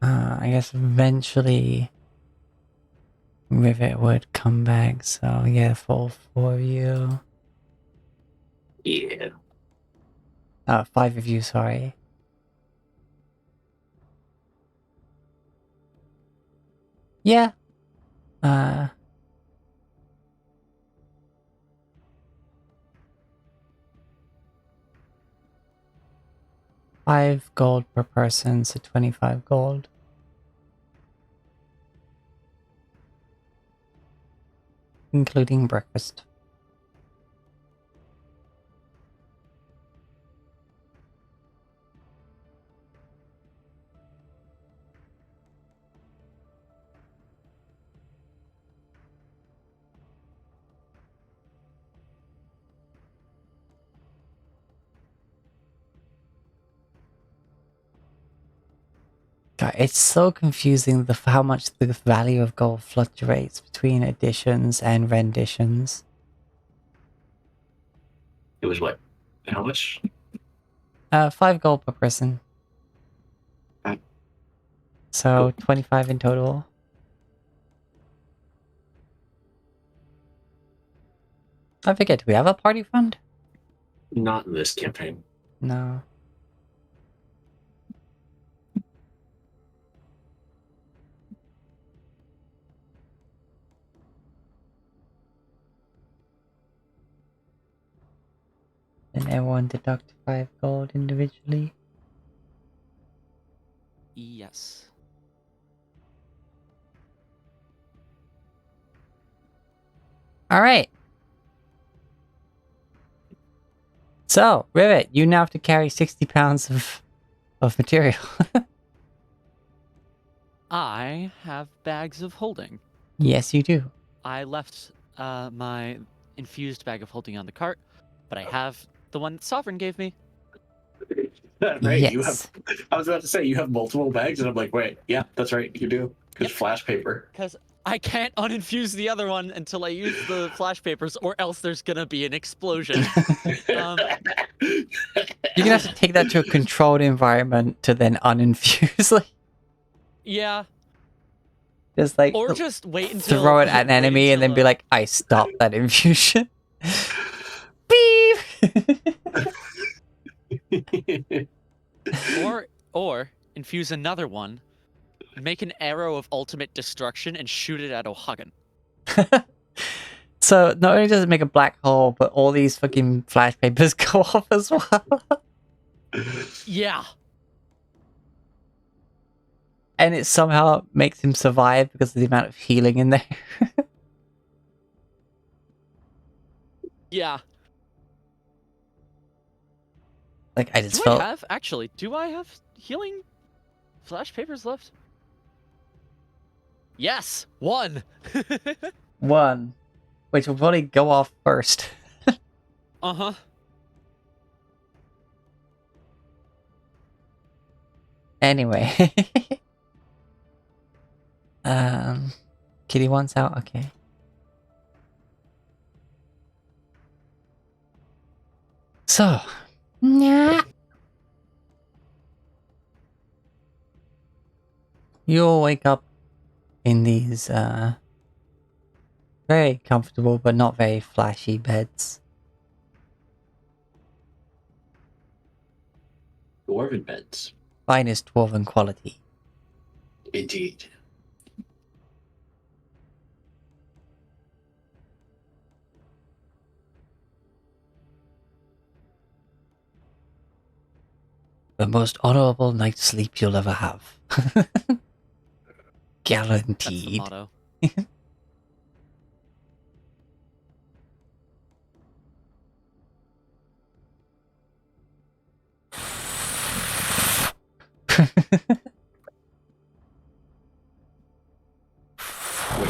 I guess eventually Rivet would come back, so yeah, for 4 of you. Yeah. 5 of you, sorry. Yeah. 5 gold per person, so 25 gold. Including breakfast. God, it's so confusing how much the value of gold fluctuates between editions and renditions. It was what? How much? 5 gold per person. Uh, So 25 in total. I forget, do we have a party fund? Not in this campaign. No. And everyone deduct 5 gold individually. Yes. Alright. So, Rivet, you now have to carry 60 pounds of material. I have bags of holding. Yes, you do. I left my infused bag of holding on the cart, but I have the one that Sovereign gave me. Right, Yes. you have. I was about to say you have multiple bags, and I'm like, wait, yeah, that's right, you do. Because Yep. flash paper. Because I can't uninfuse the other one until I use the flash papers, or else there's gonna be an explosion. You're gonna have to take that to a controlled environment to then uninfuse. Like, Yeah, just like or just wait until throw it at an wait enemy and then be until, like, I stopped that infusion. Beep. or infuse another one, make an arrow of ultimate destruction, and shoot it at O'Hagan. So not only does it make a black hole, but all these fucking flash papers go off as well. Yeah. And it somehow makes him survive because of the amount of healing in there. Yeah. Like, I just Do felt... I have healing flash papers left? Yes! 1! one, which will probably go off first. Uh-huh. Anyway. Kitty wants out? Okay. So. Nah. You'll wake up in these, very comfortable but not very flashy beds. Dwarven beds. Finest dwarven quality. Indeed. The most honorable night's sleep you'll ever have. That's the Guaranteed. motto. Wake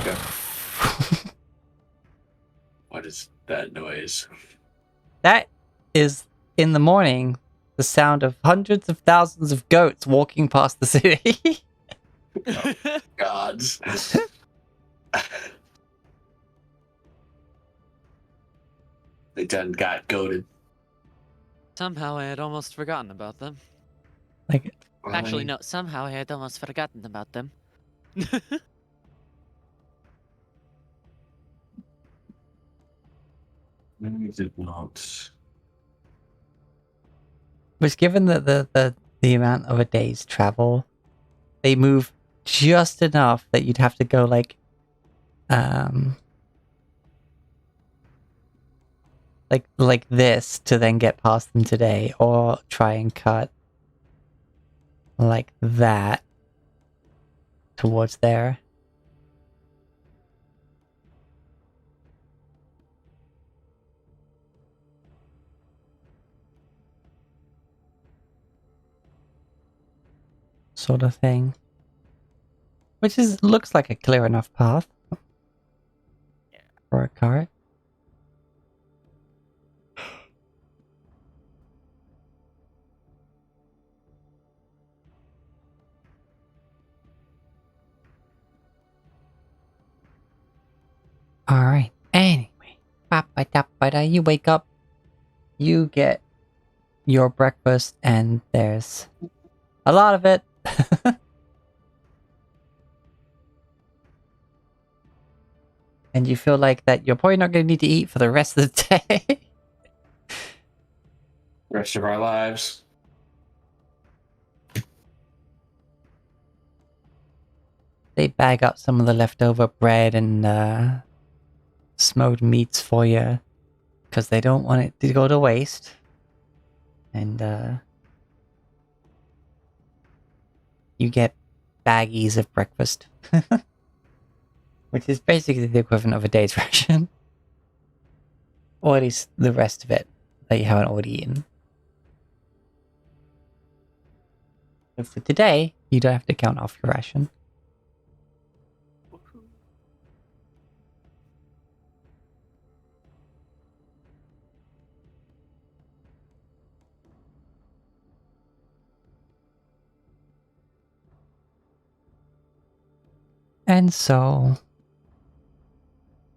up. What is that noise? That is, in the morning, the sound of hundreds of thousands of goats walking past the city. Gods. They done got goaded. Somehow I had almost forgotten about them. Like, Actually, no. Somehow I had almost forgotten about them. I did not. which given the amount of a day's travel, they move just enough that you'd have to go like this to then get past them today, or try and cut like that towards there. Sort of thing. Which looks like a clear enough path for a cart. Alright, anyway. You wake up, you get your breakfast, and there's a lot of it. And you feel like that you're probably not going to need to eat for the rest of the day. Rest of our lives. They bag up some of the leftover bread and smoked meats for you, because they don't want it to go to waste. And you get baggies of breakfast. Which is basically the equivalent of a day's ration. Or at least the rest of it that you haven't already eaten. So for today, you don't have to count off your ration. And so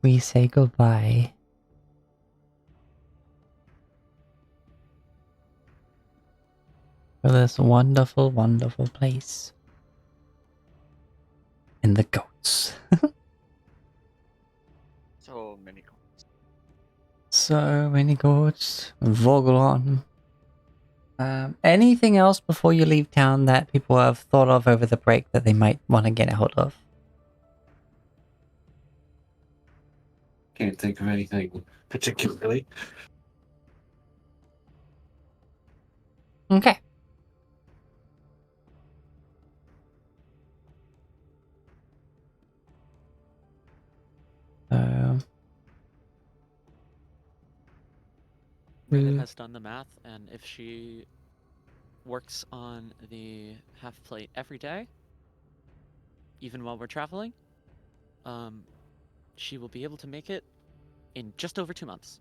we say goodbye. For this wonderful, wonderful place. And the goats. So many. So many goats. Vogelon. Anything else before you leave town that people have thought of over the break that they might want to get a hold of? Can't think of anything particularly. Okay. Reddit has done the math, and if she works on the half plate every day, even while we're traveling, she will be able to make it in just over 2 months.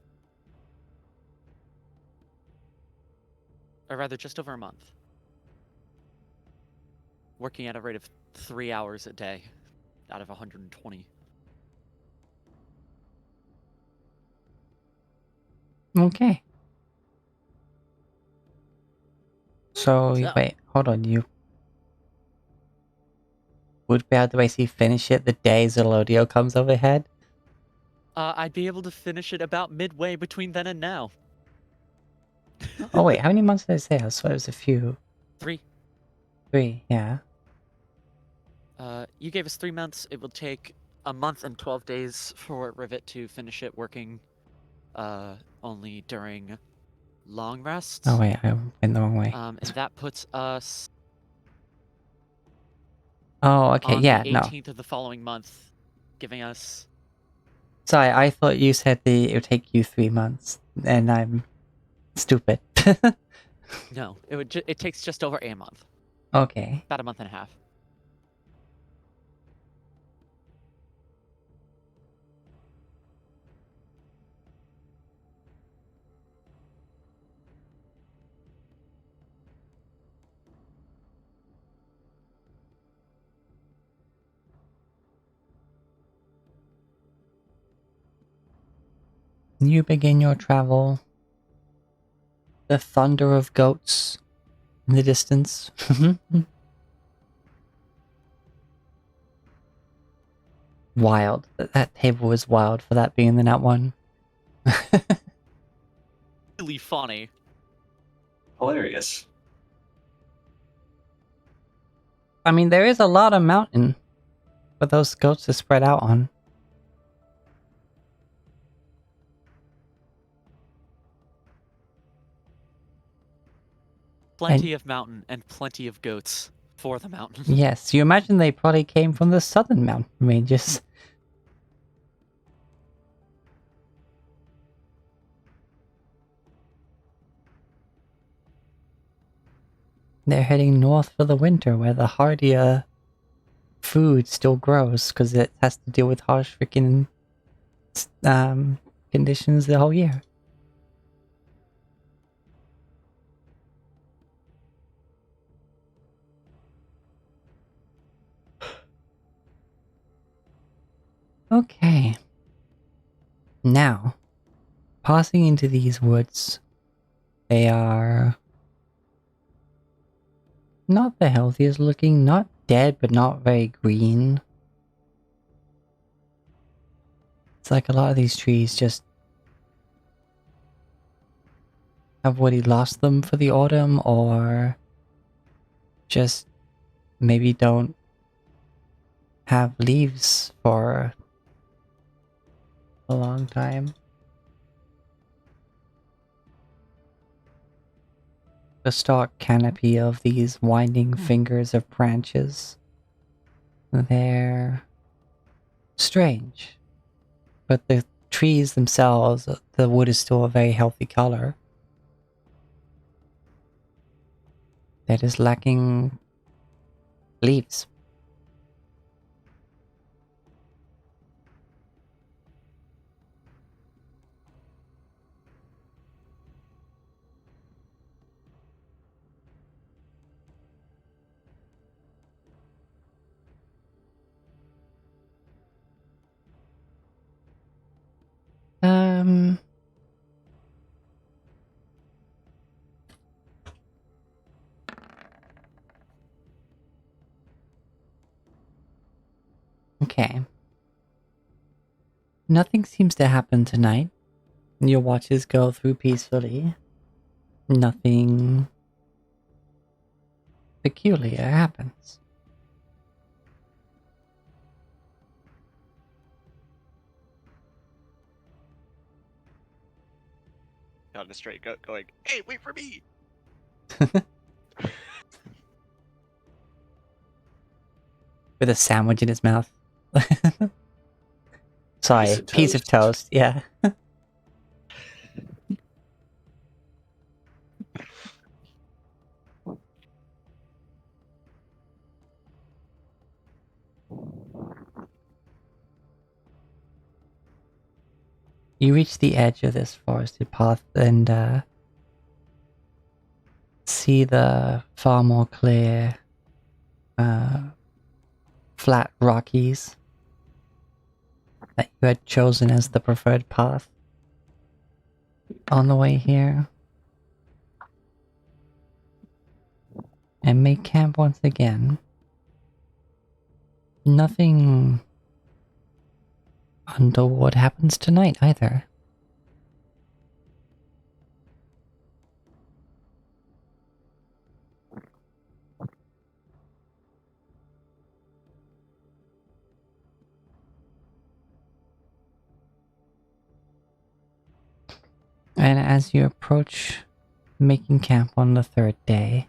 Or rather, just over a month. Working at a rate of 3 hours a day out of 120. Okay. So, wait, hold on. You would be able to basically finish it the day Zelodio comes overhead? I'd be able to finish it about midway between then and now. Oh, wait, how many months did I say? I swear it was a few. 3. 3, yeah. You gave us 3 months. It will take a month and 12 days for Rivet to finish it working only during long rests. Oh, wait, I went the wrong way. And that puts us Oh, okay, on yeah, the no. 18th of the following month, giving us... Sorry, I thought you said it would take you 3 months, and I'm stupid. No, it takes just over a month. Okay. About a month and a half. You begin your travel. The thunder of goats in the distance. Wild. That table was wild for that being the nat one. Really funny. Hilarious. I mean, there is a lot of mountain for those goats to spread out on. Plenty of mountain and plenty of goats for the mountain. Yes, you imagine they probably came from the southern mountain ranges. They're heading north for the winter, where the hardier food still grows, because it has to deal with harsh freaking conditions the whole year. Okay. Now, passing into these woods, they are not the healthiest looking, not dead, but not very green. It's like a lot of these trees just have already lost them for the autumn, or just maybe don't have leaves for a long time. The stark canopy of these winding fingers of branches. They're strange. But the trees themselves, the wood is still a very healthy color. They're just lacking leaves. Okay. Nothing seems to happen tonight. Your watches go through peacefully. Nothing peculiar happens. On the straight going, hey, wait for me! With a sandwich in his mouth. Sorry, piece of toast. Yeah. You reach the edge of this forested path and see the far more clear, flat Rockies that you had chosen as the preferred path on the way here. And make camp once again. Nothing untoward happens tonight either. And as you approach making camp on the third day,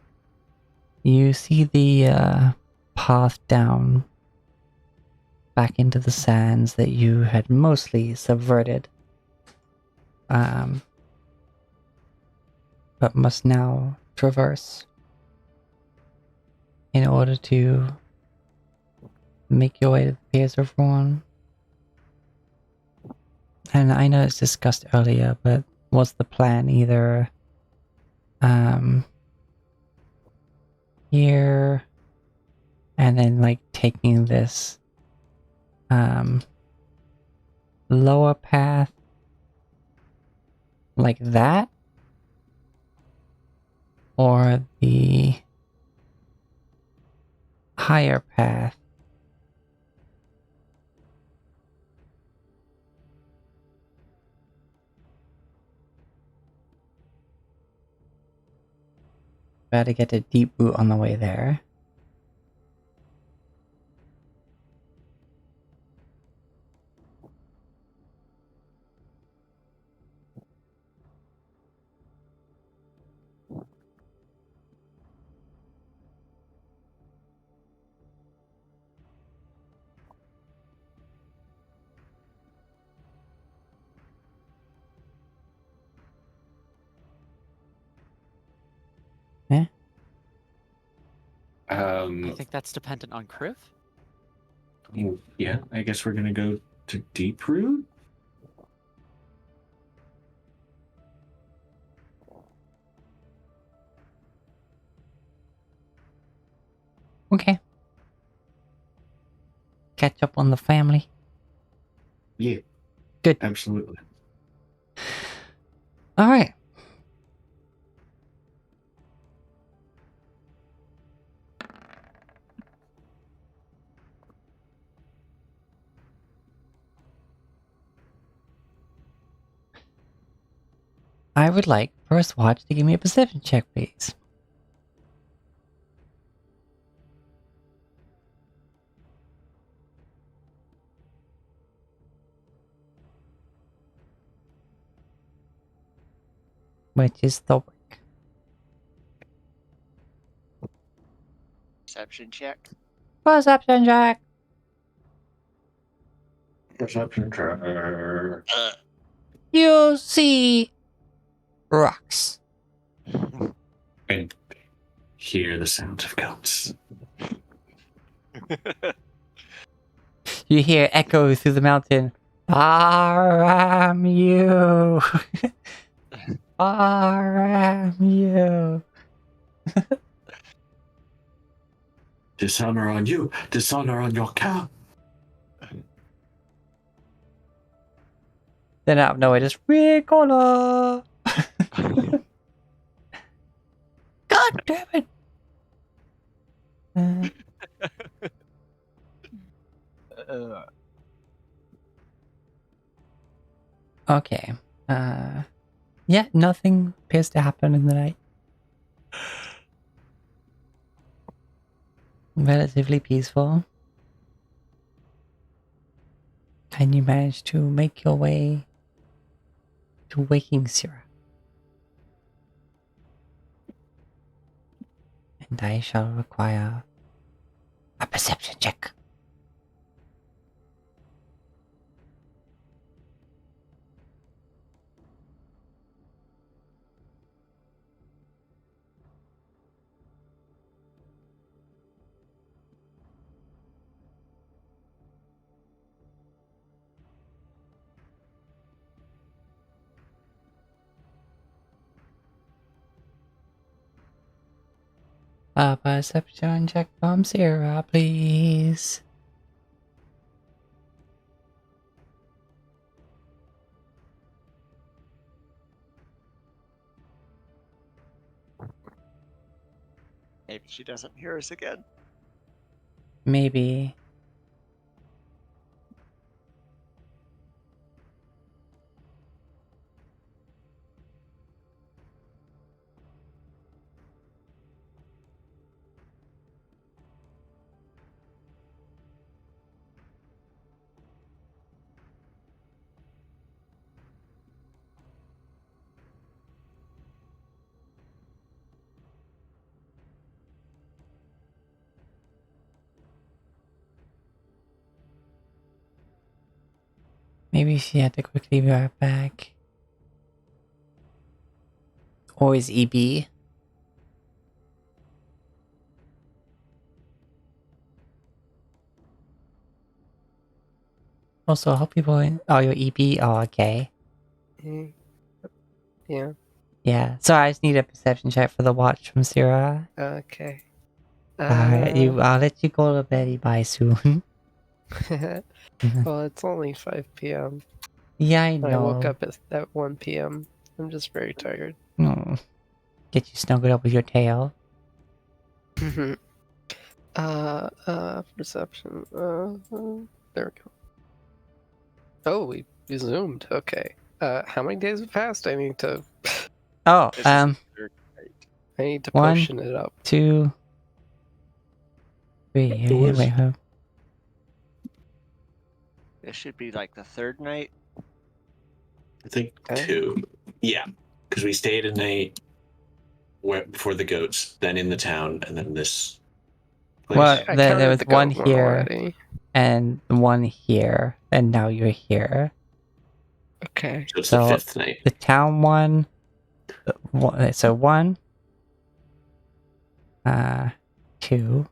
you see the path down back into the sands that you had mostly subverted. But must now traverse in order to make your way to the Piers of Ruin. And I know it's discussed earlier, but was the plan either here and then like taking this lower path like that, or the higher path got to get a deep boot on the way there. I think that's dependent on Kriv. Yeah, I guess we're gonna go to Deep Root. Okay. Catch up on the family. Yeah. Good. Absolutely. Alright. I would like First Watch to give me a perception check, please. Which is the work. Perception check. Perception check! Perception check. You see rocks. And hear the sound of goats. You hear echo through the mountain. Baram you. Dishonor on you. Dishonor on your cow. Then out of nowhere, just Ricola. God damn it! Okay. Yeah, nothing appears to happen in the night. Relatively peaceful. And you manage to make your way to waking Syrah. And I shall require a perception check. A perception check from Syrah, please. Maybe she doesn't hear us again. Maybe. Maybe she had to quickly be right back. Or is EB? Also, I hope people in. Oh, your EB? Oh, okay. Yeah. Yeah. Sorry, I just need a perception check for the watch from Syrah. Okay. Alright, I'll let you go to bed by soon. Well, it's only 5 p.m. Yeah, I I know. woke up at 1 p.m. I'm just very tired. Oh. Get you snuggled up with your tail. Perception. There we go. Oh, we zoomed. Okay. How many days have passed? I need to. Oh, This is the third night. I need to One. potion it up. 2, 3. It was- Wait, hold on. This should be like the third night. I think Okay. 2. Yeah, because we stayed a night before the goats, then in the town, and then this place. Well, I there counted was the one goat here, already. and one here, and now you're here. Okay. So it's So- the 5th night. The town one. So 1. 2.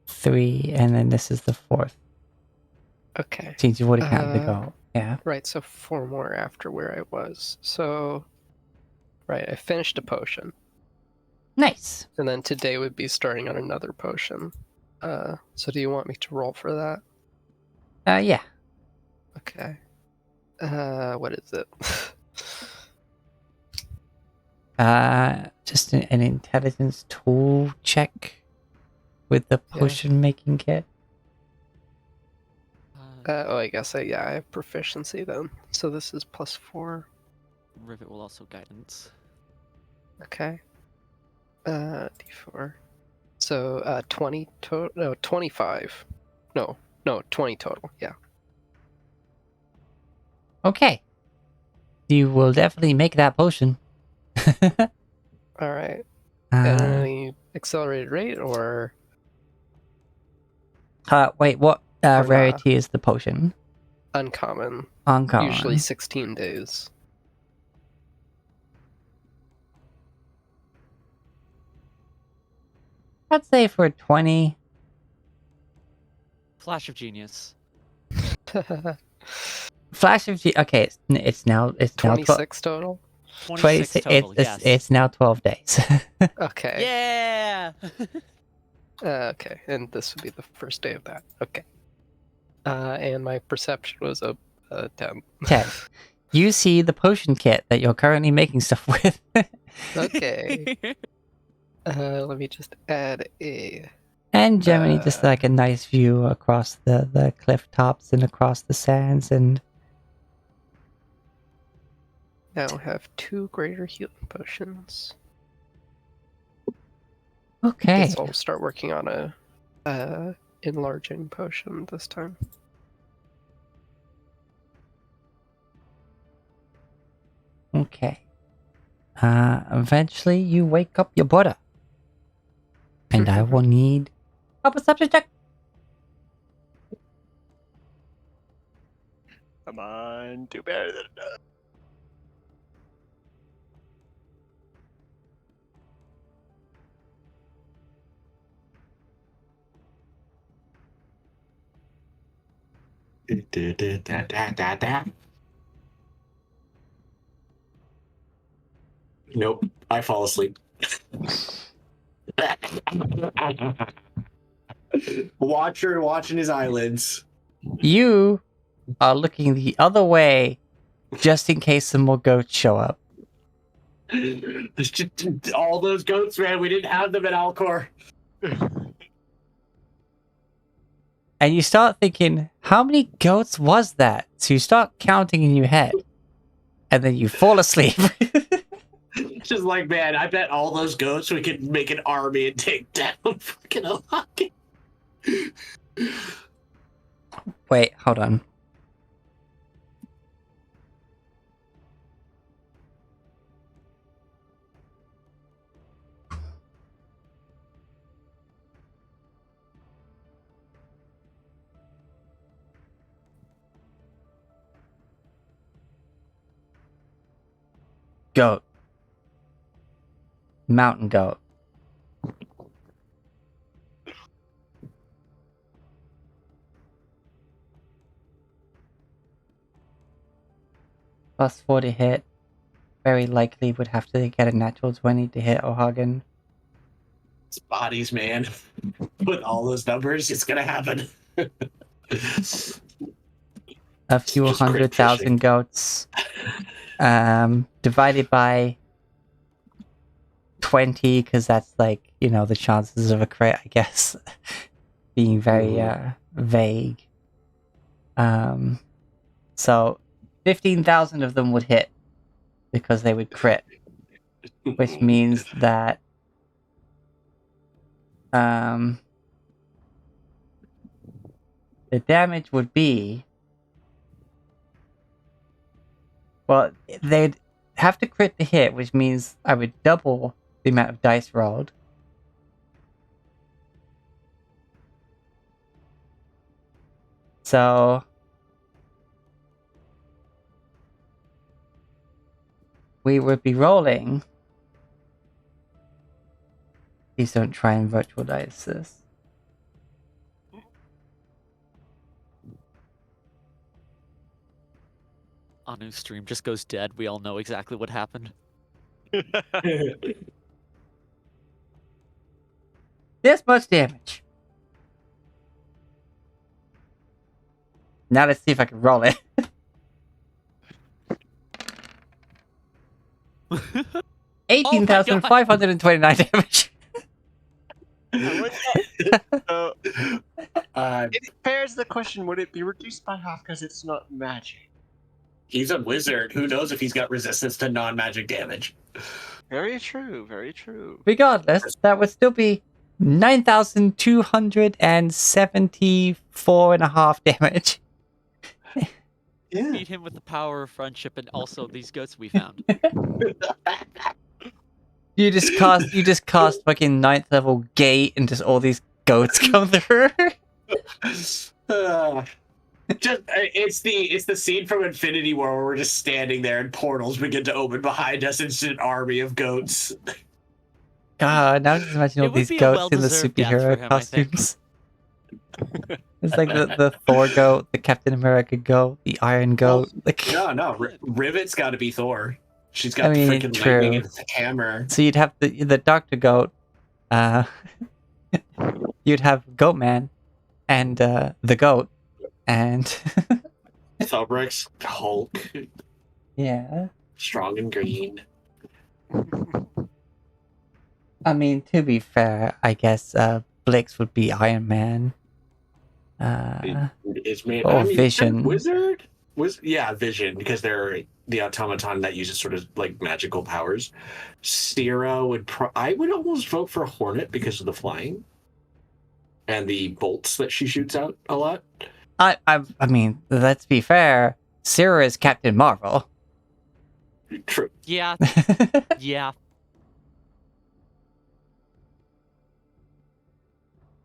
3, and then this is the 4th. Okay. Since you've already counted the Uh, goat. Yeah. Right, so 4 more after where I was. So, right, I finished a potion. Nice. And then today would be starting on another potion. So do you want me to roll for that? Yeah. Okay. What is it? Just an intelligence tool check with the Yeah. potion making kit. Oh, I guess I have proficiency then. So this is +4. Rivet will also guidance. Okay. D4. So 20 total. No, 25. No, 20 total. Yeah. Okay. You will definitely make that potion. All right. At uh, any accelerated rate or wait, what Or rarity is the potion? uncommon? Uncommon. Usually 16 days. I'd say for 20. Flash of genius. Flash of okay, it's now 26 total. 26 total, yes. It's now 12 days. Okay. Yeah! Okay, and this would be the first day of that. Okay. And my perception was a 10. 10. You see the potion kit that you're currently making stuff with. Okay. Let me just add a... And generally just like a nice view across the cliff tops and across the sands and... Now have 2 greater healing potions. Okay. Guess I'll start working on a enlarging potion this time. Okay. Eventually you wake up your brother. And I will need a perception check. Come on, do better than that. Nope, I fall asleep. Watcher watching his eyelids. You are looking the other way just in case some more goats show up. There's just all those goats, man. We didn't have them at Alcor. And you start thinking, how many goats was that? So you start counting in your head. And then you fall asleep. Just like, man, I bet all those goats we could make an army and take down fucking Ohaki. Wait, hold on. Goat. Mountain goat. Plus 4 to hit. Very likely would have to get a natural 20 to hit O'Hagan. It's bodies, man. With all those numbers, it's gonna happen. A few Just crit 100,000 fishing. goats. Divided by 20, because that's like, you know, the chances of a crit, I guess. Being very vague. So 15,000 of them would hit because they would crit, which means that the damage would be, well, they'd have to crit to hit, which means I would double the amount of dice rolled. So we would be rolling. Please don't try and virtual dice this. Anu's stream just goes dead. We all know exactly what happened. This much damage. Now let's see if I can roll it. 18,529 damage. So, it bears the question, would it be reduced by half because it's not magic? He's a wizard. Who knows if he's got resistance to non-magic damage? Very true, very true. Regardless, that would still be 9,274.5 damage. Yeah. Feed him with the power of friendship and also these goats we found. You just cast fucking 9th level gate and just all these goats come through. It's the scene from Infinity War where we're just standing there and portals begin to open behind us. It's just an army of goats. God, now just imagine all It would these be a goats in the well-deserved death for superhero him, I think. costumes. It's like the Thor goat, the Captain America goat, the Iron goat. Like, No. Rivet's got to be Thor. She's got I mean, the freaking true. lightning and the hammer. so you'd have the Doctor Goat. You'd have Goatman and the goat and Thobrex, Hulk, Yeah. strong and green. I mean, to be fair, I guess Blix would be Iron Man. It's made. Or I mean, Vision. Wizard. Yeah, Vision, because they're the automaton that uses sort of like magical powers. Sierra would. I would almost vote for Hornet because of the flying and the bolts that she shoots out a lot. I mean, let's be fair. Sarah is Captain Marvel. True. Yeah, yeah.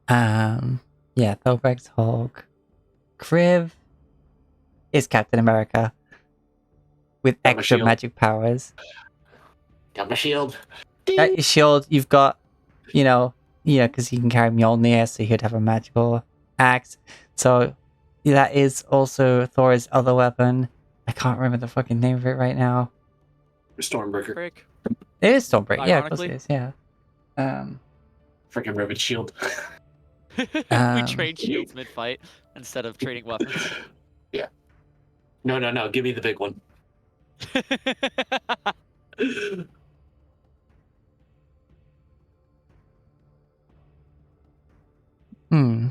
Yeah, Thobrex, Hulk. Kriv is Captain America with Got my extra shield. magic powers. Got my shield. Got your shield. You've got, because he can carry Mjolnir, so he'd have a magical axe. So that is also Thor's other weapon. I can't remember the fucking name of it right now. Stormbreaker. Frick. It is Stormbreaker. Yeah, of course Ironically. it is. Yeah. Freaking Rivet Shield. We trade shields mid-fight instead of trading weapons. Yeah. No. Give me the big one. Hmm.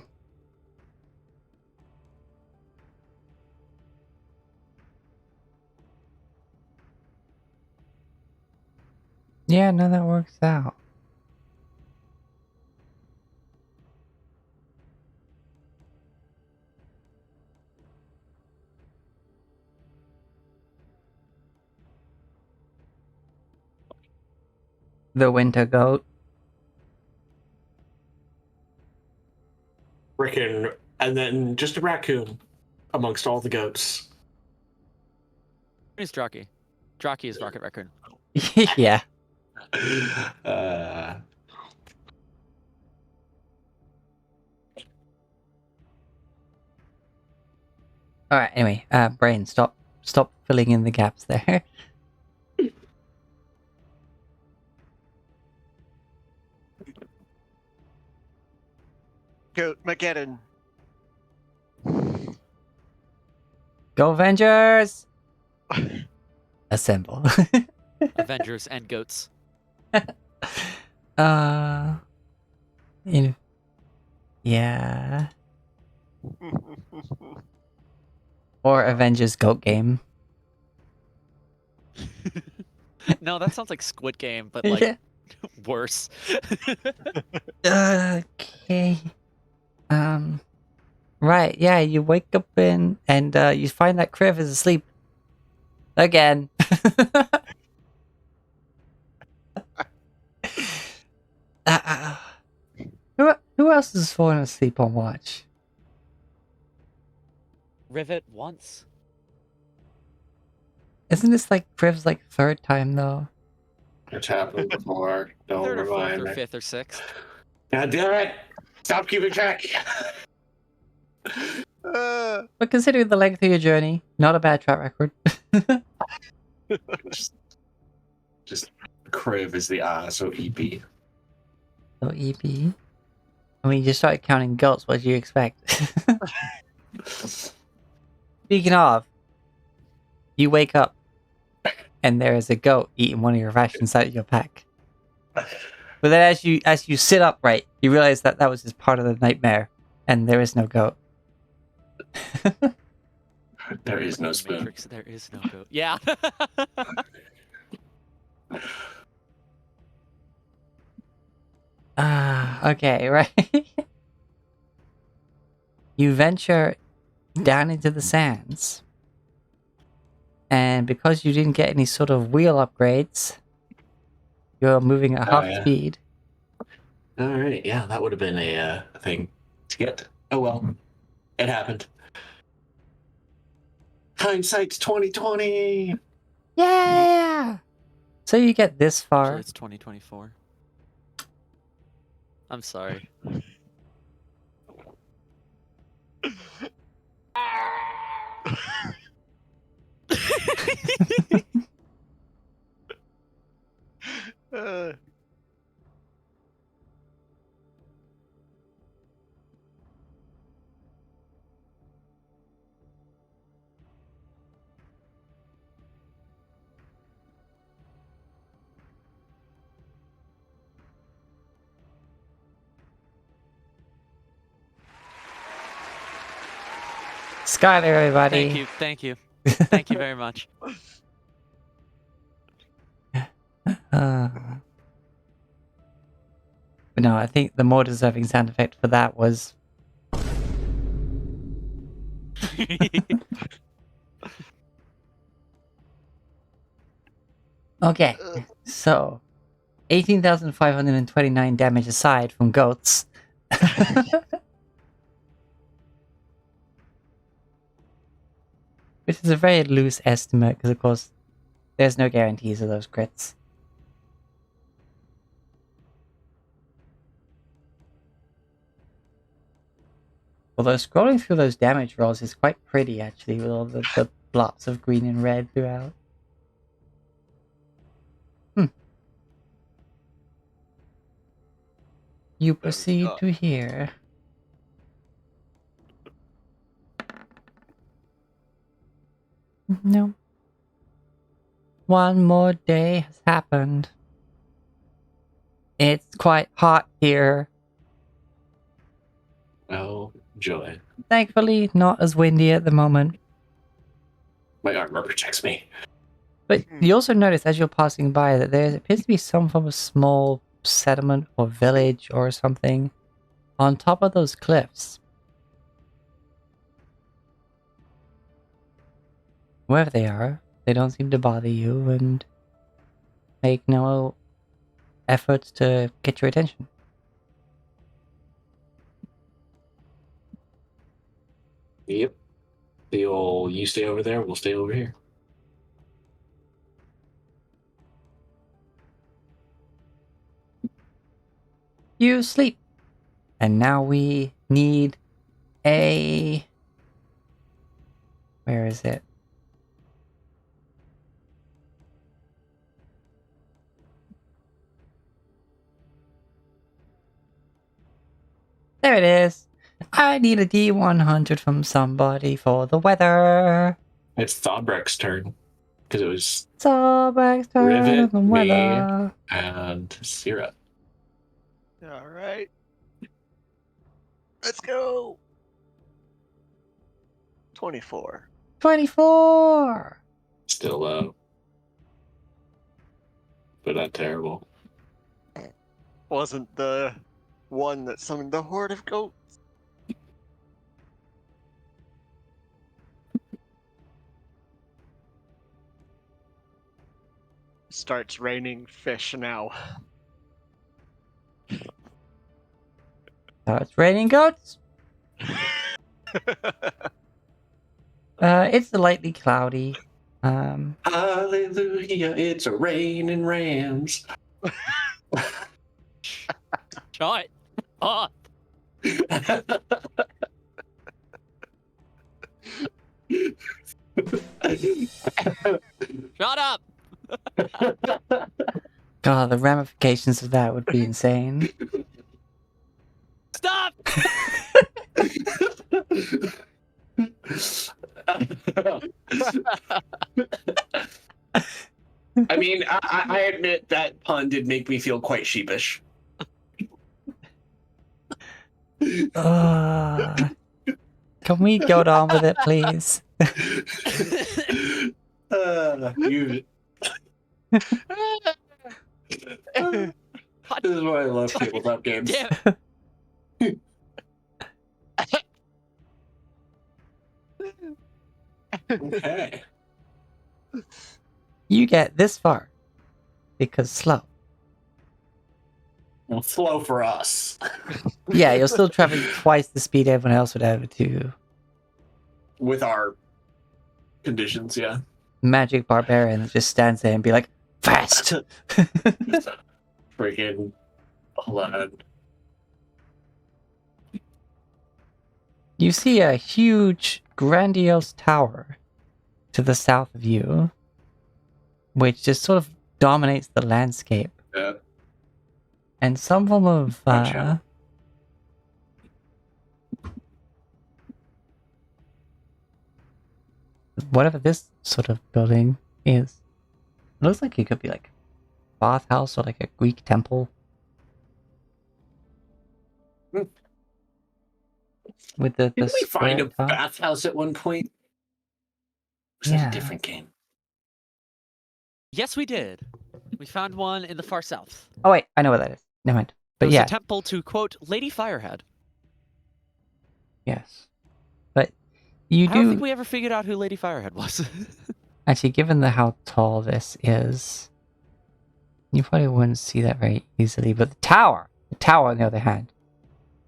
Yeah, no, that works out. The winter goat. Freaking, and then just a raccoon amongst all the goats. Who's Draki? Draki is Rocket Raccoon. Yeah. All right. Anyway, Brain, stop filling in the gaps there. Goat Mageddon. Go Avengers! Assemble. Avengers and goats. Yeah. Or Avengers Goat Game. No, that sounds like Squid Game, but like Yeah. worse. Okay. Right. Yeah. You wake up and you find that Kriv is asleep again. Who else is falling asleep on watch? Rivet once. Isn't this like Kriv's like third time though? It's happened before. Don't Third or fourth remind or me. fifth or sixth. God damn it! Stop keeping track. But considering the length of your journey, not a bad track record. just Kriv is the so EP. So EP. I mean, you started counting goats. What do you expect? Speaking of, you wake up and there is a goat eating one of your rations out of your pack. But then, as you sit upright, you realize that was just part of the nightmare, and there is no goat. There is no spoon. Matrix, there is no goat. Yeah. Okay, right. You venture down into the sands. And because you didn't get any sort of wheel upgrades, you're moving at half speed. All right, yeah, that would have been a thing to get. Oh well, it happened. Hindsight's 2020. Yeah. So you get this far. Actually, it's 2024. I'm sorry. Skylar, everybody. Thank you. Thank you very much. But no, I think the more deserving sound effect for that was... Okay, so 18,529 damage aside from goats. Which is a very loose estimate because, of course, there's no guarantees of those crits. Although scrolling through those damage rolls is quite pretty, actually, with all the blots of green and red throughout. You proceed to hear. No. One more day has happened. It's quite hot here. Oh, joy. Thankfully, not as windy at the moment. My armor protects me. But you also notice as you're passing by that there appears to be some form of small settlement or village or something on top of those cliffs. Wherever they are, they don't seem to bother you and make no efforts to get your attention. Yep. The old, you stay over there, we'll stay over here. You sleep. And now we need a... Where is it? There it is. I need a D100 from somebody for the weather. It's Thobrek's turn. Because it was So back to Rivet, the me, weather. and Syrah. All right. Let's go. 24. 24. Still low. But not terrible. Wasn't the one that summoned the horde of goats. Starts raining fish now. So it's raining goats. It's lightly cloudy. Hallelujah, it's a raining rams. Shut up. Shut up. God, the ramifications of that would be insane. Stop. I mean, I admit that pun did make me feel quite sheepish. Can we go on with it, please? You... This is why I love tabletop games. Damn. Okay. You get this far because slow. Well, slow for us. Yeah, you're still traveling twice the speed everyone else would ever do. With our conditions, yeah. Magic barbarian that just stands there and be like, fast! Freaking 11. You see a huge, grandiose tower to the south of you, which just sort of dominates the landscape. Yeah. And some form of Gotcha. whatever this sort of building is. It looks like it could be like a bathhouse or like a Greek temple. with the Didn't we find square a top. bathhouse at one point? Was that Yeah. a different game? Yes, we did. We found one in the far south. Oh wait, I know what that is. Never mind. It But was yeah, a temple to, quote, Lady Firehead. yes. But you I don't think do we ever figured out who Lady Firehead was. actually, given how tall this is, you probably wouldn't see that very easily. But the tower, on the other hand,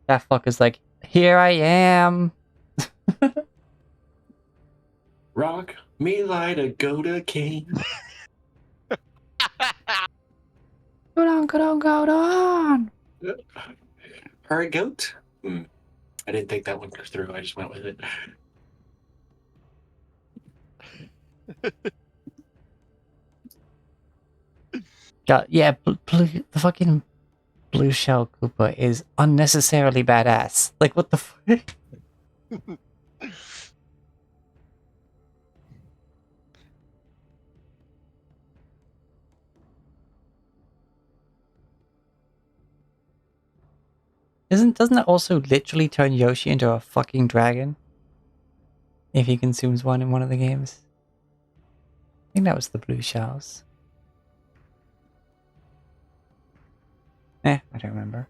that fucker's like, here I am. Rock me light a Goda King. Go on, go on, go on. Her goat? I didn't think that one through. I just went with it. Yeah, the fucking blue shell Koopa is unnecessarily badass. Like, what the fuck? Doesn't it also literally turn Yoshi into a fucking dragon? If he consumes one in one of the games. I think that was the blue shells. I don't remember.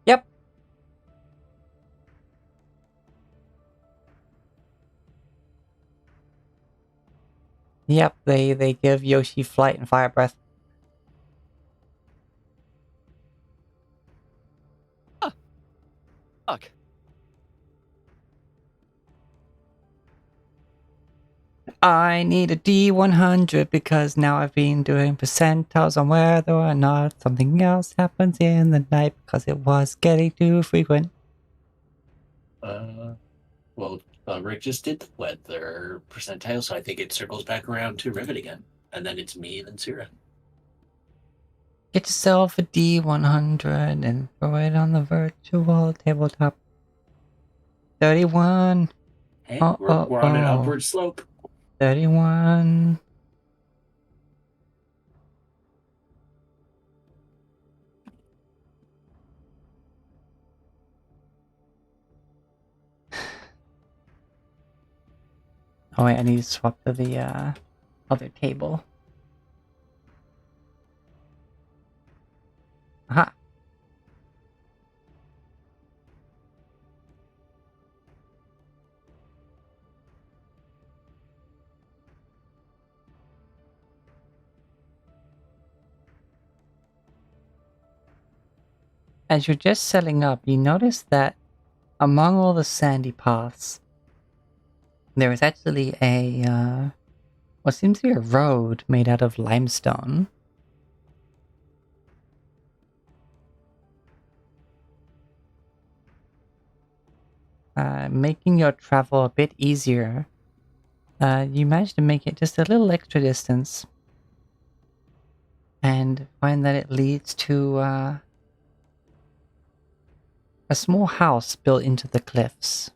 Yep. Yep, they give Yoshi flight and fire breath. Fuck. I need a D100 because now I've been doing percentiles on whether or not something else happens in the night because it was getting too frequent. Well, Rick just did the weather percentile, so I think it circles back around to Rivet again. And then it's me and then Syrah. Get yourself a D100 and throw it on the virtual tabletop. 31. Hey, Oh, we're oh, on an oh. upward slope. 31. Oh wait, I need to swap to the other table. Aha. As you're just setting up, you notice that among all the sandy paths, there is actually a, what seems to be a road made out of limestone. Making your travel a bit easier. You managed to make it just a little extra distance. And find that it leads to, a small house built into the cliffs.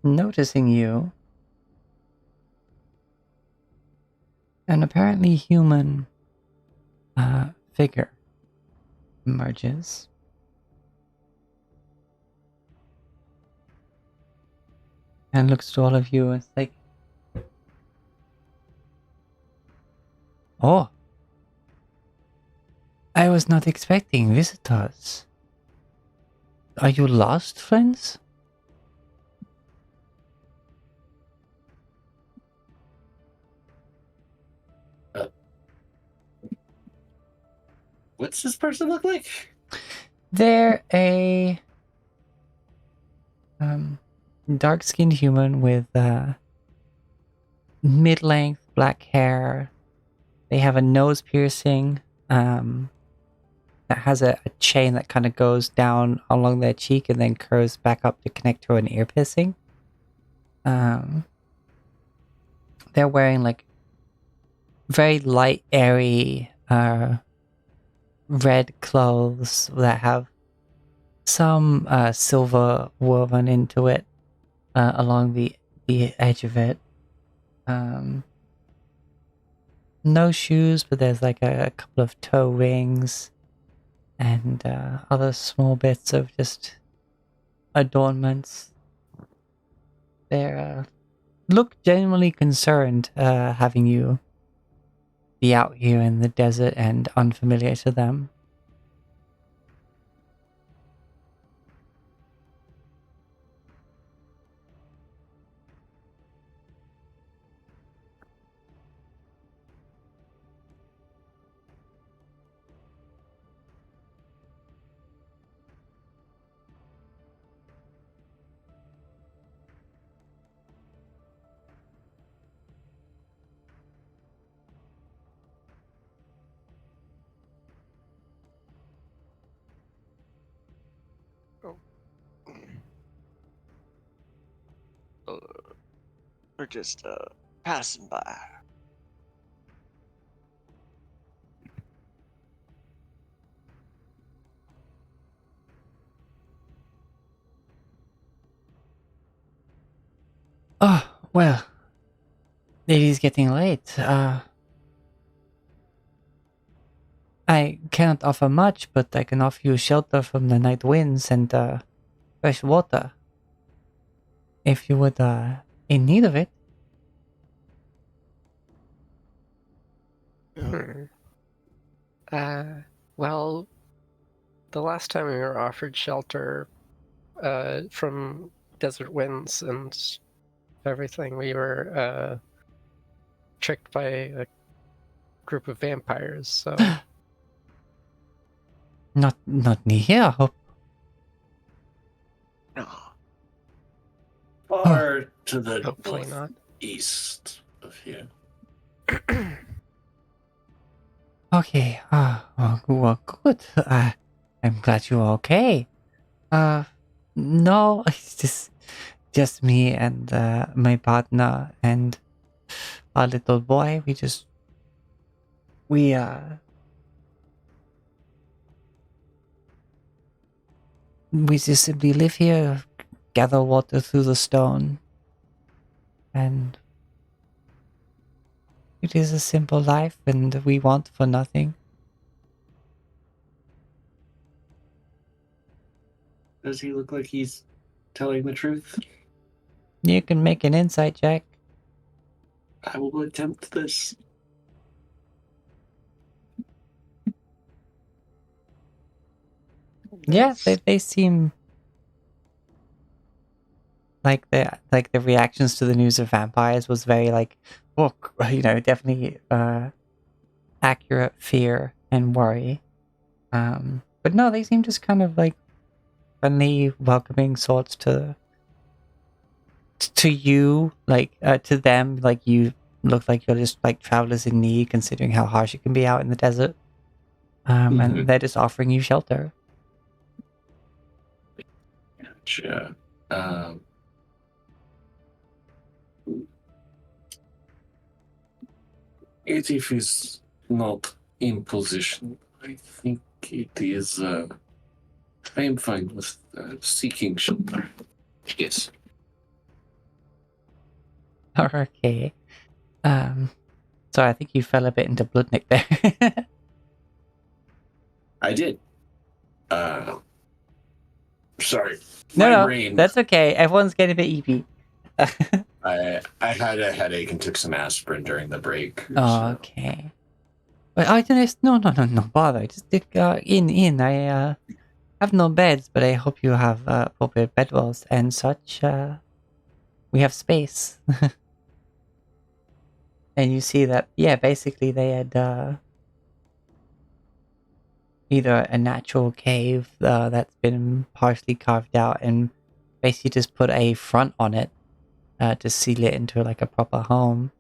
Noticing you, an apparently human figure emerges. And looks to all of you and it's like, oh, I was not expecting visitors. Are you lost, friends? What's this person look like? They're a dark-skinned human with mid-length black hair. They have a nose piercing that has a chain that kind of goes down along their cheek and then curves back up to connect to an ear piercing. They're wearing like very light, airy, red clothes that have some silver woven into it along the edge of it. No shoes, but there's like a couple of toe rings and other small bits of just adornments. They look genuinely concerned having you be out here in the desert and unfamiliar to them. We're just passing by. Oh, well, it is getting late. I cannot offer much, but I can offer you shelter from the night winds and fresh water. If you would in need of it. Well, the last time we were offered shelter from desert winds and everything, we were tricked by a group of vampires, so... Not near here, I hope. No. Far to the Hopefully not. east of here. Okay, well, good. I'm glad you're okay. No, it's just me and my partner and our little boy. We just simply live here, gather water through the stone, and it is a simple life, and we want for nothing. Does he look like he's telling the truth? You can make an insight check. I will attempt this. Yeah, they seem like the reactions to the news of vampires was very like, oh, definitely accurate fear and worry. But no, they seem just kind of like friendly, welcoming sorts to you, like to them, like you look like you're just like travelers in need, considering how harsh it can be out in the desert. And they're just offering you shelter. Gotcha. If he's not in position, I think it is. I am fine with seeking shelter. Yes. Okay. So I think you fell a bit into Bloodnick there. I did. Sorry. No, brain. that's okay. Everyone's getting a bit eepy. I had a headache and took some aspirin during the break. Oh, okay. But I don't. No bother. Just in. I have no beds, but I hope you have appropriate bedrolls and such. We have space. And you see that, yeah, basically they had either a natural cave that's been partially carved out and basically just put a front on it to seal it into like a proper home.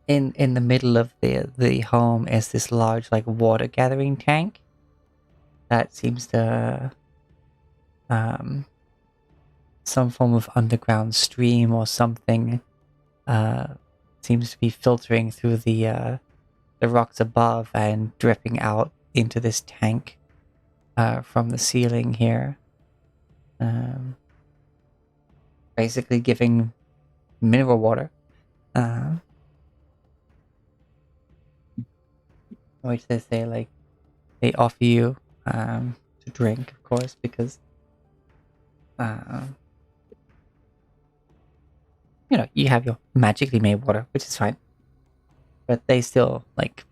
In the middle of the home is this large like water gathering tank that seems to some form of underground stream or something seems to be filtering through the rocks above and dripping out into this tank from the ceiling here. Basically giving mineral water. Which they say, like, they offer you to drink, of course, because you know, you have your magically made water, which is fine. But they still, like,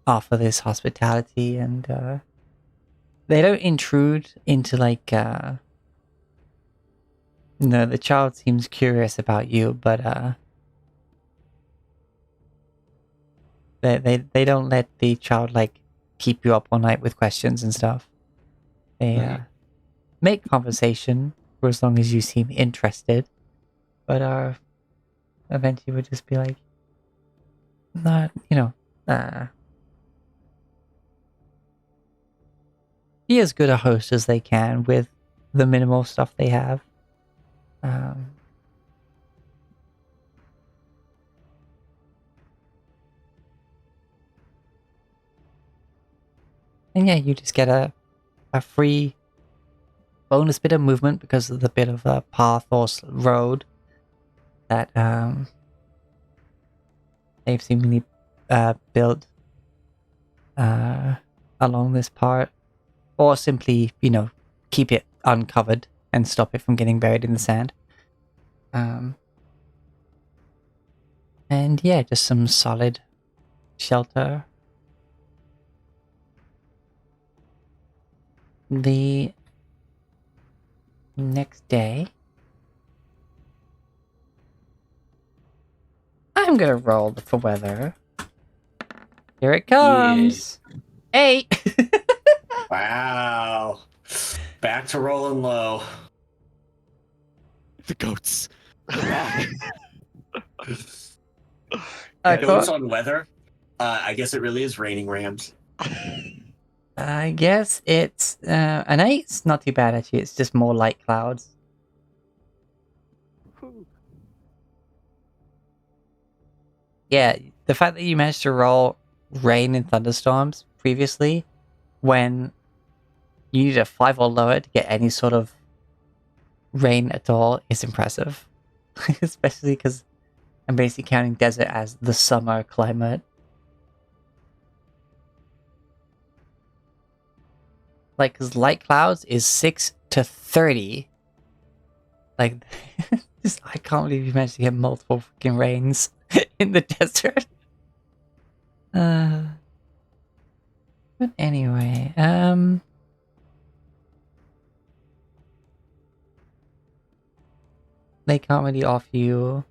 offer this hospitality, and they don't intrude into, like, no, the child seems curious about you, but they don't let the child, like, keep you up all night with questions and stuff. They make conversation for as long as you seem interested, but eventually would just be like, not, you know, be as good a host as they can with the minimal stuff they have. And yeah, you just get a free bonus bit of movement because of the bit of a path or road that they've seemingly built along this part, or simply, you know, keep it uncovered and stop it from getting buried in the sand. And yeah, just some solid shelter. The next day, I'm gonna roll for weather. Here it comes. Yeah. 8. Wow. Back to rolling low. The goats. They're back. Goats on weather. I guess it really is raining rams. I guess it's an 8. It's not too bad, actually. It's just more light clouds. Yeah, the fact that you managed to roll rain and thunderstorms previously, when you need a 5 or lower to get any sort of rain at all, is impressive. Especially because I'm basically counting desert as the summer climate. Like, because light clouds is 6 to 30. Like, just, I can't believe you managed to get multiple freaking rains in the desert. But anyway, they can't really offer you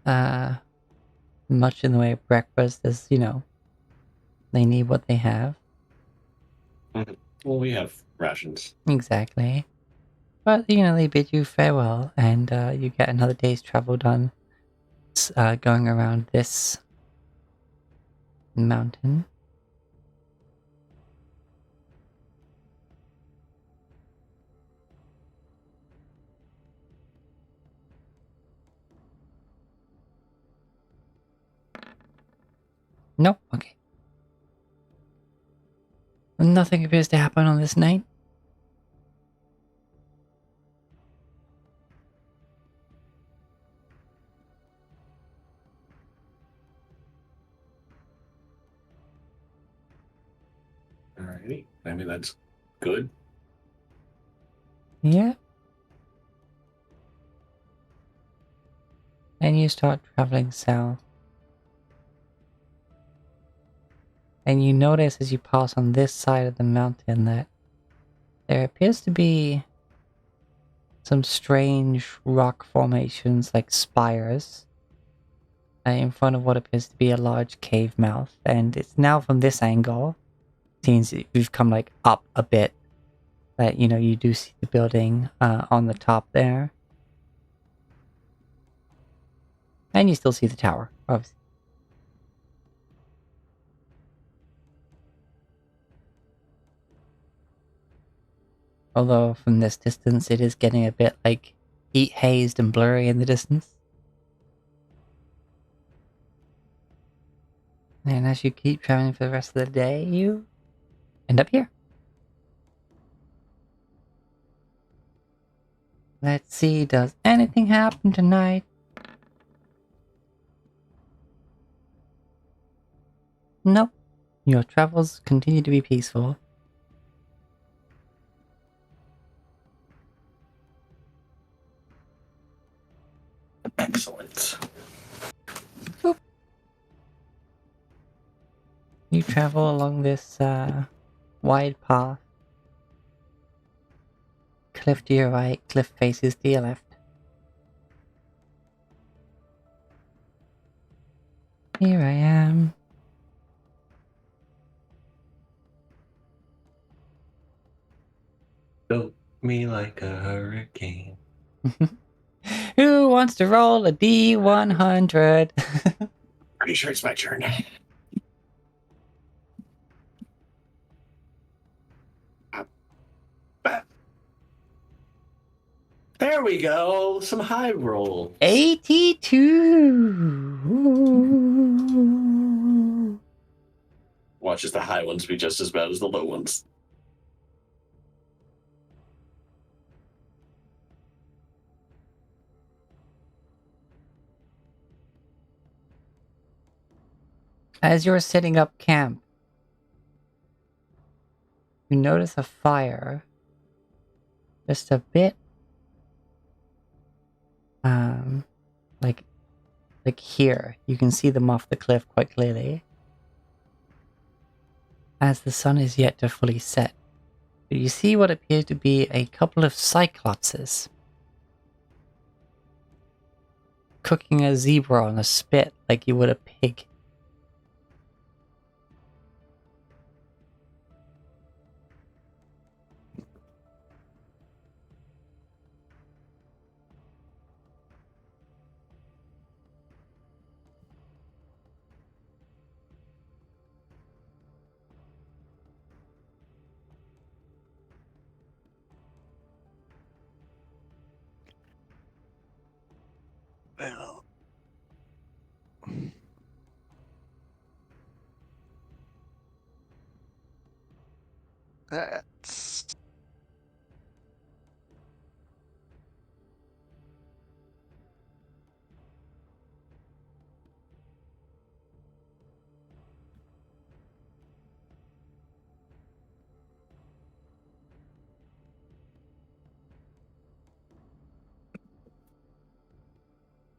much in the way of breakfast, as, you know, they need what they have. Well, we have rations. Exactly. But, you know, they bid you farewell, and you get another day's travel done going around this mountain. Nope, okay. Nothing appears to happen on this night. Alrighty. I mean, that's good. Yeah. And you start traveling south. And you notice as you pass on this side of the mountain that there appears to be some strange rock formations like spires in front of what appears to be a large cave mouth. And it's now from this angle, seems you've come like up a bit, that, you know, you do see the building on the top there. And you still see the tower, obviously. Although from this distance it is getting a bit like heat hazed and blurry in the distance. And as you keep traveling for the rest of the day, you end up here. Let's see, does anything happen tonight? Nope. Your travels continue to be peaceful. Excellent. Boop. You travel along this wide path. Cliff to your right, cliff faces to your left. Here I am. Built me like a hurricane. Who wants to roll a D100? Pretty sure it's my turn. There we go. Some high roll. 82. Watch as the high ones be just as bad as the low ones. As you're setting up camp, you notice a fire just a bit like here. You can see them off the cliff quite clearly as the sun is yet to fully set. But you see what appears to be a couple of cyclopses cooking a zebra on a spit like you would a pig. Well, that's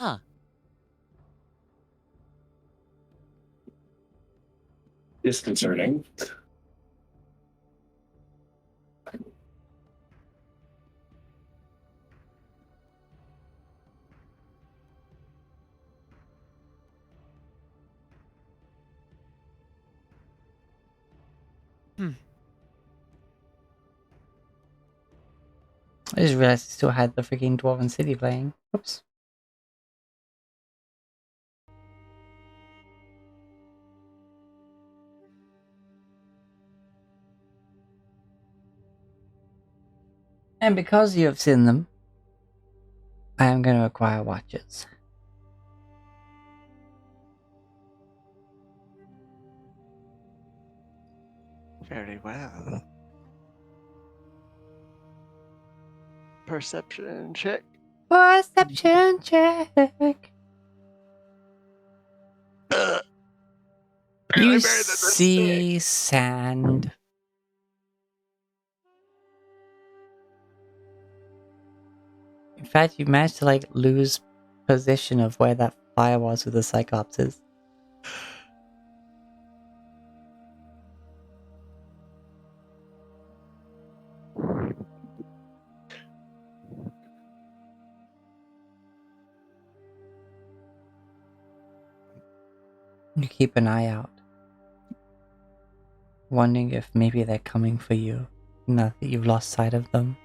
Huh. Disconcerting. I just realized I still had the freaking Dwarven City playing. Oops. And because you have seen them, I am going to acquire watches. very well. Perception check. Perception check. You see sand. In fact, you managed to like lose position of where that fire was with the Cyclopses. You keep an eye out, wondering if maybe they're coming for you, now that you've lost sight of them.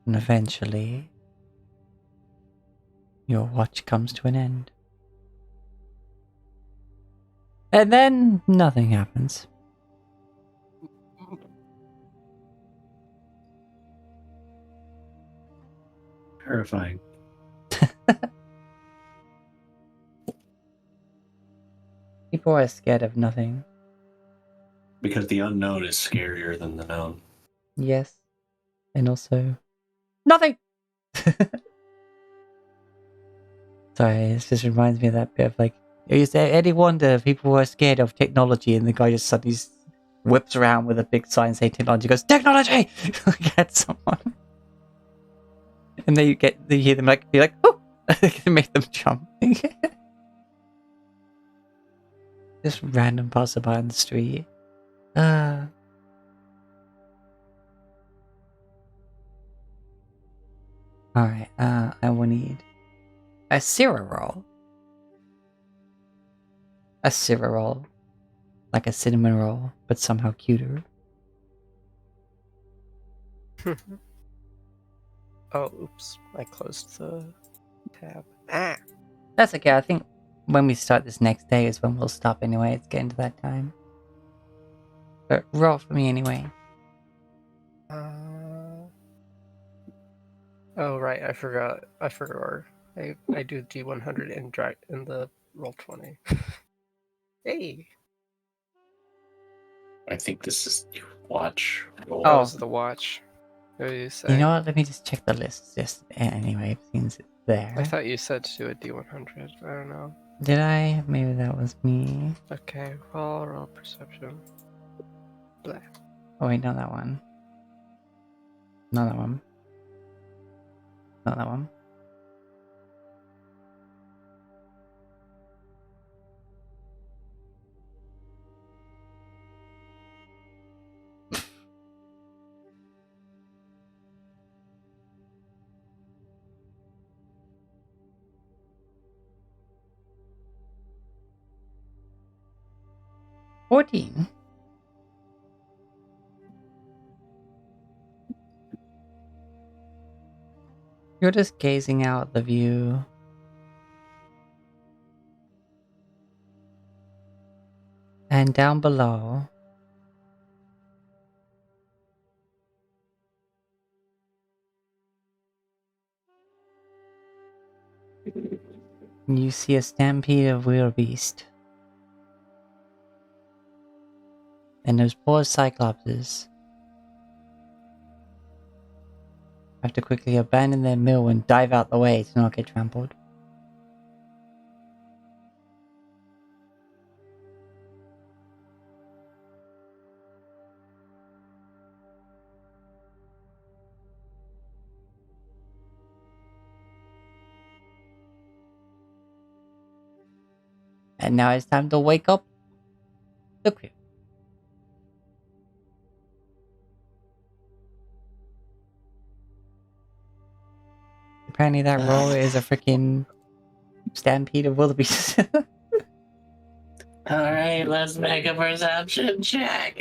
And eventually, your watch comes to an end. And then, nothing happens. Terrifying. People are scared of nothing. Because the unknown is scarier than the known. Yes. And also nothing. Sorry, this just reminds me of that bit of like, is there any wonder people are scared of technology and the guy just suddenly whips around with a big sign saying technology, goes, technology! At someone. And then you hear them like, be like, oh! Make them jump. Just random passerby on the street. Alright, I will need a Syrah roll. A Syrah roll. Like a cinnamon roll, but somehow cuter. Oh, oops. I closed the tab. Ah! That's okay, I think when we start this next day is when we'll stop anyway. It's getting to that time. But roll for me anyway. Oh, right. I forgot. I do D100 in the roll 20. Hey! I think this is your watch roll. That Oh. was the watch. What did you say? You know what? Let me just check the list. Just anyway, since it's there. I thought you said to do a D100. I don't know. Did I? Maybe that was me. Okay, well, roll perception. Blah. Oh wait, not that one. Not that one. Not that one. $14. You're just gazing out the view. And down below, you see a stampede of wildebeest. And those poor cyclopses have to quickly abandon their meal and dive out the way to not get trampled. And now it's time to wake up the crew. Apparently that roll is a freaking stampede of wildebeest. Alright, let's make a perception check.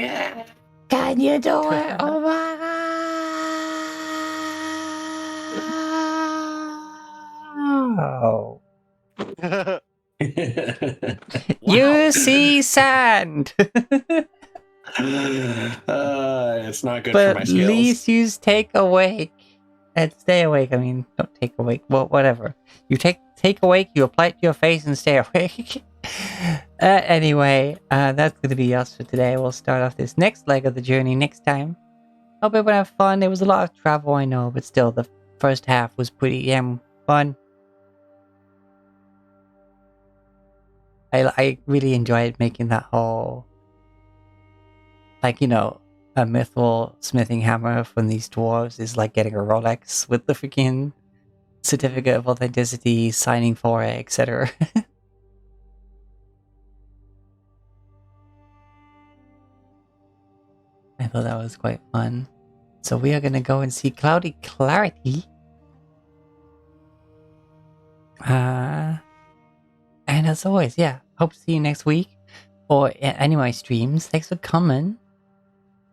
Can you do it? Oh my god! Oh. You see sand! It's not good for But my at skills. least you take awake and stay awake. I mean, don't take awake. Well, whatever. You take awake, you apply it to your face and stay awake. Anyway, that's going to be us for today. We'll start off this next leg of the journey next time. Hope everyone had fun. There was a lot of travel, I know, but still, the first half was pretty damn fun. I really enjoyed making that whole, like, you know, a mythical smithing hammer from these dwarves is like getting a Rolex with the freaking certificate of authenticity, signing for it, etc. I thought that was quite fun. So we are going to go and see Cloudy Clarity. And as always, yeah, hope to see you next week or any of my streams. Thanks for coming.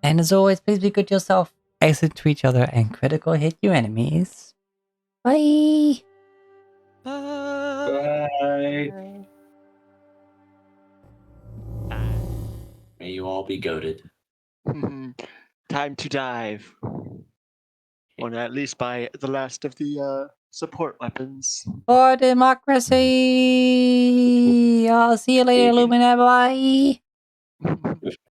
And as always, please be good to yourself, excellent to each other, and critical hit your enemies. Bye! Bye. May you all be goated. Time to dive. Or at least buy the last of the support weapons. For democracy! y'all. See you later, See ya. Lumina. Bye.